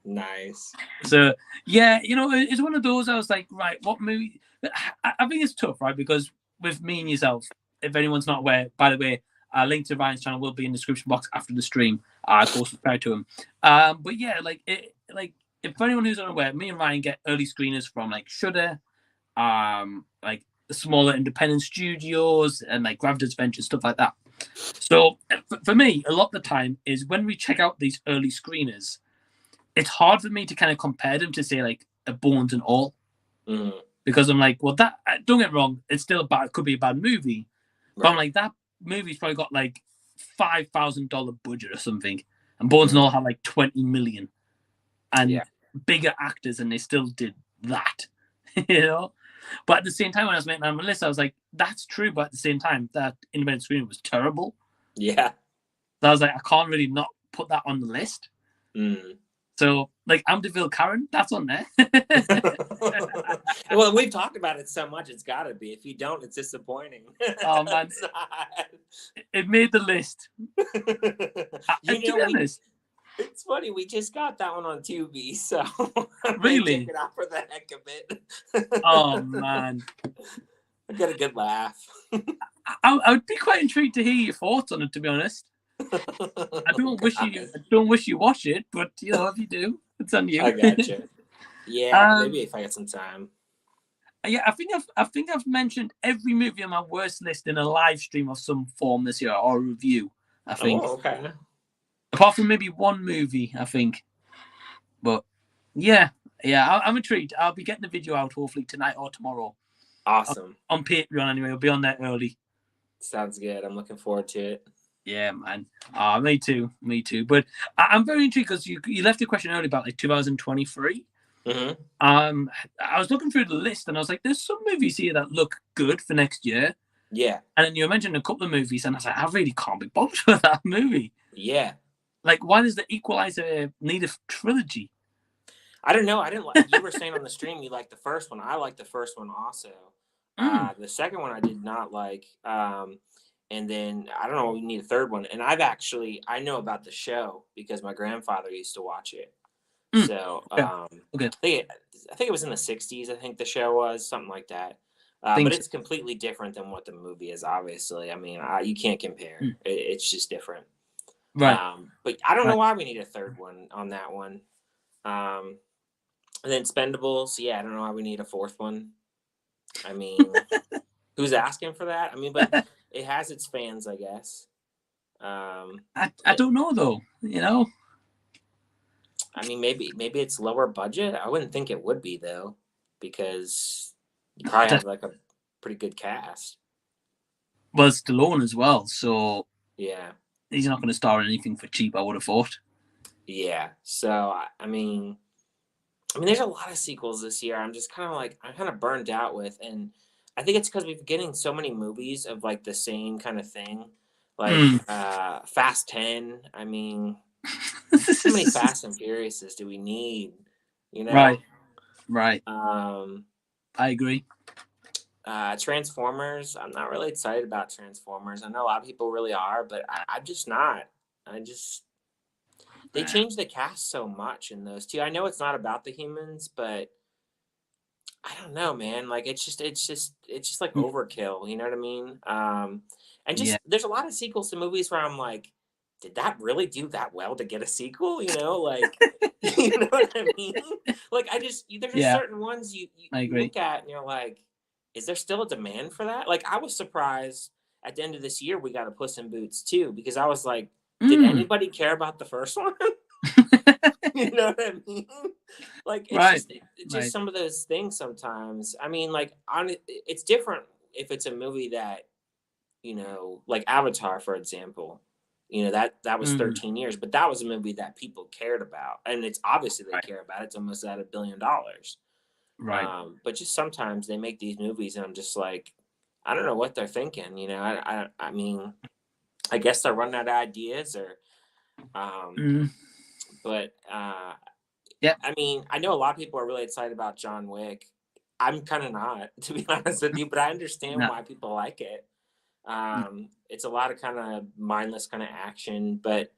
Nice. So yeah, you know, it's one of those. I was like, right, what movie? I think it's tough, right? Because with me and yourself, if anyone's not aware, by the way, link to Ryan's channel will be in the description box after the stream. Go subscribe to him. But yeah, like if anyone who's unaware, me and Ryan get early screeners from like Shudder, like the smaller independent studios and like Gravitas Ventures, stuff like that. So for me, a lot of the time is when we check out these early screeners, it's hard for me to kind of compare them to say like a Bones and All, because I'm like, well, that don't get me wrong, it's still could be a bad movie, but I'm like, that movie's probably got like $5,000 budget or something, and Bones and All had like 20 million, and bigger actors, and they still did that, you know. But at the same time, when I was making my list, I was like, that's true, but at the same time, that independent screening was terrible. Yeah. So I was like, I can't really not put that on the list. So, like, Amityville Karen, that's on there. Well, we've talked about it so much, it's got to be. If you don't, it's disappointing. Oh, man. It made the list. To be honest, it's funny, we just got that one on Tubi, so really? Check it out for the heck of it. Oh, man. I got a good laugh. I would be quite intrigued to hear your thoughts on it, to be honest. I don't wish you watch it, but you know, if you do, it's on you. I got you. Yeah, maybe if I get some time. Yeah, I think I've mentioned every movie on my worst list in a live stream of some form this year, or a review. I think. Oh, okay. Apart from maybe one movie, I think. But yeah, I'm intrigued. I'll be getting the video out hopefully tonight or tomorrow. Awesome. On Patreon anyway. I'll be on there early. Sounds good. I'm looking forward to it. Yeah, man. Me too. But I'm very intrigued because you left a question earlier about like 2023. I was looking through the list and I was like, there's some movies here that look good for next year. Yeah. And then you mentioned a couple of movies and I was like, I really can't be bothered with that movie. Yeah. Like, why does the Equalizer need a trilogy? I don't know. I didn't like. You were saying on the stream you liked the first one. I liked the first one also. The second one I did not like. And then I don't know. We need a third one. And I know about the show because my grandfather used to watch it. So I think it was in the 60s. I think the show was something like that. But it's completely different than what the movie is. Obviously, I mean, you can't compare. It's just different. Right. But I don't know why we need a third one on that one. And then Expendables, yeah, I don't know why we need a fourth one. I mean, who's asking for that? I mean, but it has its fans, I guess. I don't know though. You know. I mean, maybe it's lower budget. I wouldn't think it would be though, because you probably have like a pretty good cast. Well, Stallone as well, so yeah, he's not going to star in anything for cheap. I would have thought. Yeah. So there's a lot of sequels this year. I'm kind of burned out with, and I think it's because we're getting so many movies of like the same kind of thing, like Mm. Fast 10. I mean, how many Fast and Furiouses do we need? You know, Right, right. um, I agree. Transformers. I'm not really excited about Transformers. I know a lot of people really are, but I'm just not. I just they changed the cast so much in those two. I know it's not about the humans, but I don't know, man. Like it's just like Mm, overkill. You know what I mean? And yeah, just there's a lot of sequels to movies where I'm like, did that really do that well to get a sequel? You know, like you know what I mean? Like there's just yeah. certain ones I you agree. look at and you're like, is there still a demand for that? Like I was surprised at the end of this year we got a Puss in Boots too because I was like, did Mm. anybody care about the first one? You know what I mean? Like Right, it's just right. some of those things sometimes. I mean, like it's different if it's a movie that, like Avatar, for example. That was Mm. 13 years, but that was a movie that people cared about. And it's obviously they Right, care about it. It's almost at $1 billion. right. But just sometimes they make these movies and I'm just like, I don't know what they're thinking, I mean, I guess they're running out of ideas or um Mm. but Yeah, I mean, I know a lot of people are really excited about John Wick. I'm kind of not, to be honest with you, but I understand no, why people like it. It's a lot of kind of mindless kind of action, but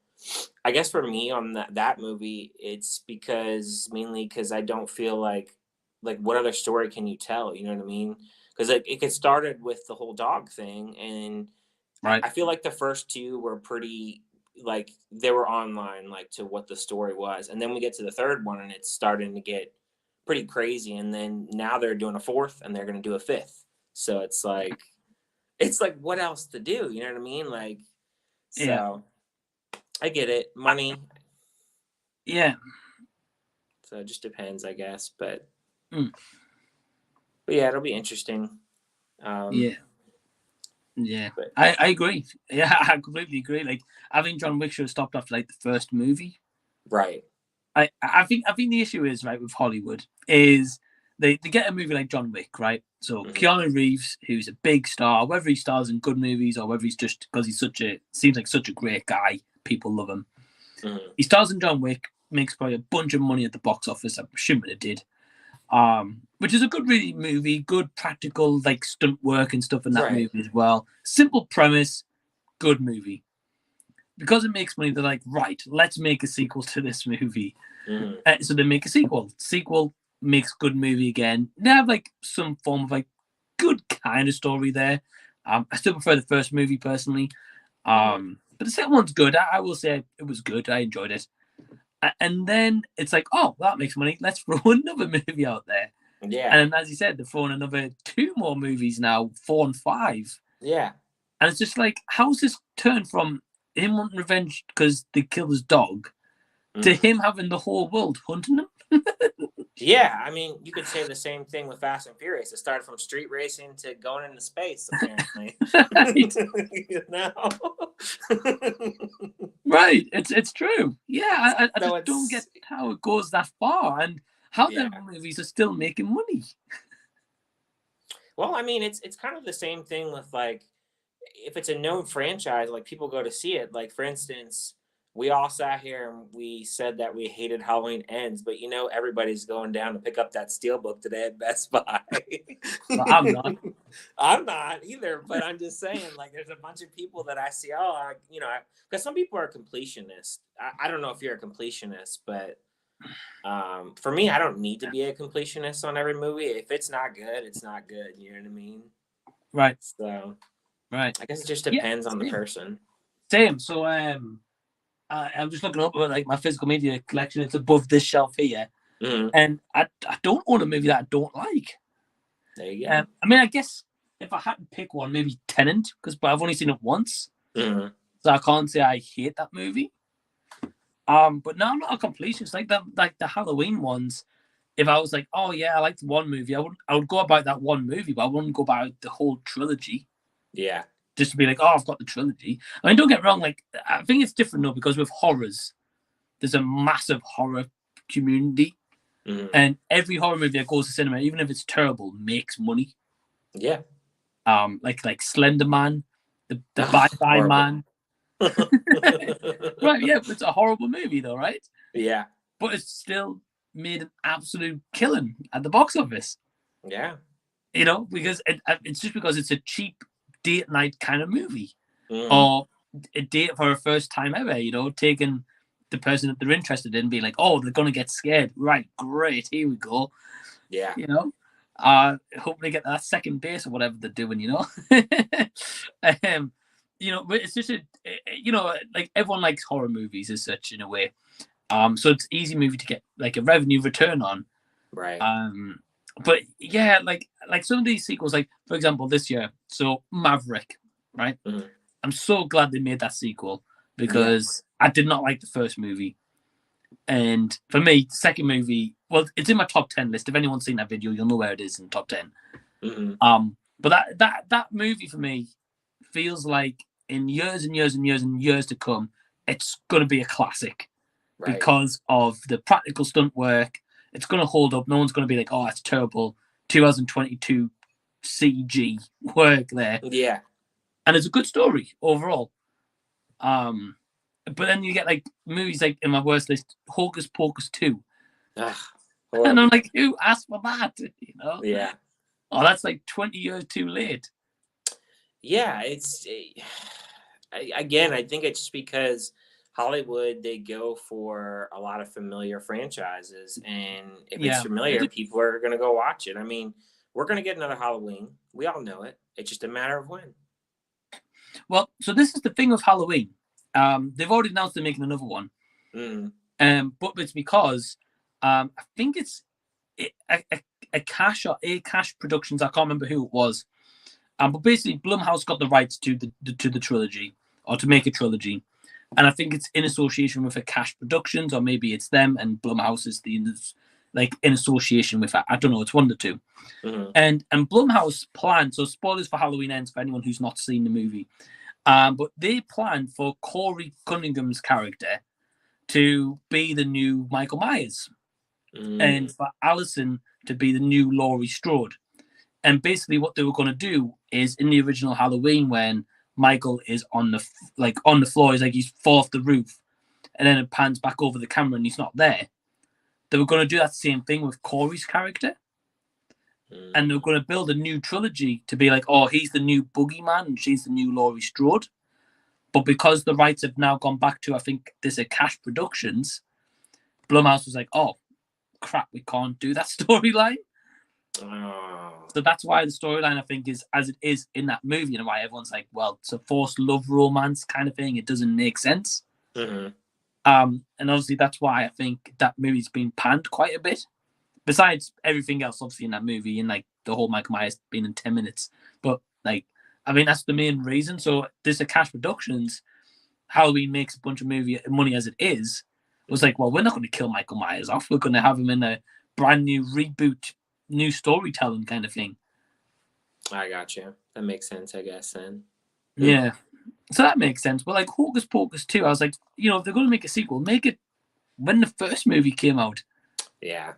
I guess for me on that movie, it's mainly because I don't feel like what other story can you tell? You know what I mean? Because it gets started with the whole dog thing, and right. I feel like the first two were pretty like they were online like to what the story was, and then we get to the third one and it's starting to get pretty crazy, and then now they're doing a fourth and they're going to do a fifth. So it's like what else to do? You know what I mean? Like Yeah, so I get it, I- money. yeah, So it just depends, I guess. But mm, yeah, it'll be interesting. yeah, Um, yeah. but I agree. Yeah, I completely agree. Like, I think John Wick should have stopped after like the first movie. right. I think the issue is right with Hollywood is they get a movie like John Wick, right? So Hmm. Keanu Reeves, who's a big star, whether he stars in good movies or whether he's just because he's seems like such a great guy, people love him. Hmm. He stars in John Wick, makes probably a bunch of money at the box office. I'm assuming it did. Which is a good really movie, good practical like stunt work and stuff in that Right. movie as well. Simple premise, good movie. Because it makes money, they're like, right, let's make a sequel to this movie. Hmm. So they make a sequel. Sequel makes good movie again. They have like some form of like good kind of story there. I still prefer the first movie personally. Hmm. But the second one's good. I will say it was good. I enjoyed it. And then it's like, oh, that makes money. Let's throw another movie out there. Yeah. And then, as you said, they're throwing another two more movies now, 4 and 5. Yeah. And it's just like, how's this turned from him wanting revenge because they killed his dog to Hmm. him having the whole world hunting him? Yeah, I mean, you could say the same thing with Fast and Furious. It started from street racing to going into space, apparently. Right. You know? Right. It's true. Yeah, I So just don't get it's how it goes that far and how yeah. the movies are still making money. Well, I mean, it's kind of the same thing with like if it's a known franchise, like people go to see it. Like for instance, we all sat here and we said that we hated Halloween Ends, but everybody's going down to pick up that steelbook today at Best Buy. But I'm not. I'm not either, but I'm just saying, like, there's a bunch of people that I see. Because some people are completionists. I don't know if you're a completionist, but for me, I don't need to be a completionist on every movie. If it's not good, it's not good. You know what I mean? Right. So Right. I guess it just Yeah. depends on the Same. person. Same. So I'm just looking up at like my physical media collection. It's above this shelf here, Hmm. and I don't own a movie that I don't like. There you go. I mean, I guess if I had to pick one, maybe Tenant, but I've only seen it once, Hmm. so I can't say I hate that movie. But no, I'm not a completionist. Like the Halloween ones. If I was like, oh yeah, I liked one movie, I would go about that one movie, but I wouldn't go about the whole trilogy Yeah. just to be like, oh, I've got the trilogy. I mean, don't get me wrong. Like, I think it's different though because with horrors, there's a massive horror community, and every horror movie that goes to cinema, even if it's terrible, makes money. Yeah. Like Slender Man, the Bye Bye Man. Right, yeah, but it's a horrible movie though, right? Yeah. But it's still made an absolute killing at the box office. Yeah. You know, because it's just because it's a cheap date night kind of movie, or a date for a first time ever. You know, taking the person that they're interested in, being like, "Oh, they're gonna get scared." Right, great, here we go. Yeah. You know, hope they get that second base or whatever they're doing. You know, you know, but it's just you know, like everyone likes horror movies as such in a way. So it's easy movie to get like a revenue return on. Right. But yeah, like some of these sequels, like for example this year, so Maverick, right? I'm so glad they made that sequel because I did not like the first movie, and for me, the second movie, well, it's in my top 10 list. If anyone's seen that video, you'll know where it is in the top 10. But that movie for me feels like in years and years and years and years to come, it's gonna be a classic because of the practical stunt work. It's going to hold up. No one's going to be like, oh, that's terrible 2022 CG work there. Yeah. And it's a good story overall. But then you get like movies like in my worst list, Hocus Pocus 2. And I'm like, who asked for that? You know? Yeah. Oh, that's like 20 years too late. Yeah, it's again, I think it's just because Hollywood, they go for a lot of familiar franchises, and if it's familiar, people are going to go watch it. I mean, we're going to get another Halloween. We all know it. It's just a matter of when. Well, so this is the thing with Halloween. They've already announced they're making another one. But it's because I think it's a Cash Productions. I can't remember who it was. But basically, Blumhouse got the rights to the trilogy, or to make a trilogy. And I think it's in association with a Cash Productions, or maybe it's them and Blumhouse is in association with it. I don't know. It's one of the two. And Blumhouse planned, so spoilers for Halloween Ends for anyone who's not seen the movie. But they planned for Corey Cunningham's character to be the new Michael Myers, and for Allison to be the new Laurie Strode. And basically, what they were going to do is in the original Halloween, when Michael is on the floor, he's fall off the roof, and then it pans back over the camera and he's not there. They were going to do that same thing with Corey's character, and they were going to build a new trilogy to be like, oh, he's the new Boogeyman and she's the new Laurie Strode. But because the rights have now gone back to, I think this is Cash Productions, Blumhouse was like, oh crap, we can't do that storyline. So that's why the storyline, I think, is as it is in that movie, and why everyone's like, well, it's a forced love romance kind of thing. It doesn't make sense. And obviously that's why I think that movie's been panned quite a bit. Besides everything else, obviously, in that movie, and like the whole Michael Myers being in 10 minutes. But like, I mean, that's the main reason. So this Cash Productions, Halloween makes a bunch of money as it is. It was like, well, we're not going to kill Michael Myers off. We're going to have him in a brand new reboot, new storytelling kind of thing. I got you. That makes sense, I guess, then. Yeah. So that makes sense. But like Hocus Pocus 2, I was like, you know, if they're going to make a sequel, make it when the first movie came out. Yeah.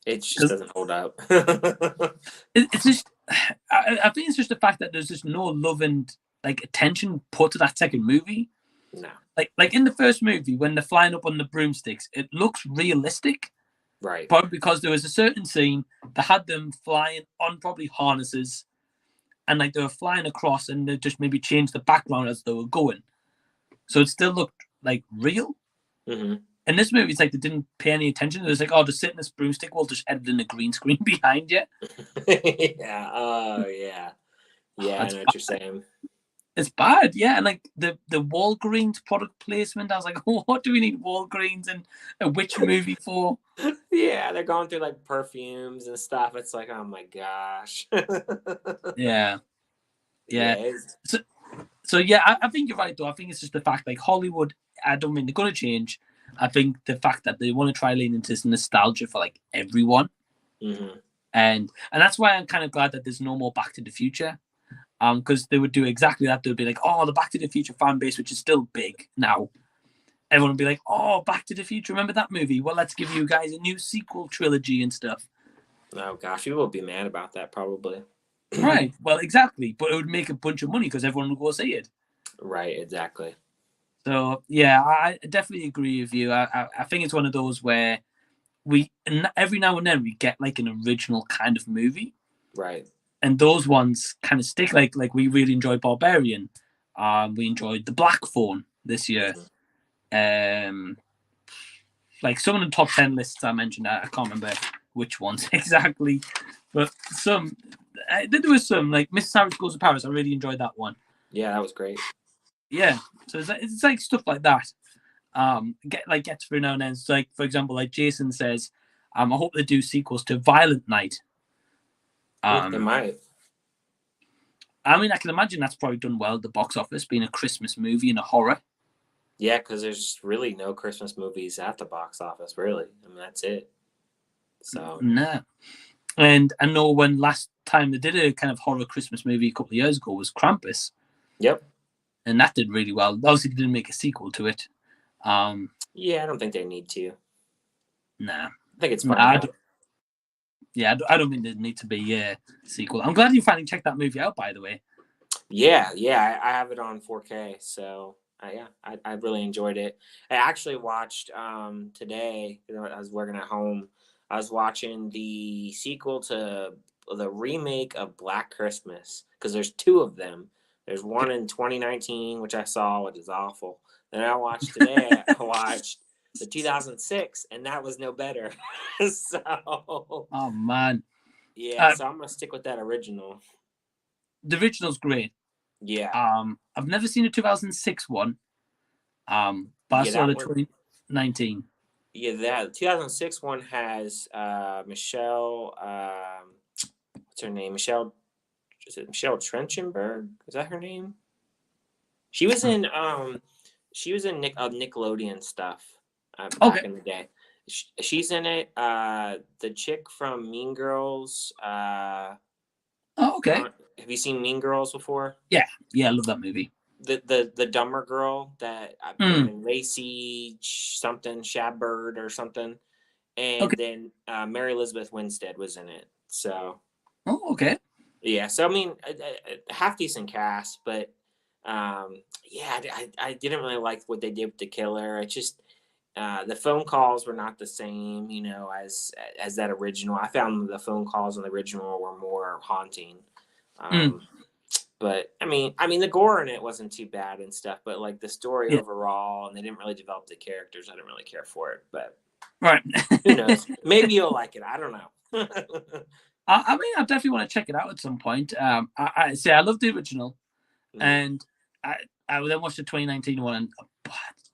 It just doesn't hold up. It's just, I think it's just the fact that there's just no love and like attention put to that second movie. No. Like in the first movie, when they're flying up on the broomsticks, it looks realistic. Right. But because there was a certain scene that had them flying on probably harnesses, and like they were flying across, and they just maybe changed the background as they were going, so it still looked like real. In this movie, it's like they didn't pay any attention. It was like, oh, just sit in this broomstick, we'll just edit in a green screen behind you. Yeah. Oh, yeah. Yeah, I know what you're saying. It's bad, yeah. And like the Walgreens product placement, I was like, oh, what do we need Walgreens in a witch movie for? Yeah, they're going through like perfumes and stuff. It's like, oh my gosh. Yeah. So yeah, I think you're right though. I think it's just the fact like Hollywood, I don't mean they're going to change. I think the fact that they want to try lean into this nostalgia for like everyone. And that's why I'm kind of glad that there's no more Back to the Future. Because they would do exactly that. They would be like, oh, the Back to the Future fan base, which is still big now. everyone would be like, "Oh, Back to the Future, remember that movie? Well, let's give you guys a new sequel trilogy and stuff." Oh gosh, people would be mad about that probably. Right. Well, exactly. But it would make a bunch of money because everyone would go see it. Right. Exactly. So yeah, I definitely agree with you. I think it's one of those where every now and then we get like an original kind of movie, Right. and those ones kind of stick. Like we really enjoyed Barbarian. We enjoyed The Black Phone this year. Like some of the top 10 lists I mentioned, I can't remember which ones exactly, but there was some like Miss Cyrus Goes to Paris. I really enjoyed that one. Yeah, that was great. Yeah, so it's like stuff like that. Gets through now and then. It's like, for example, like Jason says, I hope they do sequels to Violent Night. They might. I mean, I can imagine that's probably done well at the box office, being a Christmas movie and a horror. Yeah, because there's really no Christmas movies at the box office, really. I mean, that's it. So no. And I know when last time they did a kind of horror Christmas movie a couple of years ago was Krampus. Yep. And that did really well. Obviously, they didn't make a sequel to it. Yeah, I don't think they need to. Nah. I think it's fine. I don't think there need to be a sequel. I'm glad you finally checked that movie out, by the way. Yeah, I have it on 4K, so I really enjoyed it. I actually watched today. I was working at home. I was watching the sequel to the remake of Black Christmas because there's two of them. There's one in 2019, which I saw, which is awful. Then I watched today. I watched the 2006, and that was no better. So, oh man, yeah. So I'm gonna stick with that original. The original's great. Yeah. I've never seen the 2006 one. But I saw the 2019. Yeah, that 2006 one has Michelle. What's her name? Michelle. Is it Michelle Trenchenberg? Is that her name? She was in Nickelodeon stuff back in the day. She's in it. The chick from Mean Girls. Okay. Have you seen Mean Girls before? Yeah, I love that movie. The dumber girl that Lacey something Shabbird or something, and then Mary Elizabeth Winstead was in it. So, okay. Yeah, so I mean, half decent cast, but yeah, I didn't really like what they did with the killer. It just the phone calls were not the same, as that original. I found the phone calls on the original were more haunting. But I mean, the gore in it wasn't too bad and stuff. But like the story overall, and they didn't really develop the characters. I didn't really care for it. But right, who knows? Maybe you'll like it. I don't know. I mean, I definitely want to check it out at some point. I say I love the original, and I then watched the 2019 one, and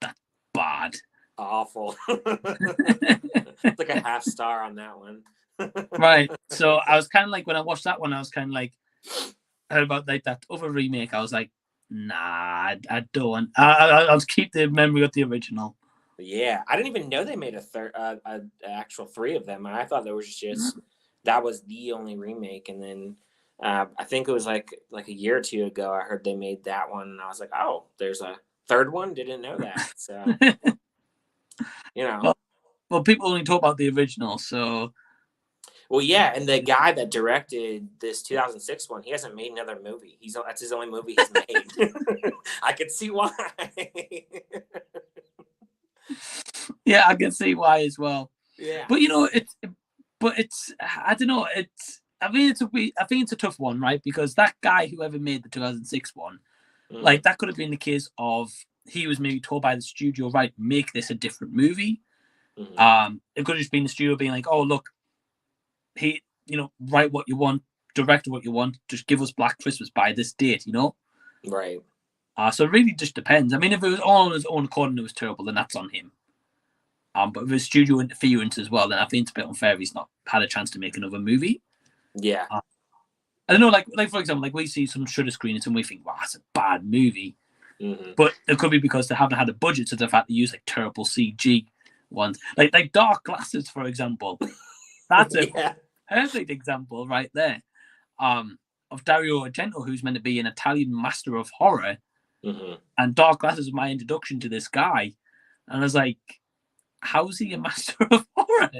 that's bad, awful. It's like a half star on that one. Right. So I was kind of like, when I watched that one, I was kind of like, heard about like that other remake. I was like, nah, I don't. I'll keep the memory of the original. Yeah, I didn't even know they made a actual 3 of them. I thought there was just that was the only remake, and then I think it was like a year or two ago I heard they made that one, and I was like, oh, there's a 3rd one. Didn't know that. So Well, people only talk about the original, so. Well, yeah, and the guy that directed this 2006 one, he hasn't made another movie. That's his only movie he's made. I could see why. Yeah, I can see why as well. Yeah, but it's I don't know. I think it's a tough one, right? Because that guy, whoever made the 2006 one, like that could have been the case of he was maybe told by the studio, right, make this a different movie. It could have just been the studio being like, oh look, write what you want, direct what you want, just give us Black Christmas by this date, Right. So it really just depends. I mean, if it was all on his own accord and it was terrible, then that's on him. But if there's studio interference as well, then I think it's a bit unfair if he's not had a chance to make another movie. Yeah. I don't know, like for example, like we see some Shudder screenings and we think, wow, that's a bad movie. But it could be because they haven't had a budget, so they've had to use like terrible CG ones. Like Dark Glasses, for example. That's a perfect example right there. Of Dario Argento, who's meant to be an Italian master of horror. And Dark Glasses was my introduction to this guy. And I was like, how's he a master of horror?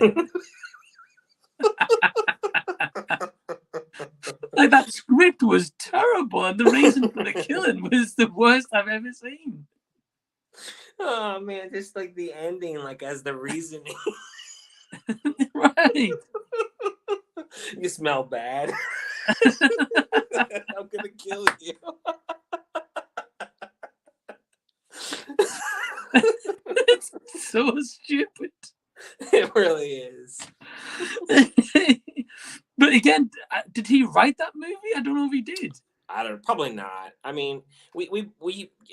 Like, that script was terrible, and the reason for the killing was the worst I've ever seen. Oh man, just like the ending, like as the reasoning. Right. You smell bad. I'm gonna kill you. It's so stupid. It really is. But again, did he write that movie? I don't know if he did. I don't, probably not. I mean, we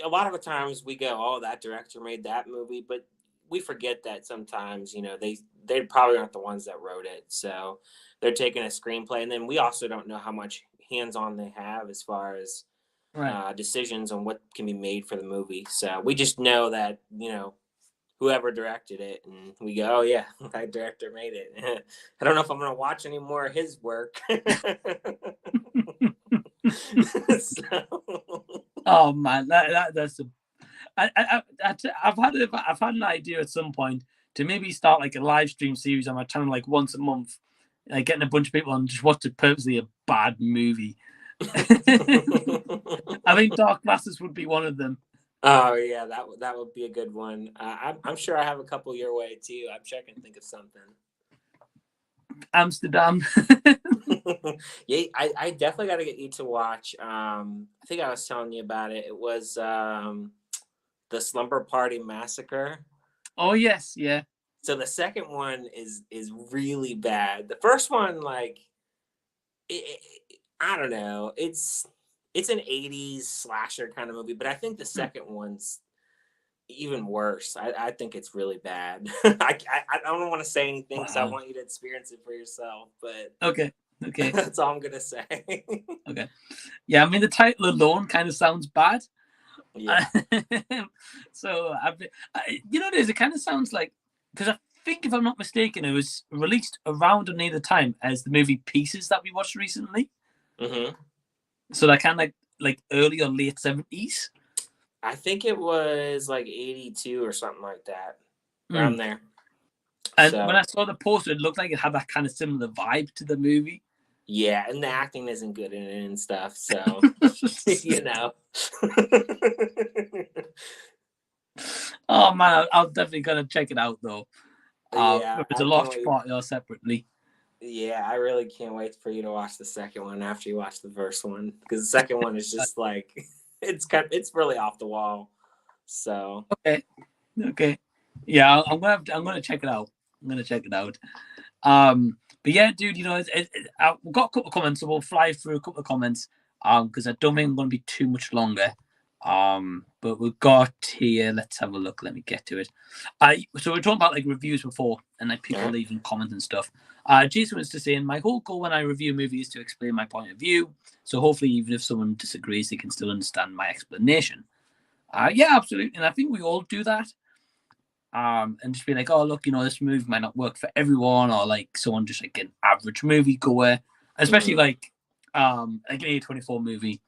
a lot of the times we go, oh, that director made that movie, but we forget that sometimes, you know, they probably aren't the ones that wrote it. So they're taking a screenplay, and then we also don't know how much hands-on they have as far as decisions on what can be made for the movie. So we just know that, you know, whoever directed it, and we go, oh yeah, that director made it. I don't know if I'm going to watch any more of his work. So. Oh man, that's I've had an idea at some point to maybe start like a live stream series on my channel, like once a month, like getting a bunch of people on just watch purposely a bad movie. I think Dark Glasses would be one of them. Oh yeah, that would be a good one. I'm sure I have a couple your way too. I'm sure I can think of something. Amsterdam. Yeah, I definitely got to get you to watch. I think I was telling you about it. It was the Slumber Party Massacre. Oh yes, yeah. So the second one is really bad. The first one, like, I don't know. It's an 80s slasher kind of movie, but I think the second one's even worse. I think it's really bad. I don't want to say anything because I want you to experience it for yourself. But okay, that's all I'm gonna say. Okay, yeah. I mean, the title alone kind of sounds bad. Yeah. So you know, it kind of sounds like, because I think if I'm not mistaken, it was released around near the time as the movie Pieces that we watched recently. Mm-hmm. So that kind of like early or late 70s. I think it was like 82 or something like that, around there. And when I saw the poster, it looked like it had that kind of similar vibe to the movie. Yeah, and the acting isn't good in it and stuff, so you know. Oh man, I'm definitely gonna check it out though. Yeah, it's a watch party or separately. Yeah, I really can't wait for you to watch the second one after you watch the first one, because the second one is just like it's really off the wall. So okay, yeah, I'm gonna check it out. But yeah, dude, you know, we've got a couple of comments, so we'll fly through a couple of comments. Because I don't think I'm going to be too much longer. But we've got here. Let's have a look. Let me get to it. So we're talking about like reviews before, and like people leaving comments and stuff. Jason was just saying, my whole goal when I review movies is to explain my point of view. So hopefully, even if someone disagrees, they can still understand my explanation. Yeah, absolutely, and I think we all do that. And just be like, oh look, you know, this movie might not work for everyone, or like someone just like an average movie goer, especially like an A24 movie.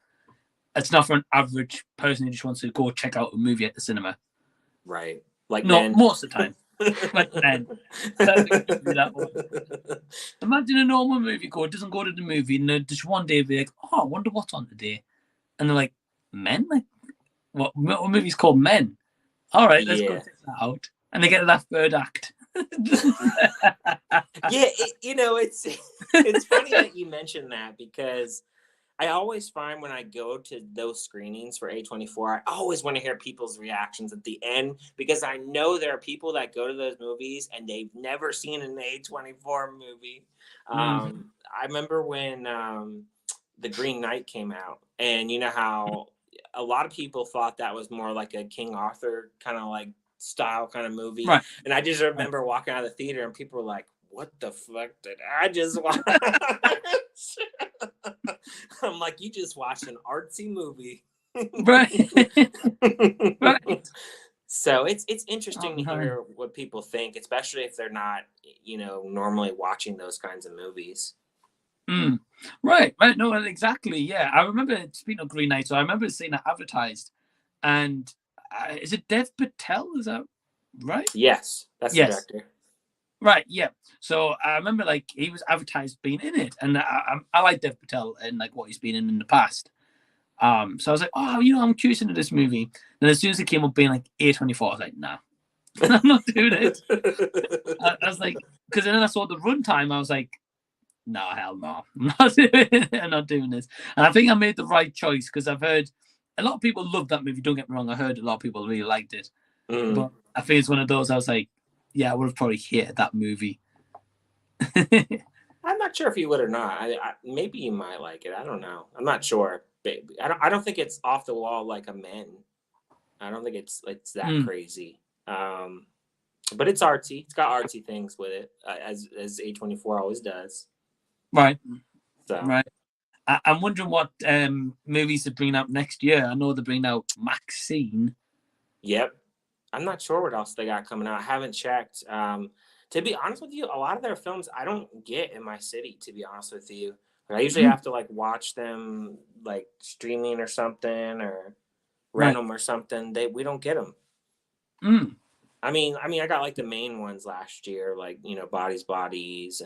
It's not for an average person who just wants to go check out a movie at the cinema. Right. Like not most of the time. Like men. Imagine a normal movie goer doesn't go to the movie and just one day be like, oh, I wonder what's on today. And they're like, Men? Like what movie's called Men? All right, let's go check that out. And they get to that third act. Yeah, you know, it's funny that you mentioned that, because I always find when I go to those screenings for A24, I always want to hear people's reactions at the end, because I know there are people that go to those movies and they've never seen an A24 movie. I remember when The Green Knight came out, and you know how a lot of people thought that was more like a King Arthur kind of like style kind of movie. Right. And I just remember walking out of the theater and people were like, what the fuck did I just watch? I'm like, you just watched an artsy movie. Right. Right. So it's interesting to hear what people think, especially if they're not, you know, normally watching those kinds of movies. Right. No, exactly. Yeah, I remember, speaking of Green Knight, so I remember seeing that advertised, and is it Dev Patel? Is that right? Yes, that's the Yes. director. Right, yeah. So I remember like he was advertised being in it, and I like Dev Patel and like what he's been in the past. So I was like, oh, I'm curious into this movie. Then as soon as it came up being like A24, I was like, nah, I'm not doing it. I was like, because then I saw the runtime, I was like, no, hell no, I'm not doing this. And I think I made the right choice because I've heard a lot of people love that movie. Don't get me wrong, I heard a lot of people really liked it, but I think it's one of those I was like, yeah, I would have probably hated that movie. I'm not sure if you would or not. Maybe you might like it. I don't know. I'm not sure. I don't think it's off the wall like a Men. I don't think it's that crazy. But it's artsy. It's got artsy things with it, as A24 always does. Right. So right. I'm wondering what movies they're bringing out next year. I know they're bringing out Maxine. Yep. I'm not sure what else they got coming out. I haven't checked. To be honest with you, a lot of their films I don't get in my city, to be honest with you. I usually have to like watch them like streaming or something or rent them or something. We don't get them. I mean, I got like the main ones last year, like, Bodies,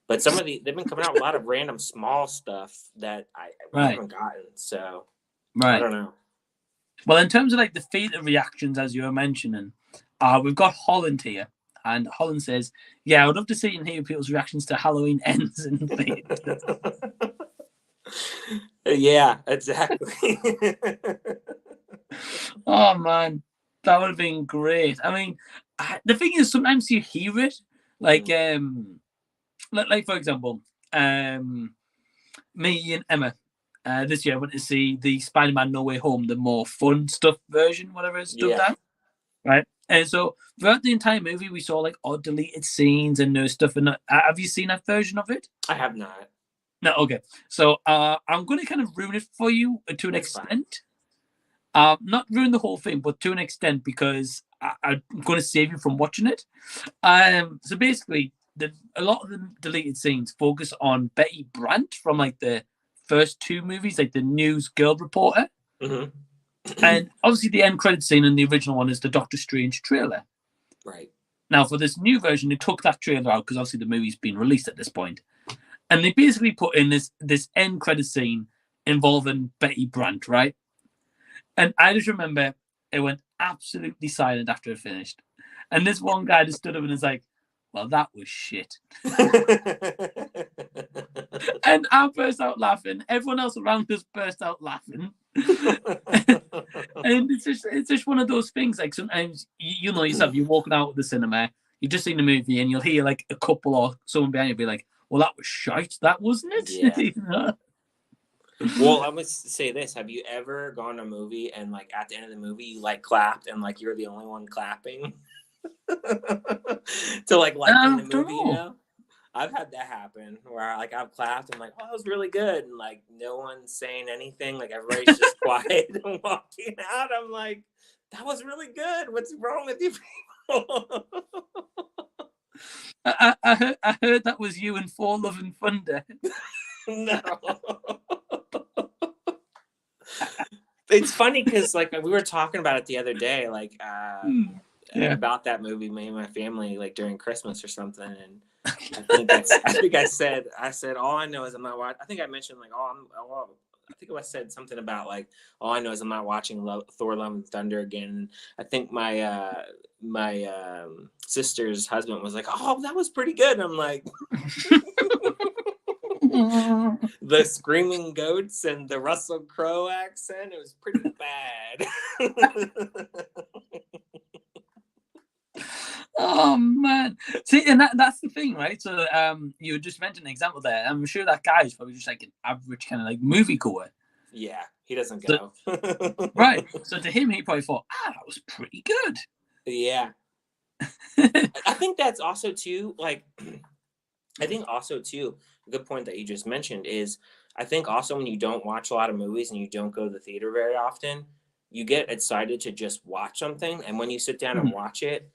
but some of they've been coming out with a lot of random small stuff that we haven't gotten. So I don't know. Well, in terms of like the theatre reactions, as you were mentioning, we've got Holland here. And Holland says, yeah, I would love to see and hear people's reactions to Halloween Ends in theatres. Yeah, exactly. Oh, man. That would have been great. I mean, the thing is, sometimes you hear it. Like, for example, me and Emma, this year I went to see the Spider-Man No Way Home, the more fun stuff version, whatever it's dubbed out. Right? And so throughout the entire movie, we saw like odd deleted scenes and no stuff. And have you seen that version of it? I have not. No, okay. So I'm going to kind of ruin it for you to an extent. Not ruin the whole thing, but to an extent because I'm going to save you from watching it. So basically, a lot of the deleted scenes focus on Betty Brant from like the first two movies, like the news girl reporter. Mm-hmm. And obviously the end credit scene in the original one is the Doctor Strange trailer. Right. Now for this new version, they took that trailer out because obviously the movie's been released at this point. And they basically put in this end credit scene involving Betty Brant, right? And I just remember it went absolutely silent after it finished. And this one guy just stood up and was like, well, that was shit. And I burst out laughing. Everyone else around us burst out laughing. And it's just one of those things. Like sometimes you know yourself, you're walking out of the cinema, you've just seen the movie, and you'll hear like a couple or someone behind you be like, "Well, that was shite, that wasn't it?" Yeah. You know? Well, I'm gonna say this: have you ever gone to a movie and like at the end of the movie you like clapped and like you're the only one clapping to like in the movie? You know, I've had that happen where like I've clapped and like, oh, that was really good, and like no one's saying anything, like everybody's just quiet and walking out. I'm like, that was really good. What's wrong with you people? I heard that was you in Thor: Love and Thunder. No. It's funny because like we were talking about it the other day, like about that movie, me and my family, like during Christmas or something, and I said all I know is I'm not watching. I think I mentioned like I think I said something about like all I know is I'm not watching Thor: Love and Thunder again. I think my sister's husband was like, oh, that was pretty good. And I'm like. The screaming goats and the Russell Crowe accent, it was pretty bad. Oh man, see, and that's the thing, right? So you just mentioned an example there. I'm sure that guy is probably just like an average kind of like moviegoer. Yeah, he doesn't go. Right. So to him, he probably thought, that was pretty good. Yeah. I think that's also too, like, a good point that you just mentioned is I think also when you don't watch a lot of movies and you don't go to the theater very often, you get excited to just watch something. And when you sit down and watch it,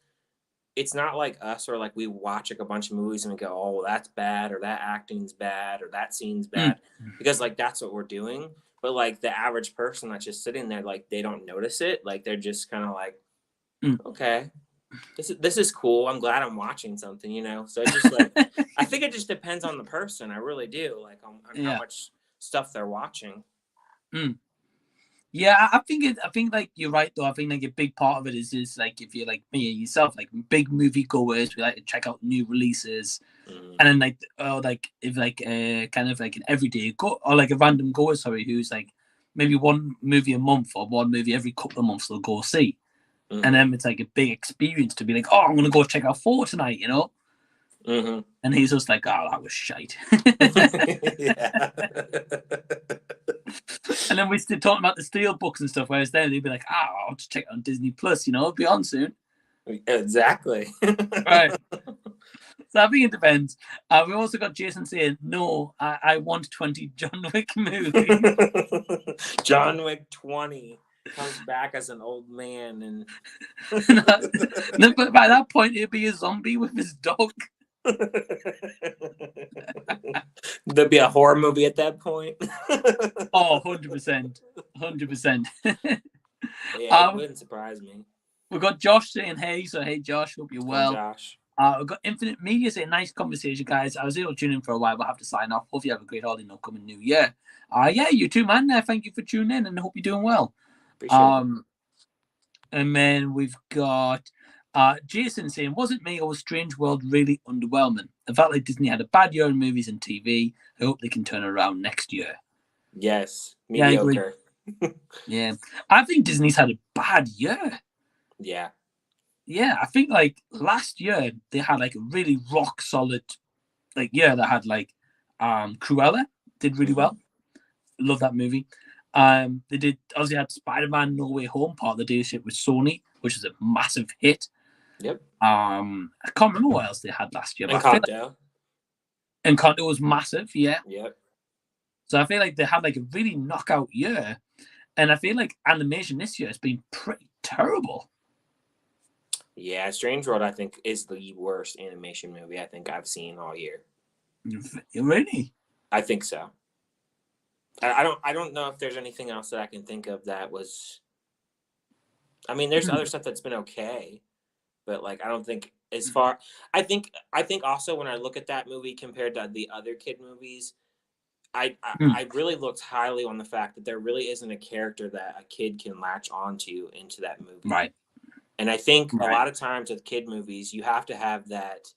it's not like us or like we watch like a bunch of movies and we go, oh, well, that's bad or that acting's bad or that scene's bad because like that's what we're doing. But like the average person that's just sitting there, like they don't notice it. Like they're just kind of like, okay. this is cool. I'm glad I'm watching something, you know. So it's just like I think it just depends on the person. I really do, like on how much stuff they're watching. Yeah, I think like you're right though. I think like a big part of it is like if you're like me and yourself, like big movie goers, we like to check out new releases, and then like if like kind of like an everyday go or like a random goer, sorry, who's like maybe one movie a month or one movie every couple of months they'll go see, and then it's like a big experience to be like, oh, I'm gonna go check out 4 tonight, you know. And he's just like, oh, that was shite. Yeah. And then we're still talking about the Steel books and stuff, whereas then they'd be like, I'll just check it on Disney Plus, you know, it'll be on soon. Exactly. Right. So I think it depends. We also got Jason saying, no, I want 20 John Wick movies. John Wick 20 comes back as an old man. And but by that point, he'd be a zombie with his dog. There'd be a horror movie at that point. Oh, 100%. 100%. Yeah, it wouldn't surprise me. We've got Josh saying, hey. So, hey, Josh, hope you're well. Hey, Josh. We've got Infinite Media saying, nice conversation, guys. I was able to tune in for a while, but I have to sign off. Hope you have a great holiday and upcoming new year. Yeah, you too, man. Thank you for tuning in and hope you're doing well. Appreciate it. And then we've got Jason saying, wasn't me or was Strange World really underwhelming? I felt like Disney had a bad year in movies and TV. I hope they can turn it around next year. Yes, mediocre. Yeah, I think Disney's had a bad year. Yeah. Yeah, I think like last year they had like a really rock solid like year that had like Cruella did really well. Love that movie. They did obviously had Spider-Man No Way Home, part of the dealership with Sony, which is a massive hit. Yep. I can't remember what else they had last year. Encanto. Encanto was massive, yeah. Yep. So I feel like they had like a really knockout year. And I feel like animation this year has been pretty terrible. Yeah, Strange World, I think, is the worst animation movie I think I've seen all year. Really? I think so. I don't know if there's anything else that I can think of that was. I mean, there's other stuff that's been okay, but like I don't think as far. I think also when I look at that movie compared to the other kid movies, I really looked highly on the fact that there really isn't a character that a kid can latch onto into that movie. Right. And I think a lot of times with kid movies, you have to have that.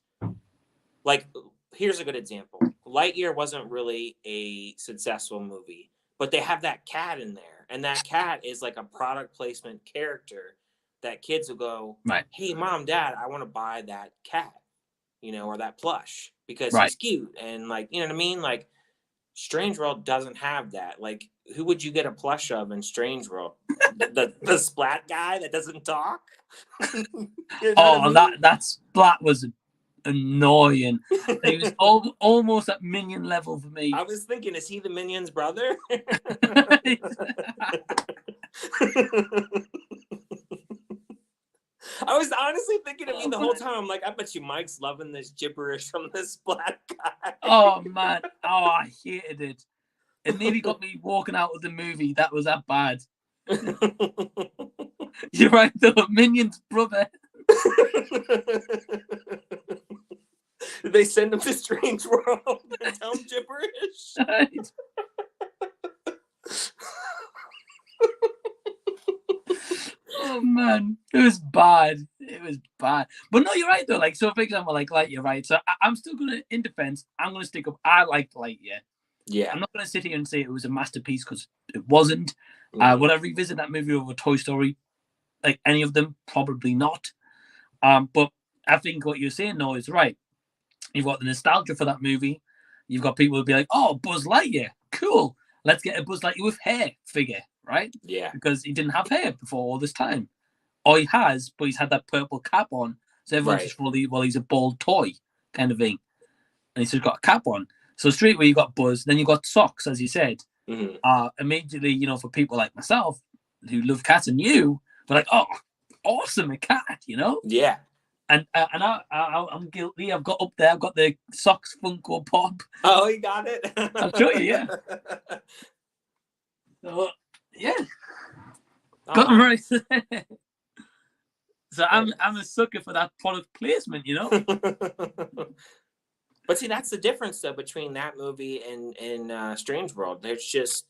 Like, here's a good example. Lightyear wasn't really a successful movie, but they have that cat in there. And that cat is like a product placement character that kids will go, hey, Mom, Dad, I want to buy that cat, you know, or that plush because he's cute. And like, you know what I mean? Like, Strange World doesn't have that. Like, who would you get a plush of in Strange World? the Splat guy that doesn't talk? You know that Splat was annoying. He was almost at Minion level for me. I was thinking, is he the Minion's brother? I was honestly thinking of you the whole time. I'm like, I bet you Mike's loving this gibberish from this Splat guy. Oh, man. Oh, I hated it. It nearly got me walking out of the movie. That was that bad. You're right, though. Minion's brother. Did they send him to Strange World and tell him gibberish? Right. Oh man, it was bad. It was bad. But no, you're right though. Like, so for example, like you're right. So I'm still gonna, in defense, I'm gonna stick up. I liked Lightyear. Yeah. I'm not gonna sit here and say it was a masterpiece because it wasn't. Would I revisit that movie over Toy Story? Like any of them, probably not. But I think what you're saying though is right. You've got the nostalgia for that movie. You've got people who be like, "Oh, Buzz Lightyear, cool. Let's get a Buzz Lightyear with hair figure." Right? Yeah. Because he didn't have hair before all this time. Or he has, but he's had that purple cap on. So everyone's just really, well, he's a bald toy kind of thing. And he's just got a cap on. So straight away you got Buzz, then you got Socks, as you said. Immediately, you know, for people like myself who love cats and you, we're like, oh, awesome, a cat, you know? Yeah. And I'm guilty. I've got up there, I've got the Socks Funko Pop. Oh, you got it? I'll show you, yeah. So, yeah. Got them right. So I'm a sucker for that product placement, you know. But see, that's the difference though between that movie and Strange World. There's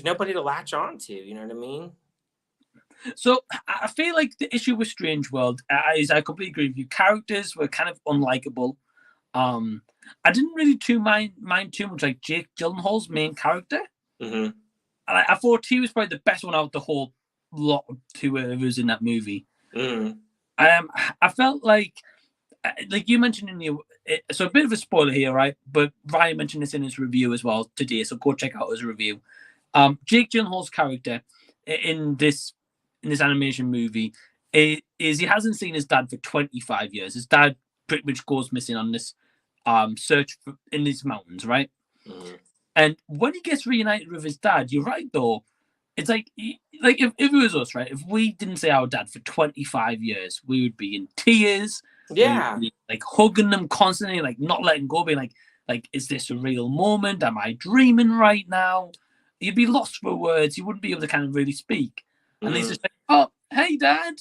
nobody to latch on to. You know what I mean? So I feel like the issue with Strange World is I completely agree with you. Characters were kind of unlikable. I didn't really mind too much like Jake Gyllenhaal's main character. Mm-hmm. And I thought he was probably the best one out of the whole lot of whoever's in that movie. Mm-hmm. I felt like you mentioned in your, so a bit of a spoiler here, right? But Ryan mentioned this in his review as well today, so go check out his review. Jake Gyllenhaal's character in this animation movie is he hasn't seen his dad for 25 years. His dad pretty much goes missing on this search in these mountains, right? Mm-hmm. And when he gets reunited with his dad, you're right though. It's like if it was us, right? If we didn't see our dad for 25 years, we would be in tears. Yeah. Be, like hugging them constantly, like not letting go, being like, is this a real moment? Am I dreaming right now? You'd be lost for words. You wouldn't be able to kind of really speak. And he's just like, oh, hey, Dad.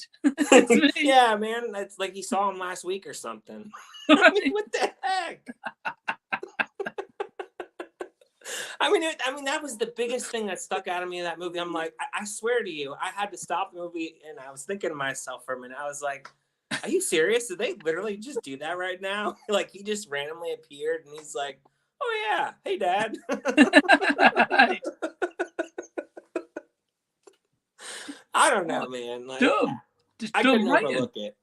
Yeah, man. It's like he saw him last week or something. I mean, what the heck? I mean, that was the biggest thing that stuck out of me in that movie. I'm like, I swear to you, I had to stop the movie and I was thinking to myself for a minute. I was like, are you serious? Did they literally just do that right now? Like he just randomly appeared and he's like, oh yeah, hey Dad. I don't know, man. Like, just I couldn't overlook it.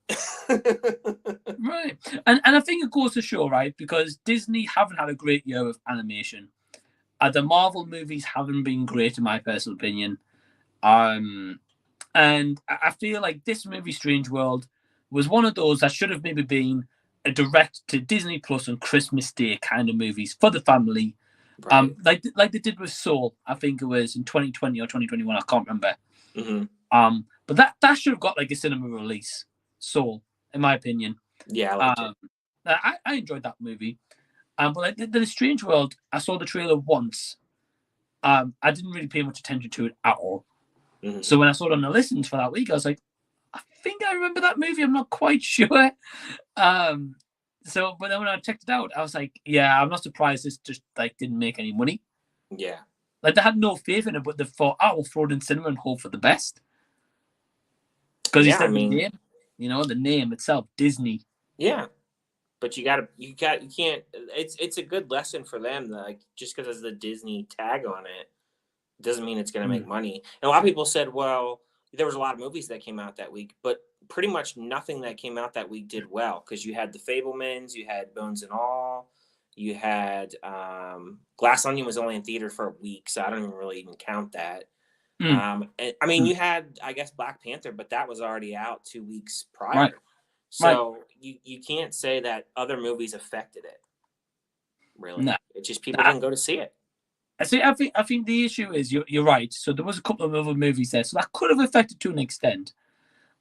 Right. And I think it goes to show, right? Because Disney haven't had a great year of animation. The Marvel movies haven't been great, in my personal opinion. And I feel like this movie, Strange World, was one of those that should have maybe been a direct to Disney Plus on Christmas Day kind of movies for the family. Right. Like they did with Soul, I think it was in 2020 or 2021, I can't remember. Mm-hmm. But that should have got like a cinema release, Soul, in my opinion. Yeah, I liked it. I enjoyed that movie. But like the Strange World, I saw the trailer once. I didn't really pay much attention to it at all. Mm-hmm. So when I saw it on the listens for that week, I was like, I think I remember that movie. I'm not quite sure. But then when I checked it out, I was like, yeah, I'm not surprised this just like didn't make any money. Yeah. Like they had no faith in it, but they thought, we'll throw it in cinema and hope for the best. Because the name, the name itself, Disney. Yeah. But you can't, it's a good lesson for them. Like just because there's the Disney tag on it doesn't mean it's going to make money. And a lot of people said, well, there was a lot of movies that came out that week, but pretty much nothing that came out that week did well. Cause you had The Fabelmans, you had Bones and All, you had, Glass Onion was only in theater for a week. So I don't really even count that. And, I mean, you had, I guess, Black Panther, but that was already out 2 weeks prior. Right. So you can't say that other movies affected it. Really, no. It's just people didn't go to see it. I think the issue is you're right. So there was a couple of other movies there, so that could have affected to an extent.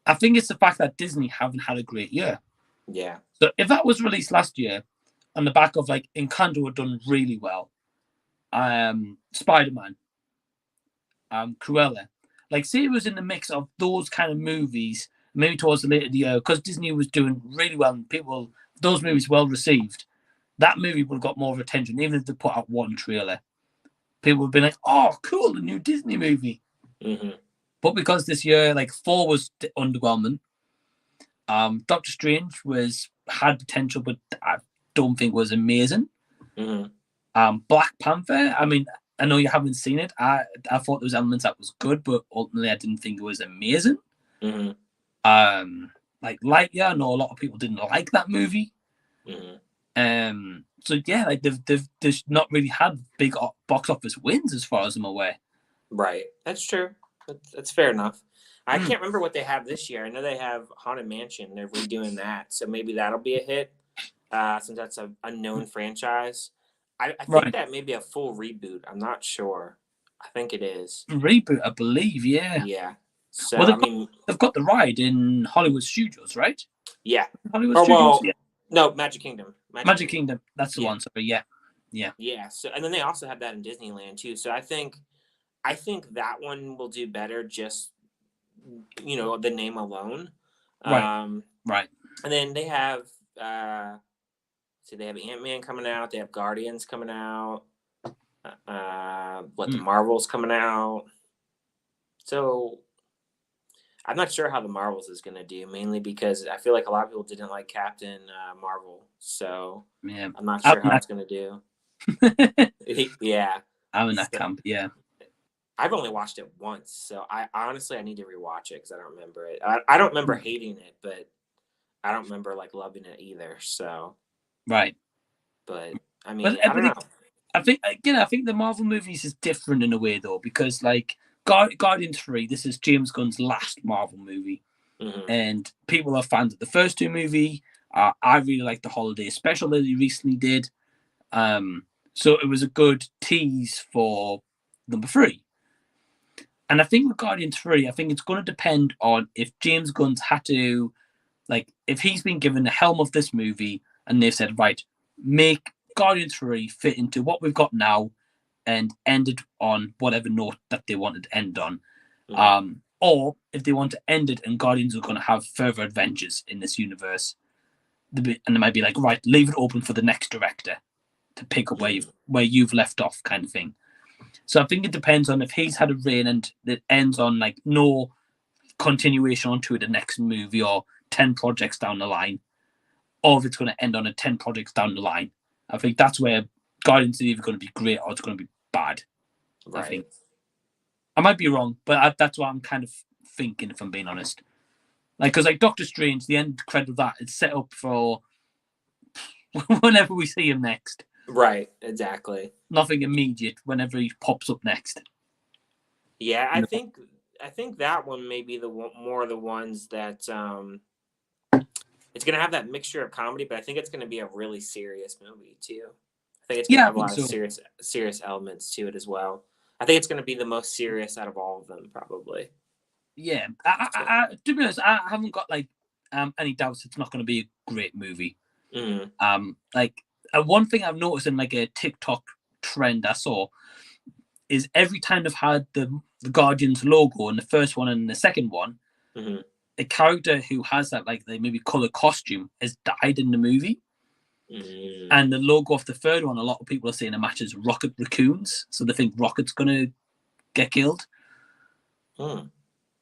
I think it's the fact that Disney haven't had a great year. Yeah. So if that was released last year, on the back of like Encanto had done really well, Spider-Man, Cruella, like say it was in the mix of those kind of movies. Maybe towards the later of the year, because Disney was doing really well and those movies well received, that movie would have got more of attention, even if they put out one trailer. People would have been like, oh, cool, the new Disney movie. Mm-hmm. But because this year, like, Thor was underwhelming, Doctor Strange had potential, but I don't think was amazing. Mm-hmm. Black Panther, I mean, I know you haven't seen it. I thought there was elements that was good, but ultimately I didn't think it was amazing. Mm-hmm. Like Lightyear, I know a lot of people didn't like that movie. Mm-hmm. So yeah, like they've not really had big box office wins as far as I'm aware. Right, that's true. That's fair enough. I can't remember what they have this year. I know they have Haunted Mansion. They're redoing that, so maybe that'll be a hit. Since that's a known franchise, I think that may be a full reboot. I'm not sure. I think it is reboot. I believe, yeah. Yeah. So well, they've got the ride in Hollywood Studios, right? Yeah. Hollywood Studios. Yeah. No, Magic Kingdom. Magic Kingdom. That's the one. So yeah. Yeah. So and then they also have that in Disneyland too. So I think that one will do better just the name alone. Right. And then they have they have Ant-Man coming out. They have Guardians coming out. The Marvels coming out. So I'm not sure how the Marvels is going to do, mainly because I feel like a lot of people didn't like Captain Marvel. So Yeah. I'm not sure how it's going to do. Yeah. I'm in that camp. Yeah. I've only watched it once, so I honestly need to rewatch it because I don't remember it. I don't remember hating it, but I don't remember like loving it either. So right. But I mean, I don't know. I think the Marvel movies is different in a way though, because like Guardians 3, this is James Gunn's last Marvel movie, and people are fans of the first two movie. I really like the holiday special that he recently did. So it was a good tease for number 3. And I think with Guardian 3, I think it's going to depend on if James Gunn's had to, like, if he's been given the helm of this movie and they've said, right, make Guardian 3 fit into what we've got now and end it on whatever note that they wanted to end on. Or if they want to end it and Guardians are going to have further adventures in this universe, and they might be like, right, leave it open for the next director to pick up where you've left off, kind of thing. So I think it depends on if he's had a reign and it ends on like no continuation onto the next movie or 10 projects down the line, or if it's going to end on a 10 projects down the line. I think that's where Guardians is either going to be great or it's going to be bad. Right. I think. I might be wrong, but that's what I'm kind of thinking, if I'm being honest. Like, because like Doctor Strange, the end credit of that is set up for whenever we see him next. Right, exactly. Nothing immediate whenever he pops up next. Yeah, I think that one may be more of the ones that it's going to have that mixture of comedy, but I think it's going to be a really serious movie too. I think it's going to have a lot of serious elements to it as well. I think it's going to be the most serious out of all of them, probably. Yeah, to be honest, I haven't got like any doubts it's not going to be a great movie. Like one thing I've noticed in like a TikTok trend I saw is every time they've had the Guardians logo in the first one and the second one, a character who has that like maybe colored costume has died in the movie. And the logo of the third one, a lot of people are saying it matches Rocket raccoons, so they think Rocket's gonna get killed,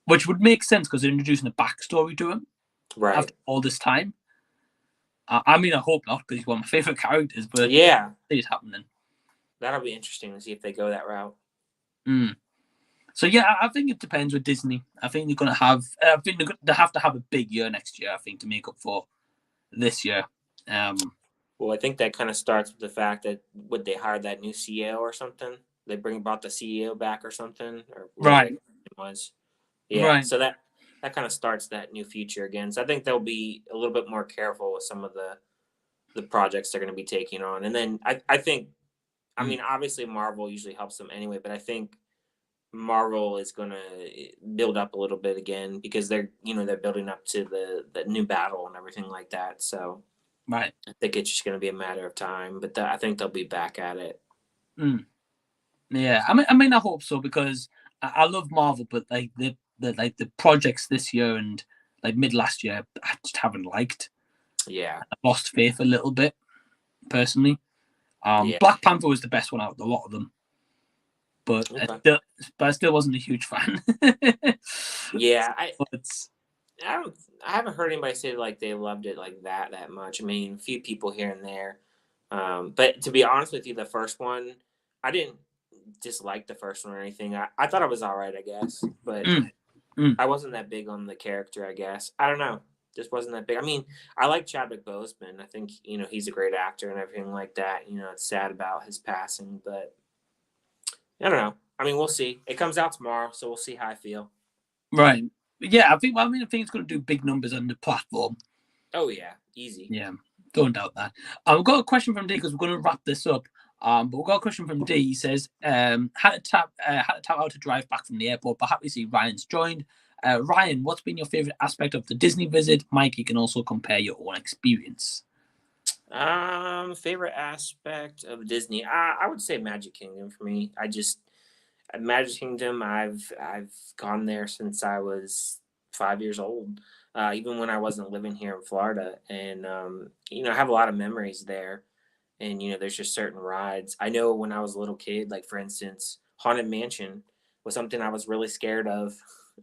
which would make sense because they're introducing a backstory to him after all this time. I mean, I hope not, because he's one of my favorite characters. But yeah, it's happening. That'll be interesting to see if they go that route. So yeah, I think it depends with Disney. I think they're gonna have. I think they have to have a big year next year. I think to make up for this year. Well, I think that kind of starts with the fact that would they hire that new CEO or something? They brought the CEO back or something, or right? It was, yeah. Right. So that kind of starts that new future again. So I think they'll be a little bit more careful with some of the projects they're going to be taking on. And then I think, I mean, obviously Marvel usually helps them anyway, but I think Marvel is going to build up a little bit again because they're building up to the new battle and everything like that. So. Right. I think it's just going to be a matter of time, but I think they'll be back at it. Yeah, I mean, I hope so because I love Marvel, but like the projects this year and like mid last year, I just haven't liked. Yeah, I lost faith a little bit, personally. Black Panther was the best one out of a lot of them, but I still wasn't a huge fan. Yeah, I haven't heard anybody say like they loved it like that much. I mean, a few people here and there. But to be honest with you, the first one, I didn't dislike the first one or anything. I thought it was all right, I guess. But I wasn't that big on the character, I guess. I don't know. Just wasn't that big. I mean, I like Chadwick Boseman. I think, he's a great actor and everything like that. It's sad about his passing, but I don't know. I mean, we'll see. It comes out tomorrow, so we'll see how I feel. Right. Yeah, I think it's going to do big numbers on the platform. Oh yeah, easy. Yeah, don't doubt that. We've got a question from D because we're going to wrap this up. But we've got a question from D. He says, had to tap out to drive back from the airport, but happy to see Ryan's joined. Ryan, what's been your favorite aspect of the Disney visit? Mike, you can also compare your own experience. Favorite aspect of Disney? I would say Magic Kingdom for me. Magic Kingdom, I've gone there since I was 5 years old, even when I wasn't living here in Florida, and I have a lot of memories there. And there's just certain rides. I know when I was a little kid, like for instance, Haunted Mansion was something I was really scared of,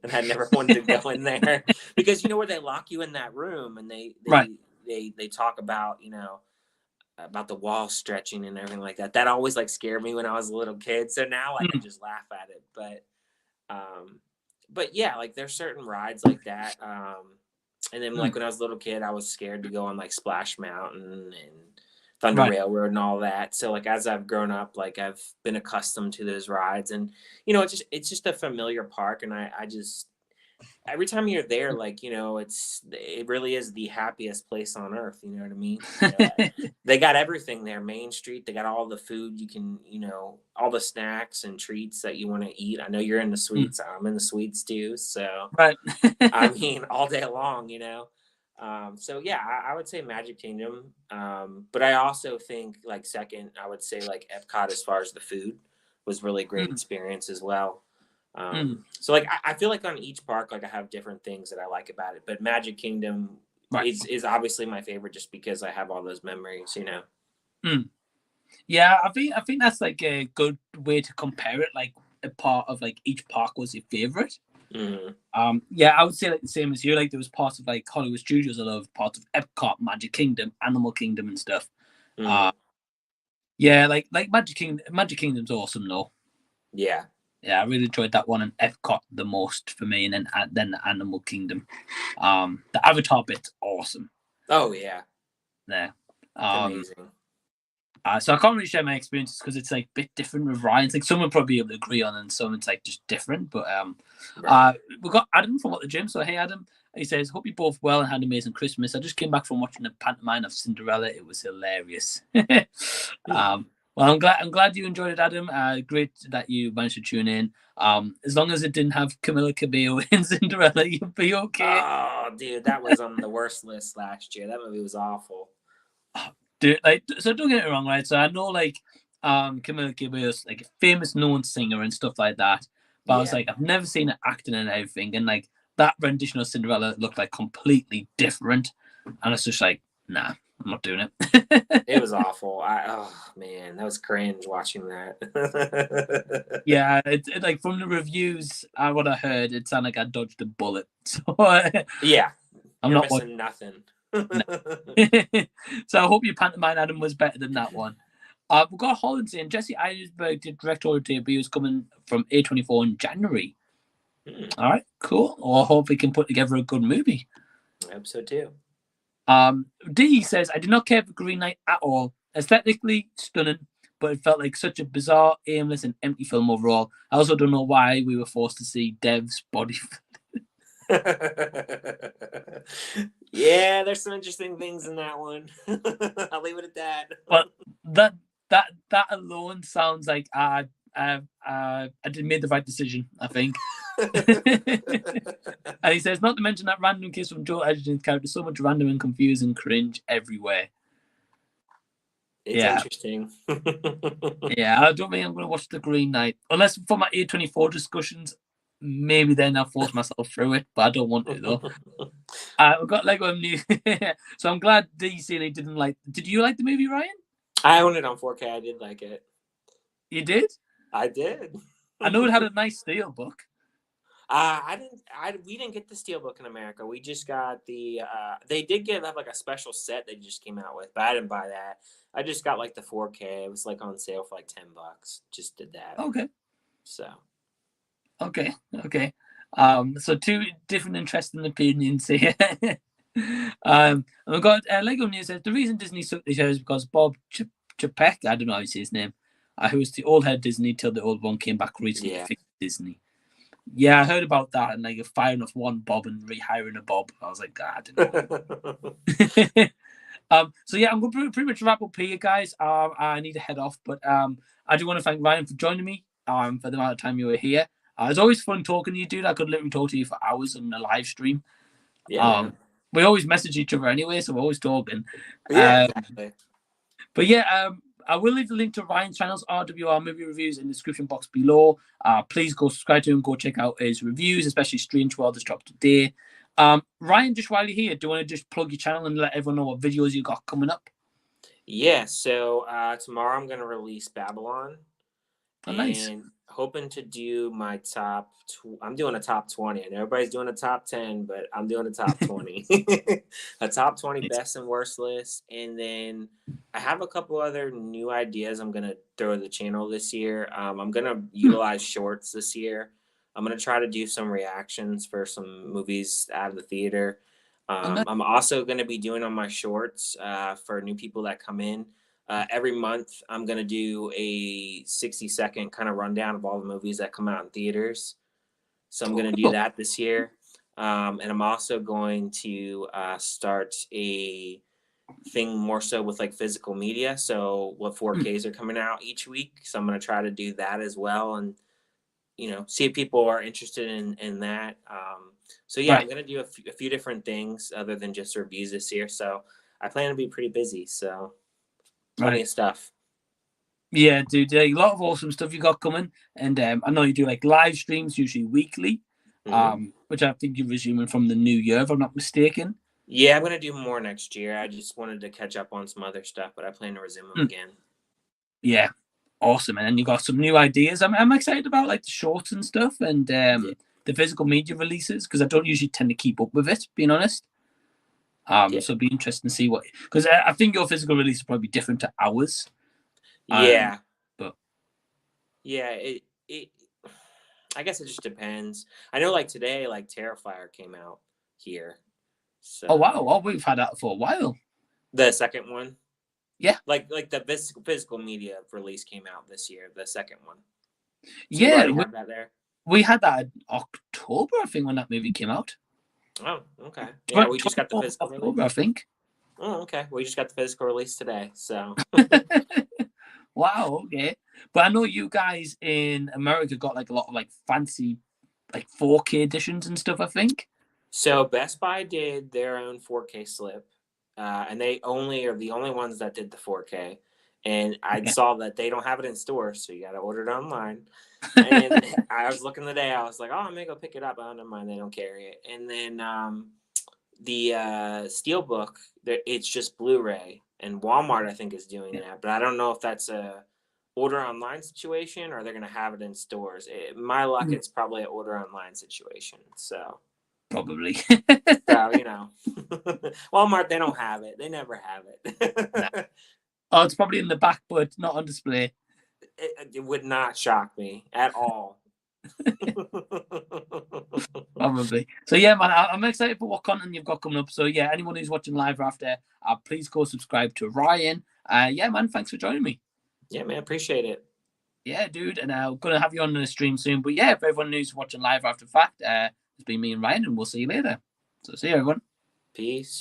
and I never wanted to go in there because where they lock you in that room and they Right. they they talk about the wall stretching and everything like that. That always like scared me when I was a little kid. So now like I Mm. just laugh at it. But yeah, like there's certain rides like that. And then like Mm. when I was a little kid, I was scared to go on like Splash Mountain and Thunder Right. Railroad and all that. So like as I've grown up, like I've been accustomed to those rides, and it's just a familiar park, and I just every time you're there, like it really is the happiest place on earth. You know what I mean? They got everything there. Main Street, they got all the food you can, all the snacks and treats that you want to eat. I know you're in the Mm. sweets. I'm in the sweets too. So Right. I mean, all day long. So yeah, I would say Magic Kingdom. But I also think like second, I would say like Epcot as far as the food was really great Mm. experience as well. Mm. So like I feel like on each park, like I have different things that I like about it. But Magic Kingdom Right. is obviously my favorite just because I have all those memories. Mm. Yeah, I think that's like a good way to compare it. Like a part of like each park was your favorite. Hmm. Yeah, I would say like the same as you. Like there was parts of like Hollywood Studios I loved, parts of Epcot, Magic Kingdom, Animal Kingdom, and stuff. Hmm. Uh, yeah, like Magic Kingdom. Magic Kingdom's awesome though. Yeah. Yeah, I really enjoyed that one, and Epcot the most for me, and then the Animal Kingdom. The Avatar bit's awesome Oh yeah. there. It's Um, amazing. so I can't really share my experiences because it's like a bit different with Ryan's. Like some will probably be able to agree on, and some it's like just different. But Right. we've got Adam from What the Gym. So hey Adam, he says, hope you both well and had an amazing Christmas. I just came back from watching the pantomime of Cinderella. It was hilarious. Well, I'm glad you enjoyed it, Adam. Great that you managed to tune in. As long as it didn't have Camilla Cabello in Cinderella, you'll be okay. Oh, dude, that was on the worst list last year. That movie was awful. Dude, like, so don't get me wrong, right? So I know like Camilla Cabello's like a famous known singer and stuff like that. But I was Yeah, like, I've never seen her acting and everything, and like that rendition of Cinderella looked like completely different. And it's just like, nah, I'm not doing it. it was awful. Oh man, that was cringe watching that. Yeah, it like from the reviews, what I heard, it sounded like I dodged a bullet. So Yeah, I'm you're not watching. missing nothing. No. So I hope your pantomime Adam was better than that one. We've got Holland saying Jesse Eisenberg did directorial debut is coming from A24 in January. All right, cool. Well, I hope we can put together a good movie. I hope so too. D says I did not care for Green Knight at all. Aesthetically stunning, but it felt like such a bizarre, aimless, and empty film overall. I also don't know why we were forced to see Dev's body. Yeah, there's some interesting things in that one. I'll leave it at that. But that alone sounds like I did made the right decision, I think. And he says, not to mention that random kiss from Joel Edgerton's character, so much random and confusing cringe everywhere. It's Yeah. interesting. Yeah, I don't think I'm going to watch The Green Knight. Unless for my A24 discussions, maybe then I'll force myself through it, but I don't want to, though. We've got Lego New. So I'm glad DC didn't like. Did you like the movie, Ryan? I own it on 4K. I did like it. You did? I did. I know it had a nice steel book. We didn't get the steelbook in America. We just got the. They did have like a special set they just came out with, but I didn't buy that. I just got like the 4K. It was like on sale for like $10. Just did that. Okay. So. Okay. So two different interesting opinions here. And we've got Lego News says the reason Disney took the show is because Bob Chapek, I don't know how you say his name, who was the old head Disney till the old one came back recently to fix Disney. Yeah, I heard about that, and like firing off one Bob and rehiring a Bob. I was like, I didn't know. So yeah, I'm going to pretty much wrap up here, guys. I need to head off, but I do want to thank Ryan for joining me. For the amount of time you were here. It's always fun talking to you, dude. I could literally talk to you for hours on a live stream. Yeah. We always message each other anyway, so we're always talking. Yeah, exactly. But yeah, I will leave the link to Ryan's channels, RWR Movie Reviews, in the description box below. Please go subscribe to him, go check out his reviews, especially Strange World that's dropped today. Ryan, just while you're here, do you want to just plug your channel and let everyone know what videos you got coming up? Yeah, so tomorrow I'm going to release Babylon. Oh, nice. And hoping to do my I'm doing a top 20. I know everybody's doing a top 10, but I'm doing a top 20. A top 20 best and worst list. And then I have a couple other new ideas I'm going to throw to the channel this year. I'm going to utilize shorts this year. I'm going to try to do some reactions for some movies out of the theater. I'm also going to be doing on my shorts for new people that come in. Every month, I'm going to do a 60-second kind of rundown of all the movies that come out in theaters. So I'm going to do that this year. And I'm also going to start a thing more so with like physical media. So what 4Ks are coming out each week. So I'm going to try to do that as well. And, see if people are interested in that. So yeah, I'm going to do a few different things other than just reviews this year. So I plan to be pretty busy. So plenty of stuff. Yeah, dude, a lot of awesome stuff you got coming. And I know you do like live streams, usually weekly, which I think you're resuming from the new year, if I'm not mistaken. Yeah, I'm going to do more next year. I just wanted to catch up on some other stuff, but I plan to resume them again. Yeah, awesome. And then you got some new ideas. I'm excited about like the shorts and stuff and the physical media releases, because I don't usually tend to keep up with it, being honest. So it'd be interesting to see what, because I think your physical release will probably be different to ours. Yeah. But yeah, it I guess it just depends. I know like today, like Terrifier came out here. So oh wow, well, we've had that for a while. The second one? Yeah. Like the physical media release came out this year, the second one. So yeah, we had that there. We had that in October, I think, when that movie came out. Oh, okay. Yeah, we just got the physical October, release. I think. Oh, okay. We just got the physical release today, so. Wow, okay. But I know you guys in America got like a lot of like fancy like 4K editions and stuff, I think. So Best Buy did their own 4K slip, and they are the only ones that did the 4K. And I saw that they don't have it in stores, so you got to order it online. And I was looking today, I was like, oh, I'm going to go pick it up. Oh, never mind, they don't carry it. And then the Steelbook, it's just Blu-ray. And Walmart, I think, is doing that. But I don't know if that's a order online situation or they're going to have it in stores. My luck, it's probably an order online situation. So probably. So, Walmart, they don't have it. They never have it. Oh, it's probably in the back, but not on display. It would not shock me at all. Probably. So yeah, man, I'm excited for what content you've got coming up. So yeah, anyone who's watching live after, please go subscribe to Ryan. Yeah, man, thanks for joining me. Yeah, man, appreciate it. Yeah, dude, and I'm gonna have you on the stream soon. But yeah, for everyone who's watching live after fact, it's been me and Ryan, and we'll see you later. So see you, everyone. Peace.